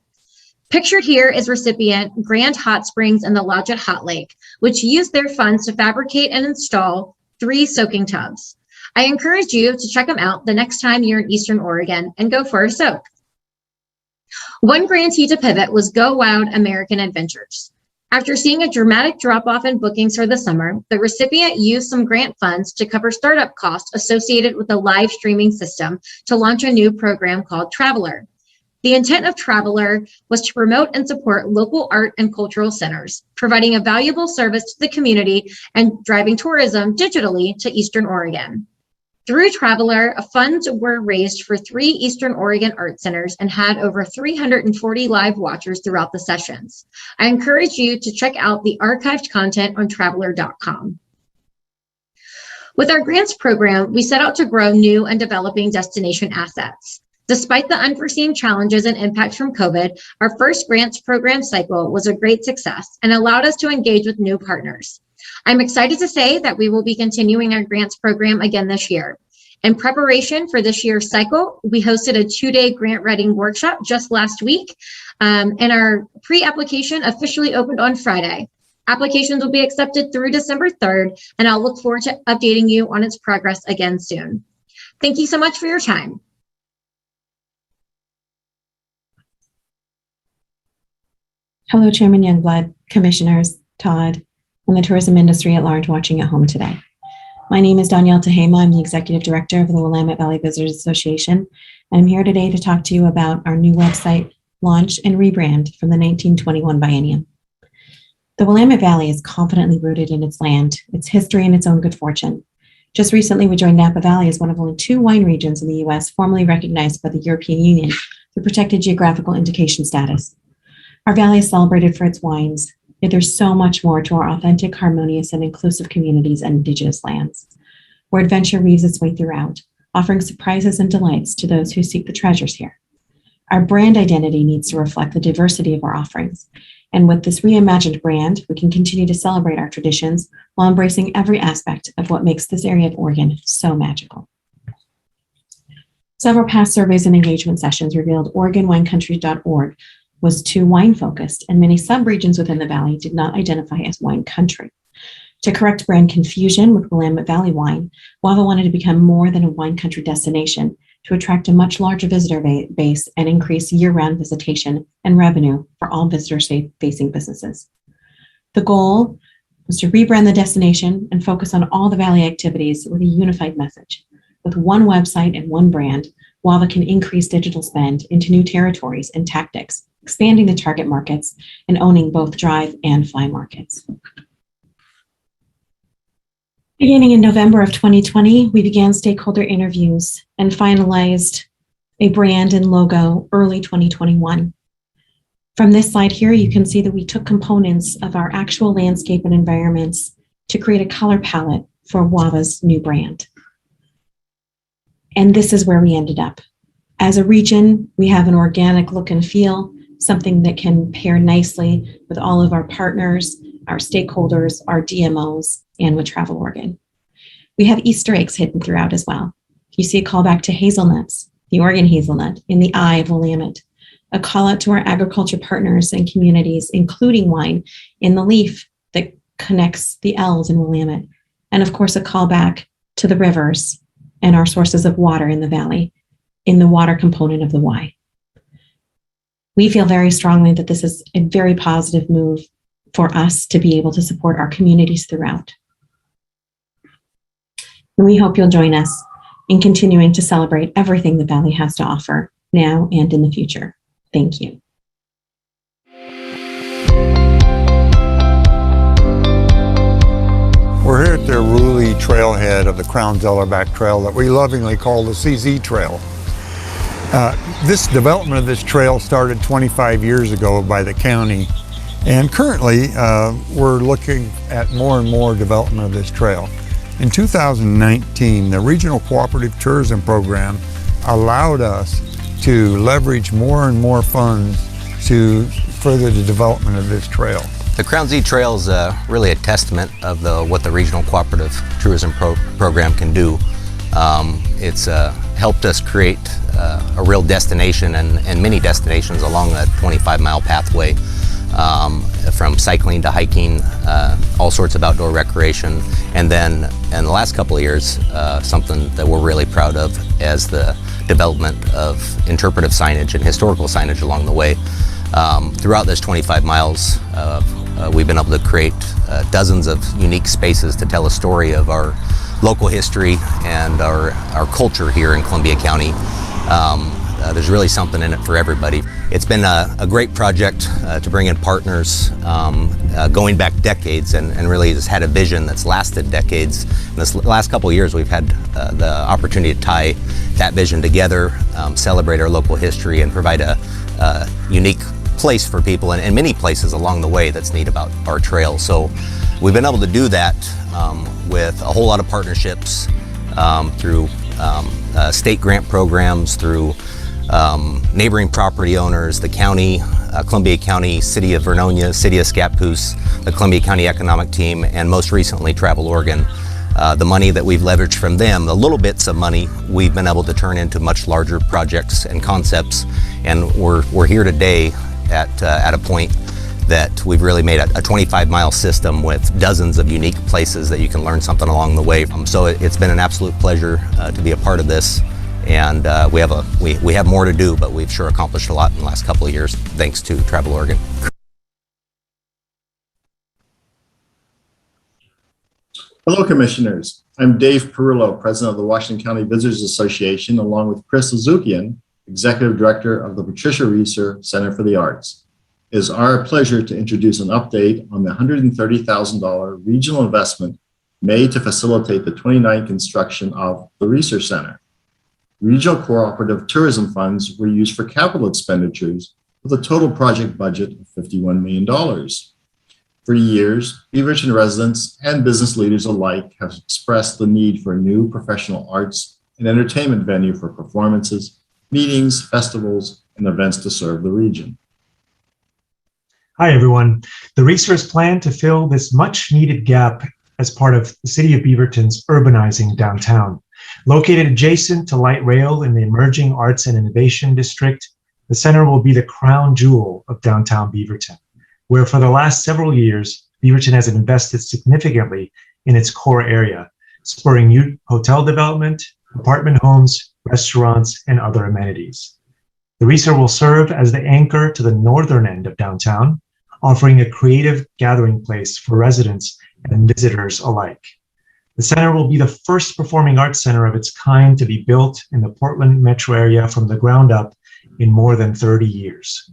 Pictured here is recipient Grand Hot Springs and the Lodge at Hot Lake, which used their funds to fabricate and install 3 soaking tubs. I encourage you to check them out the next time you're in Eastern Oregon and go for a soak. One grantee to pivot was Go Wild American Adventures. After seeing a dramatic drop-off in bookings for the summer, the recipient used some grant funds to cover startup costs associated with the live streaming system to launch a new program called Traveler. The intent of Traveler was to promote and support local art and cultural centers, providing a valuable service to the community and driving tourism digitally to Eastern Oregon. Through Traveler, funds were raised for 3 Eastern Oregon art centers and had over 340 live watchers throughout the sessions. I encourage you to check out the archived content on traveler.com. With our grants program, we set out to grow new and developing destination assets. Despite the unforeseen challenges and impacts from COVID, our first grants program cycle was a great success and allowed us to engage with new partners. I'm excited to say that we will be continuing our grants program again this year. In preparation for this year's cycle, we hosted a 2-day grant writing workshop just last week, and our pre-application officially opened on Friday. Applications will be accepted through December 3rd, and I'll look forward to updating you on its progress again soon. Thank you so much for your time. Hello, Chairman Youngblood, Commissioners, Todd, and the tourism industry at large watching at home today. My name is Danielle Tehama. I'm the Executive Director of the Willamette Valley Visitors Association. I'm here today to talk to you about our new website launch and rebrand from the 1921 biennium. The Willamette Valley is confidently rooted in its land, its history, and its own good fortune. Just recently, we joined Napa Valley as one of only 2 wine regions in the U.S. formally recognized by the European Union for protected geographical indication status. Our valley is celebrated for its wines, yet there's so much more to our authentic, harmonious, and inclusive communities and indigenous lands, where adventure weaves its way throughout, offering surprises and delights to those who seek the treasures here. Our brand identity needs to reflect the diversity of our offerings, and with this reimagined brand, we can continue to celebrate our traditions while embracing every aspect of what makes this area of Oregon so magical. Several past surveys and engagement sessions revealed OregonWineCountry.org was too wine-focused, and many subregions within the valley did not identify as wine country. To correct brand confusion with Willamette Valley wine, WAVA wanted to become more than a wine country destination to attract a much larger visitor base and increase year-round visitation and revenue for all visitor-facing businesses. The goal was to rebrand the destination and focus on all the valley activities with a unified message. With one website and one brand, WAVA can increase digital spend into new territories and tactics, expanding the target markets and owning both drive and fly markets. Beginning in November of 2020, we began stakeholder interviews and finalized a brand and logo early 2021. From this slide here, you can see that we took components of our actual landscape and environments to create a color palette for WAVA's new brand. And this is where we ended up. As a region, we have an organic look and feel, something that can pair nicely with all of our partners, our stakeholders, our DMOs, and with Travel Oregon. We have Easter eggs hidden throughout as well. You see a callback to hazelnuts, the Oregon hazelnut, in the eye of Willamette, a call out to our agriculture partners and communities, including wine, in the leaf that connects the L's in Willamette, and of course a callback to the rivers and our sources of water in the valley, in the water component of the Y. We feel very strongly that this is a very positive move for us to be able to support our communities throughout. And we hope you'll join us in continuing to celebrate everything the Valley has to offer now and in the future. Thank you. We're here at the Ruley trailhead of the Crown Zellerback Trail that we lovingly call the CZ Trail. This development of this trail started 25 years ago by the county, and currently we're looking at more and more development of this trail. In 2019, the Regional Cooperative Tourism Program allowed us to leverage more and more funds to further the development of this trail. The Crown Z Trail is really a testament of what the Regional Cooperative Tourism Program can do. It's helped us create a real destination and many destinations along that 25-mile pathway, from cycling to hiking, all sorts of outdoor recreation. And then in the last couple of years, something that we're really proud of as the development of interpretive signage and historical signage along the way. Throughout this 25 miles, we've been able to create dozens of unique spaces to tell a story of our local history and our culture here in Columbia County. There's really something in it for everybody. It's been a great project to bring in partners going back decades and really has had a vision that's lasted decades. In this last couple of years, we've had the opportunity to tie that vision together, celebrate our local history, and provide a unique place for people and many places along the way that's neat about our trail. So we've been able to do that with a whole lot of partnerships through state grant programs, through neighboring property owners, the county, Columbia County, City of Vernonia, City of Scappoose, the Columbia County Economic Team, and most recently Travel Oregon. The money that we've leveraged from them, the little bits of money, we've been able to turn into much larger projects and concepts, and we're here today at a point that we've really made a 25-mile system with dozens of unique places that you can learn something along the way. So it's been an absolute pleasure to be a part of this, and we have more to do, but we've sure accomplished a lot in the last couple of years thanks to Travel Oregon. Hello, Commissioners. I'm Dave Perillo, President of the Washington County Visitors Association, along with Chris Lazukian, Executive Director of the Patricia Reeser Center for the Arts. It is our pleasure to introduce an update on the $130,000 regional investment made to facilitate the 29th construction of the Reeser Center. Regional cooperative tourism funds were used for capital expenditures with a total project budget of $51 million. For years, Beaverton residents and business leaders alike have expressed the need for a new professional arts and entertainment venue for performances, meetings, festivals, and events to serve the region. Hi, everyone. The Reeser's plan to fill this much-needed gap as part of the City of Beaverton's urbanizing downtown. Located adjacent to light rail in the emerging arts and innovation district, the center will be the crown jewel of downtown Beaverton, where for the last several years, Beaverton has invested significantly in its core area, spurring new hotel development, apartment homes, restaurants, and other amenities. The Reeser will serve as the anchor to the northern end of downtown, offering a creative gathering place for residents and visitors alike. The center will be the first performing arts center of its kind to be built in the Portland metro area from the ground up in more than 30 years.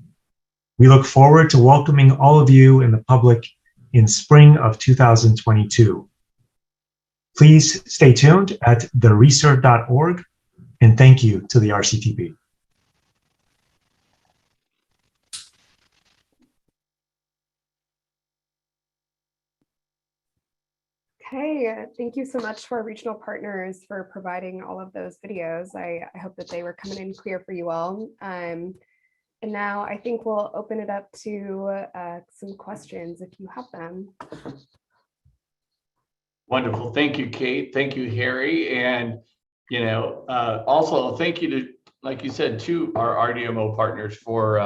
We look forward to welcoming all of you and the public in spring of 2022. Please stay tuned at thereeser.org, and thank you to the RCTP. Okay, thank you so much to our regional partners for providing all of those videos. I hope that they were coming in clear for you all. And now I think we'll open it up to some questions if you have them. Wonderful. Thank you, Kate. Thank you, Harry. And, also thank you to, like you said, to our RDMO partners for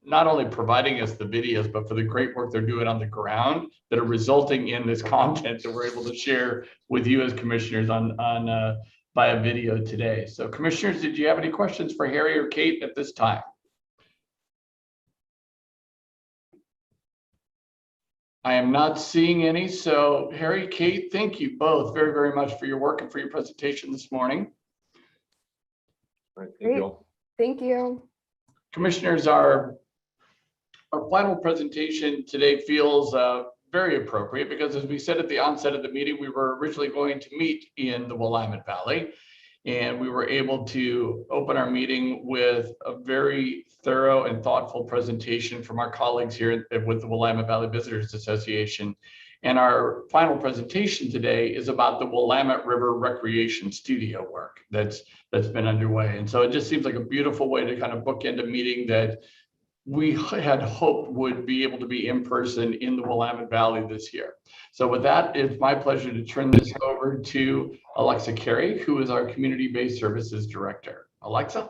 not only providing us the videos, but for the great work they're doing on the ground that are resulting in this content that we're able to share with you as commissioners on via video today. So commissioners, did you have any questions for Harry or Kate at this time? I am not seeing any. So Harry, Kate, thank you both very, very much for your work and for your presentation this morning. Thank you. Thank you. Commissioners, our final presentation today feels very appropriate because, as we said at the onset of the meeting, we were originally going to meet in the Willamette Valley, and we were able to open our meeting with a very thorough and thoughtful presentation from our colleagues here with the Willamette Valley Visitors Association. And our final presentation today is about the Willamette River Recreation Studio work that's been underway. And so it just seems like a beautiful way to kind of bookend a meeting that we had hoped would be able to be in person in the Willamette Valley this year. So with that, it's my pleasure to turn this over to Alexa Carey, who is our Community-Based Services Director. Alexa?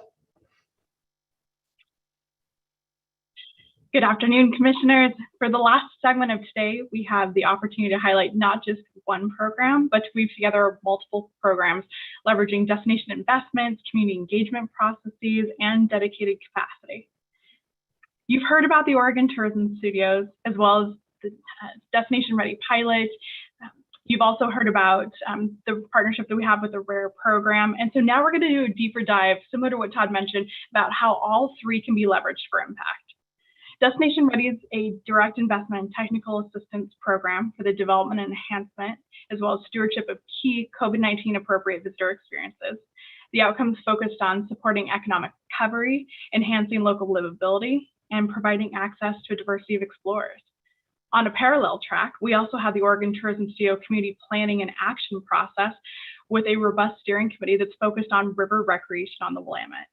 Good afternoon, Commissioners. For the last segment of today, we have the opportunity to highlight not just one program, but to weave together multiple programs, leveraging destination investments, community engagement processes, and dedicated capacity. You've heard about the Oregon Tourism Studios, as well as the Destination Ready pilot. You've also heard about the partnership that we have with the RARE program. And so now we're going to do a deeper dive, similar to what Todd mentioned, about how all three can be leveraged for impact. Destination Ready is a direct investment and technical assistance program for the development and enhancement, as well as stewardship of key COVID-19 appropriate visitor experiences. The outcomes focused on supporting economic recovery, enhancing local livability, and providing access to a diversity of explorers. On a parallel track, we also have the Oregon Tourism Studio Community Planning and Action process with a robust steering committee that's focused on river recreation on the Willamette.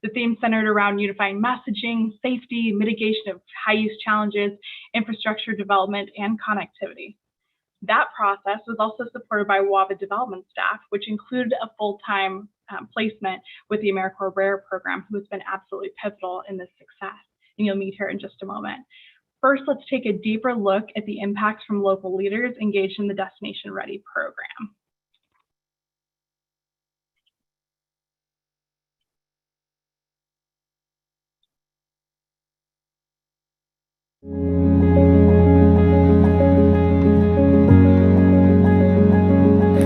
The theme centered around unifying messaging, safety, mitigation of high-use challenges, infrastructure development, and connectivity. That process was also supported by WAVA development staff, which included a full-time placement with the AmeriCorps RARE program, who has been absolutely pivotal in this success. And you'll meet her in just a moment. First, let's take a deeper look at the impacts from local leaders engaged in the Destination Ready program.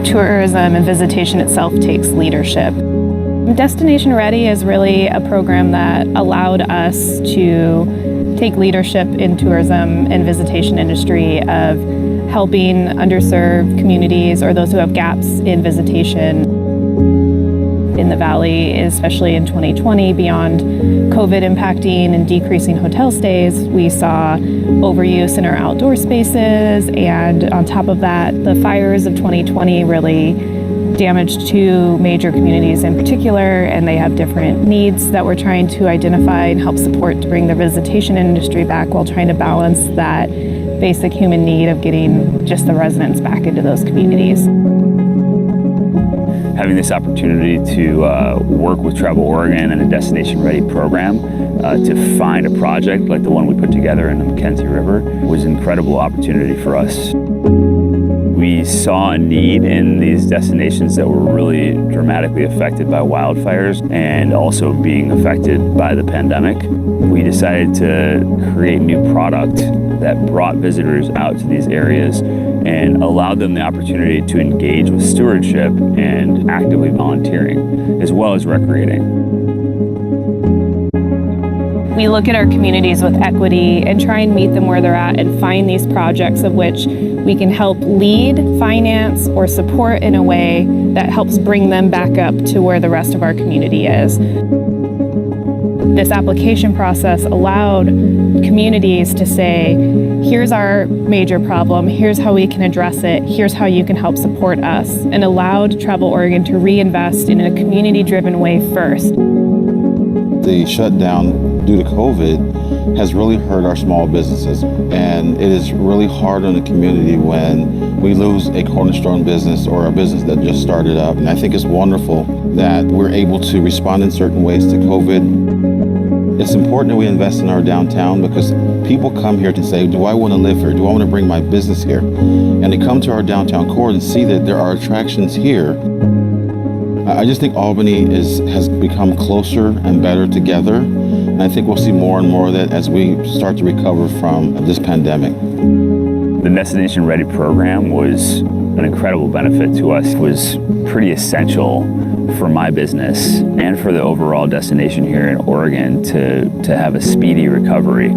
tourism and visitation itself takes leadership. Destination Ready is really a program that allowed us to take leadership in tourism and visitation industry of helping underserved communities or those who have gaps in visitation in the Valley, especially in 2020, beyond COVID impacting and decreasing hotel stays. We saw overuse in our outdoor spaces, and on top of that, the fires of 2020 really damaged two major communities in particular, and they have different needs that we're trying to identify and help support to bring the visitation industry back while trying to balance that basic human need of getting just the residents back into those communities. Having this opportunity to work with Travel Oregon and a Destination Ready program to find a project like the one we put together in the Mckenzie River was an incredible opportunity for us. We saw a need in these destinations that were really dramatically affected by wildfires and also being affected by the pandemic. We decided to create new product that brought visitors out to these areas and allowed them the opportunity to engage with stewardship and actively volunteering, as well as recreating. We look at our communities with equity and try and meet them where they're at and find these projects of which we can help lead, finance, or support in a way that helps bring them back up to where the rest of our community is. This application process allowed communities to say, here's our major problem, here's how we can address it, here's how you can help support us, and allowed Travel Oregon to reinvest in a community-driven way first. The shutdown due to COVID has really hurt our small businesses, and it is really hard on the community when we lose a cornerstone business or a business that just started up. And I think it's wonderful that we're able to respond in certain ways to COVID. It's important that we invest in our downtown because people come here to say, do I want to live here? Do I want to bring my business here? And they come to our downtown core and see that there are attractions here. I just think Albany has become closer and better together. And I think we'll see more and more of that as we start to recover from this pandemic. The Destination Ready program was an incredible benefit to us. It was pretty essential for my business and for the overall destination here in Oregon to have a speedy recovery.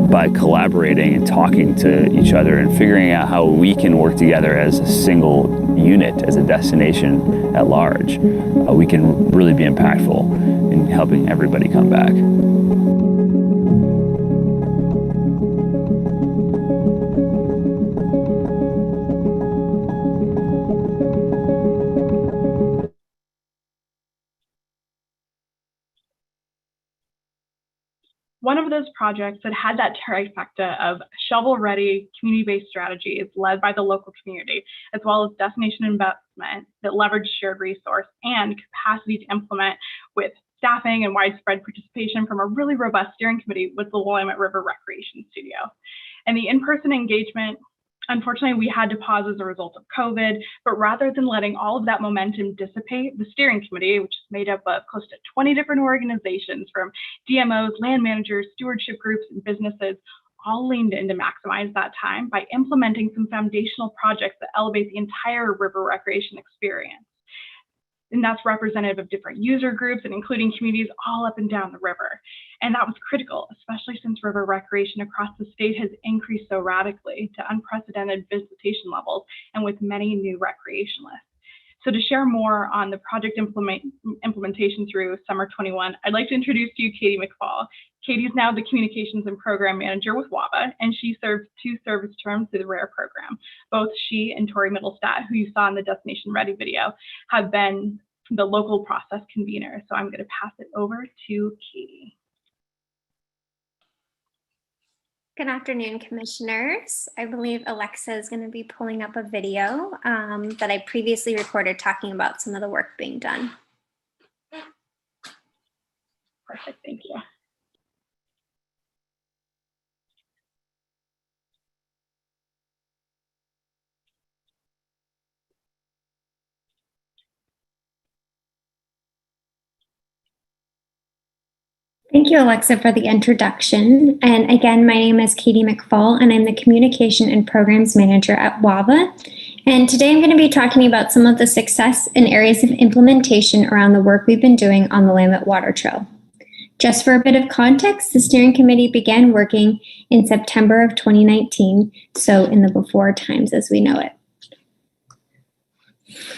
By collaborating and talking to each other and figuring out how we can work together as a single unit, as a destination at large, we can really be impactful in helping everybody come back. One of those projects that had that trifecta of shovel-ready, community-based strategies led by the local community, as well as destination investment that leveraged shared resource and capacity to implement with staffing and widespread participation from a really robust steering committee was the Willamette River Recreation Studio. And the in-person engagement, unfortunately, we had to pause as a result of COVID, but rather than letting all of that momentum dissipate, the steering committee, which is made up of close to 20 different organizations from DMOs, land managers, stewardship groups, and businesses, all leaned in to maximize that time by implementing some foundational projects that elevate the entire river recreation experience. And that's representative of different user groups and including communities all up and down the river. And that was critical, especially since river recreation across the state has increased so radically to unprecedented visitation levels and with many new recreationalists. So to share more on the project implementation through summer 21, I'd like to introduce to you Katie McFall. Katie is now the Communications and Program Manager with WAVA, and she served 2 service terms through the RARE program. Both she and Tori Middlestat, who you saw in the Destination Ready video, have been the local process convener. So I'm going to pass it over to Katie. Good afternoon, commissioners. I believe Alexa is going to be pulling up a video that I previously recorded talking about some of the work being done. Perfect, thank you. Thank you, Alexa, for the introduction. And again, my name is Katie McFall, and I'm the Communication and Programs Manager at WAVA. And today I'm going to be talking about some of the success and areas of implementation around the work we've been doing on the Willamette Water Trail. Just for a bit of context, the steering committee began working in September of 2019, so in the before times as we know it.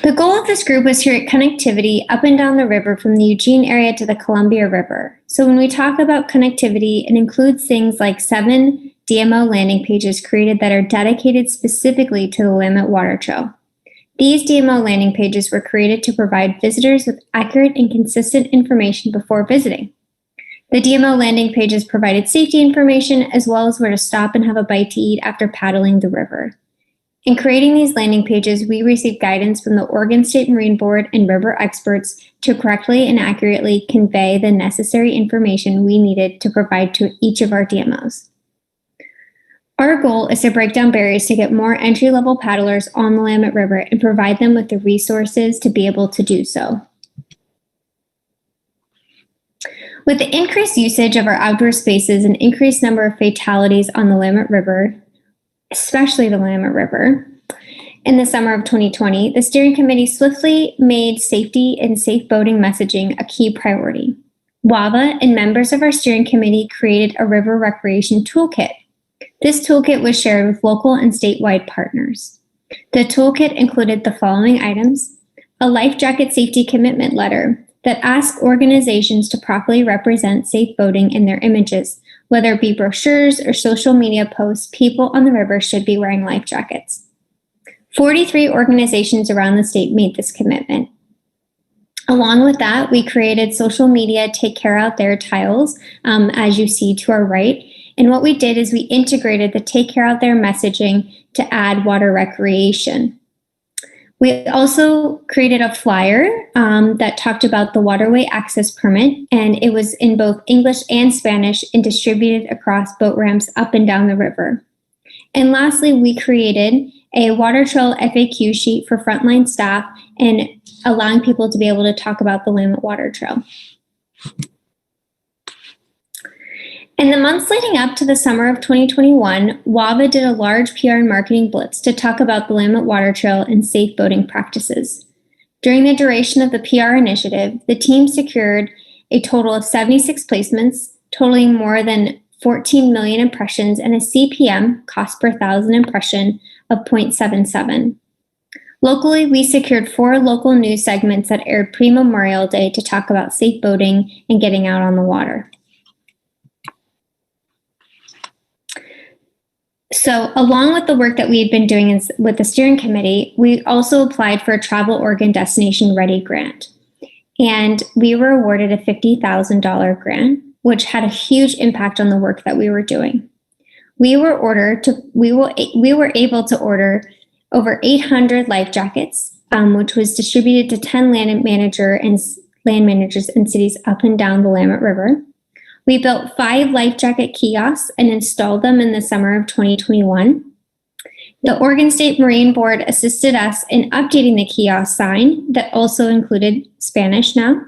The goal of this group was to create connectivity up and down the river from the Eugene area to the Columbia River. So when we talk about connectivity, it includes things like 7 DMO landing pages created that are dedicated specifically to the Willamette Water Trail. These DMO landing pages were created to provide visitors with accurate and consistent information before visiting. The DMO landing pages provided safety information as well as where to stop and have a bite to eat after paddling the river. In creating these landing pages, we received guidance from the Oregon State Marine Board and river experts to correctly and accurately convey the necessary information we needed to provide to each of our DMOs. Our goal is to break down barriers to get more entry-level paddlers on the Willamette River and provide them with the resources to be able to do so. With the increased usage of our outdoor spaces and increased number of fatalities on the Willamette River, especially the Willamette River, in the summer of 2020, the steering committee swiftly made safety and safe boating messaging a key priority. WAVA and members of our steering committee created a river recreation toolkit. This toolkit was shared with local and statewide partners. The toolkit included the following items: a life jacket safety commitment letter that asks organizations to properly represent safe boating in their images. Whether it be brochures or social media posts, people on the river should be wearing life jackets. 43 organizations around the state made this commitment. Along with that, we created social media Take Care Out There tiles, as you see to our right. And what we did is we integrated the Take Care Out There messaging to add water recreation. We also created a flyer that talked about the waterway access permit, and it was in both English and Spanish and distributed across boat ramps up and down the river. And lastly, we created a water trail FAQ sheet for frontline staff and allowing people to be able to talk about the Willamette Water Trail. In the months leading up to the summer of 2021, WAVA did a large PR and marketing blitz to talk about the Willamette Water Trail and safe boating practices. During the duration of the PR initiative, the team secured a total of 76 placements, totaling more than 14 million impressions and a CPM, cost per thousand impression, of 0.77. Locally, we secured 4 local news segments that aired pre-Memorial Day to talk about safe boating and getting out on the water. So along with the work that we had been doing with the steering committee, we also applied for a Travel Oregon Destination Ready grant. And we were awarded a $50,000 grant, which had a huge impact on the work that we were doing. We were able to order over 800 life jackets, which was distributed to 10 land managers in cities up and down the Willamette River. We built 5 life jacket kiosks and installed them in the summer of 2021. The Oregon State Marine Board assisted us in updating the kiosk sign that also included Spanish now.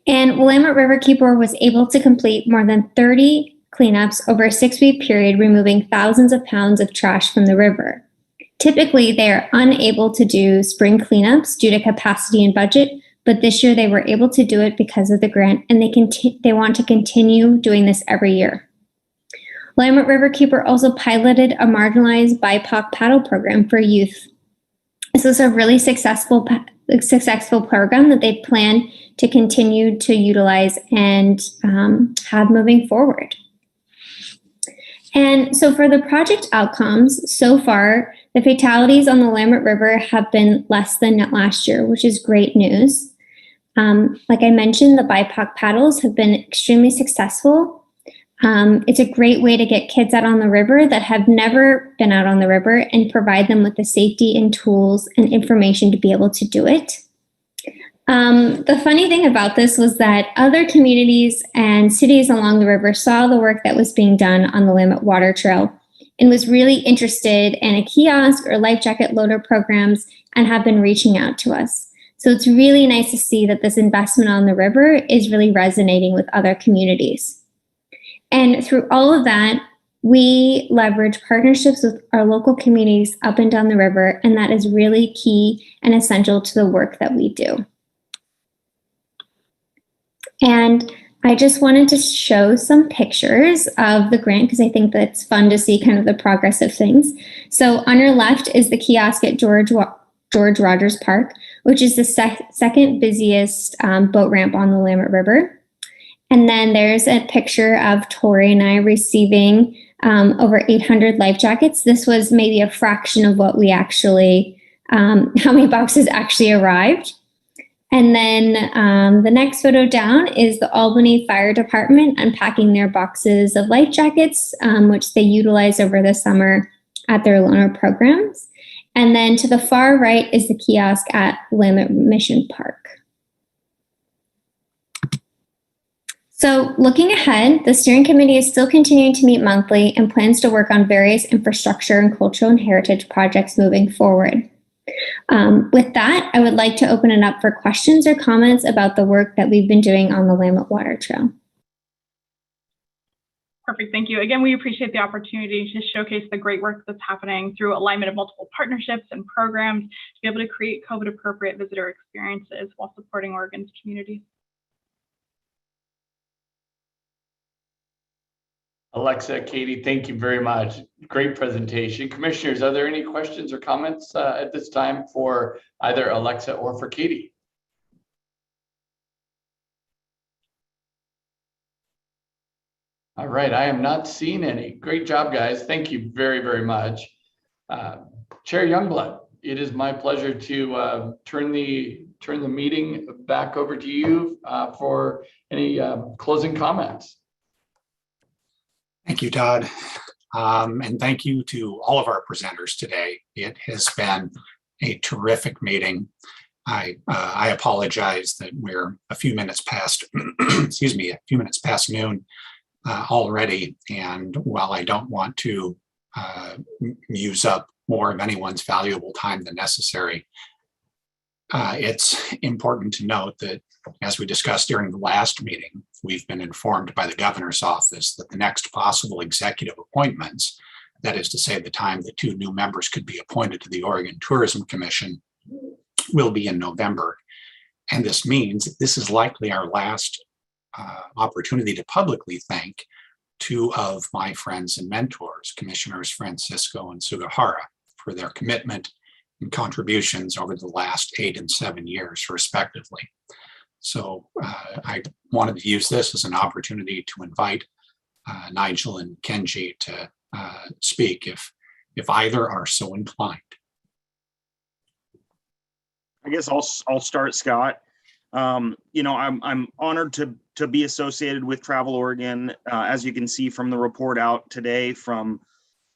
And Willamette Riverkeeper was able to complete more than 30 cleanups over a 6-week period, removing thousands of pounds of trash from the river. Typically, they are unable to do spring cleanups due to capacity and budget, but this year they were able to do it because of the grant, and they want to continue doing this every year. Willamette Riverkeeper also piloted a marginalized BIPOC paddle program for youth. This is a really successful program that they plan to continue to utilize and have moving forward. And so for the project outcomes, so far, the fatalities on the Willamette River have been less than last year, which is great news. Like I mentioned, the BIPOC paddles have been extremely successful. It's a great way to get kids out on the river that have never been out on the river and provide them with the safety and tools and information to be able to do it. The funny thing about this was that other communities and cities along the river saw the work that was being done on the Willamette Water Trail and was really interested in a kiosk or life jacket loader programs and have been reaching out to us. So it's really nice to see that this investment on the river is really resonating with other communities. And through all of that, We leverage partnerships with our local communities up and down the river, and that is really key and essential to the work that we do. And I just wanted to show some pictures of the grant because I think that's fun to see kind of the progress of things. So on your left is the kiosk at George Rogers Park, which is the second busiest boat ramp on the Willamette River. And then there's a picture of Tori and I receiving over 800 life jackets. This was maybe a fraction of what we actually, how many boxes actually arrived. And then the next photo down is the Albany Fire Department unpacking their boxes of life jackets, which they utilize over the summer at their loaner programs. And then to the far right is the kiosk at Willamette Mission Park. So looking ahead, the steering committee is still continuing to meet monthly and plans to work on various infrastructure and cultural and heritage projects moving forward. With that, I would like to open it up for questions or comments about the work that we've been doing on the Willamette Water Trail. Perfect, thank you. Again, we appreciate the opportunity to showcase the great work that's happening through alignment of multiple partnerships and programs to be able to create COVID-appropriate visitor experiences while supporting Oregon's communities. Alexa, Katie, thank you very much. Great presentation. Commissioners, are there any questions or comments at this time for either Alexa or for Katie? All right, I am not seeing any. Great job, guys. Thank you very, very much. Chair Youngblood, it is my pleasure to turn the meeting back over to you for any closing comments. Thank you, Todd. And thank you to all of our presenters today. It has been a terrific meeting. I apologize that we're a few minutes past, excuse me, a few minutes past noon already. And while I don't want to use up more of anyone's valuable time than necessary, it's important to note that, as we discussed during the last meeting, we've been informed by the governor's office that the next possible executive appointments, that is to say the time that 2 new members could be appointed to the Oregon Tourism Commission, will be in November. And this means that this is likely our last opportunity to publicly thank 2 of my friends and mentors, Commissioners Francisco and Sugihara, for their commitment and contributions over the last 8 and 7 years, respectively. So I wanted to use this as an opportunity to invite Nigel and Mckenzie to speak if either are so inclined. I guess I'll start, Scott. You know, I'm honored to be associated with Travel Oregon. As you can see from the report out today from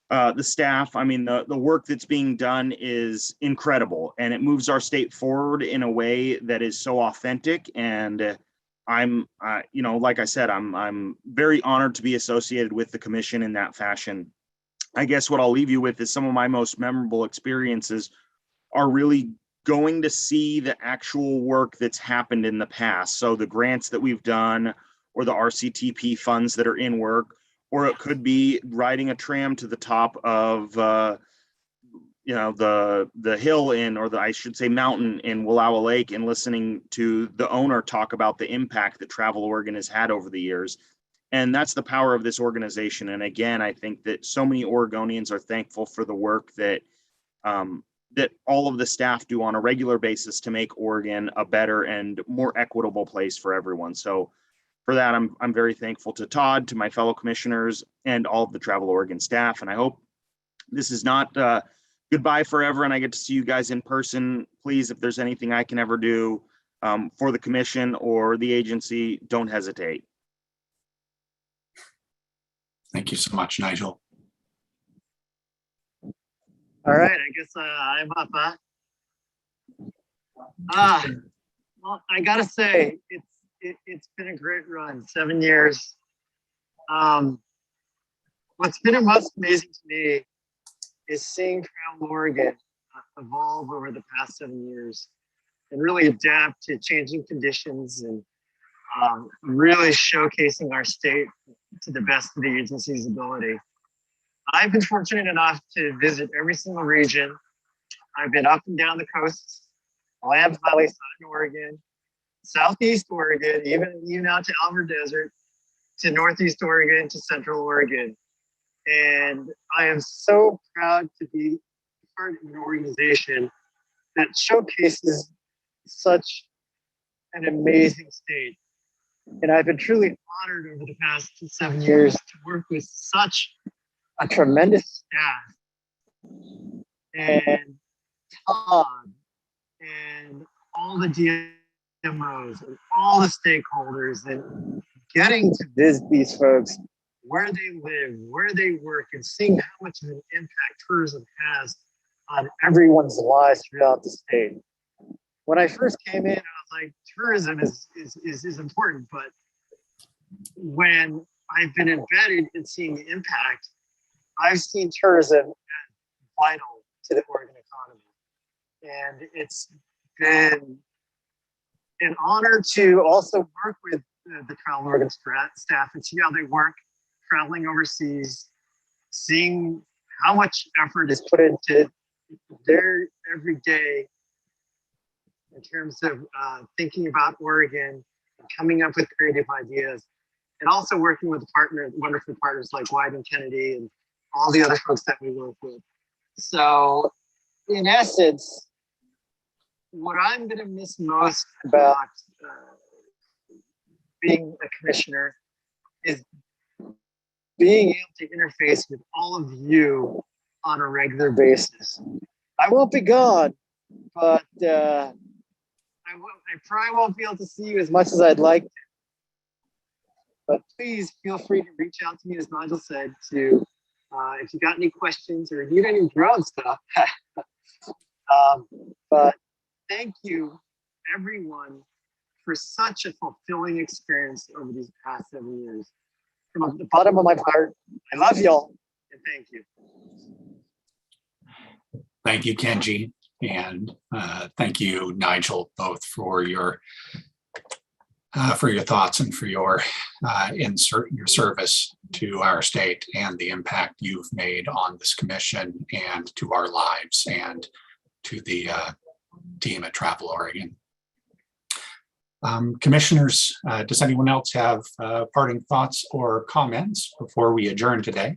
the staff, I mean, the work that's being done is incredible, and it moves our state forward in a way that is so authentic. And I'm, you know, like I said, I'm very honored to be associated with the commission in that fashion. I guess what I'll leave you with is some of my most memorable experiences are really going to see the actual work that's happened in the past. So the grants that we've done, or the RCTP funds that are in work, or it could be riding a tram to the top of, you know, the hill in, or I should say mountain in Wallowa Lake, and listening to the owner talk about the impact that Travel Oregon has had over the years. And that's the power of this organization. And again, I think that so many Oregonians are thankful for the work that that all of the staff do on a regular basis to make Oregon a better and more equitable place for everyone. So for that, I'm very thankful to Todd, to my fellow commissioners, and all of the Travel Oregon staff. And I hope this is not goodbye forever and I get to see you guys in person. Please, if there's anything I can ever do for the commission or the agency, don't hesitate. Thank you so much, Nigel. All right, I guess I'm up, well, I gotta say, it's been a great run, 7 years. What's been most amazing to me is seeing Travel Oregon evolve over the past 7 years and really adapt to changing conditions, and really showcasing our state to the best of the agency's ability. I've been fortunate enough to visit every single region. I've been up and down the coast, Willamette Valley, Southern Oregon, Southeast Oregon, even out to Alvord Desert, to Northeast Oregon, to Central Oregon. And I am so proud to be part of an organization that showcases such an amazing state. And I've been truly honored over the past 7 years to work with such a tremendous staff, and Todd, and all the DMOs, and all the stakeholders, and getting to visit these folks where they live, where they work, and seeing how much of an impact tourism has on everyone's lives throughout the state. When I first came in, I was like, tourism is important, but when I've been embedded in seeing the impact, I've seen tourism as vital to the Oregon economy. And it's been an honor to also work with the Travel Oregon staff and see how they work traveling overseas, seeing how much effort is put into their everyday in terms of thinking about Oregon, coming up with creative ideas, and also working with wonderful partners like Wieden+Kennedy and all the other folks that we work with. So in essence, what I'm going to miss most about being a commissioner is being able to interface with all of you on a regular basis. I won't be gone, but I probably won't be able to see you as much as I'd like to. But please feel free to reach out to me, as Nigel said, to if you got any questions or need any drone stuff. But thank you, everyone, for such a fulfilling experience over these past 7 years. From the bottom of my heart, I love y'all, and thank you. Thank you, Kenji, and thank you, Nigel, both for your thoughts and for your your service to our state and the impact you've made on this commission and to our lives and to the team at Travel Oregon. Commissioners, does anyone else have parting thoughts or comments before we adjourn today?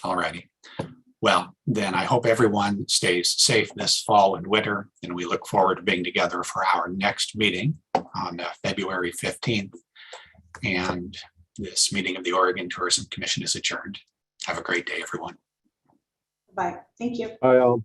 Alrighty. Well, then I hope everyone stays safe this fall and winter, and we look forward to being together for our next meeting on February 15th. And this meeting of the Oregon Tourism Commission is adjourned. Have a great day, everyone. Bye. Thank you. Bye, all.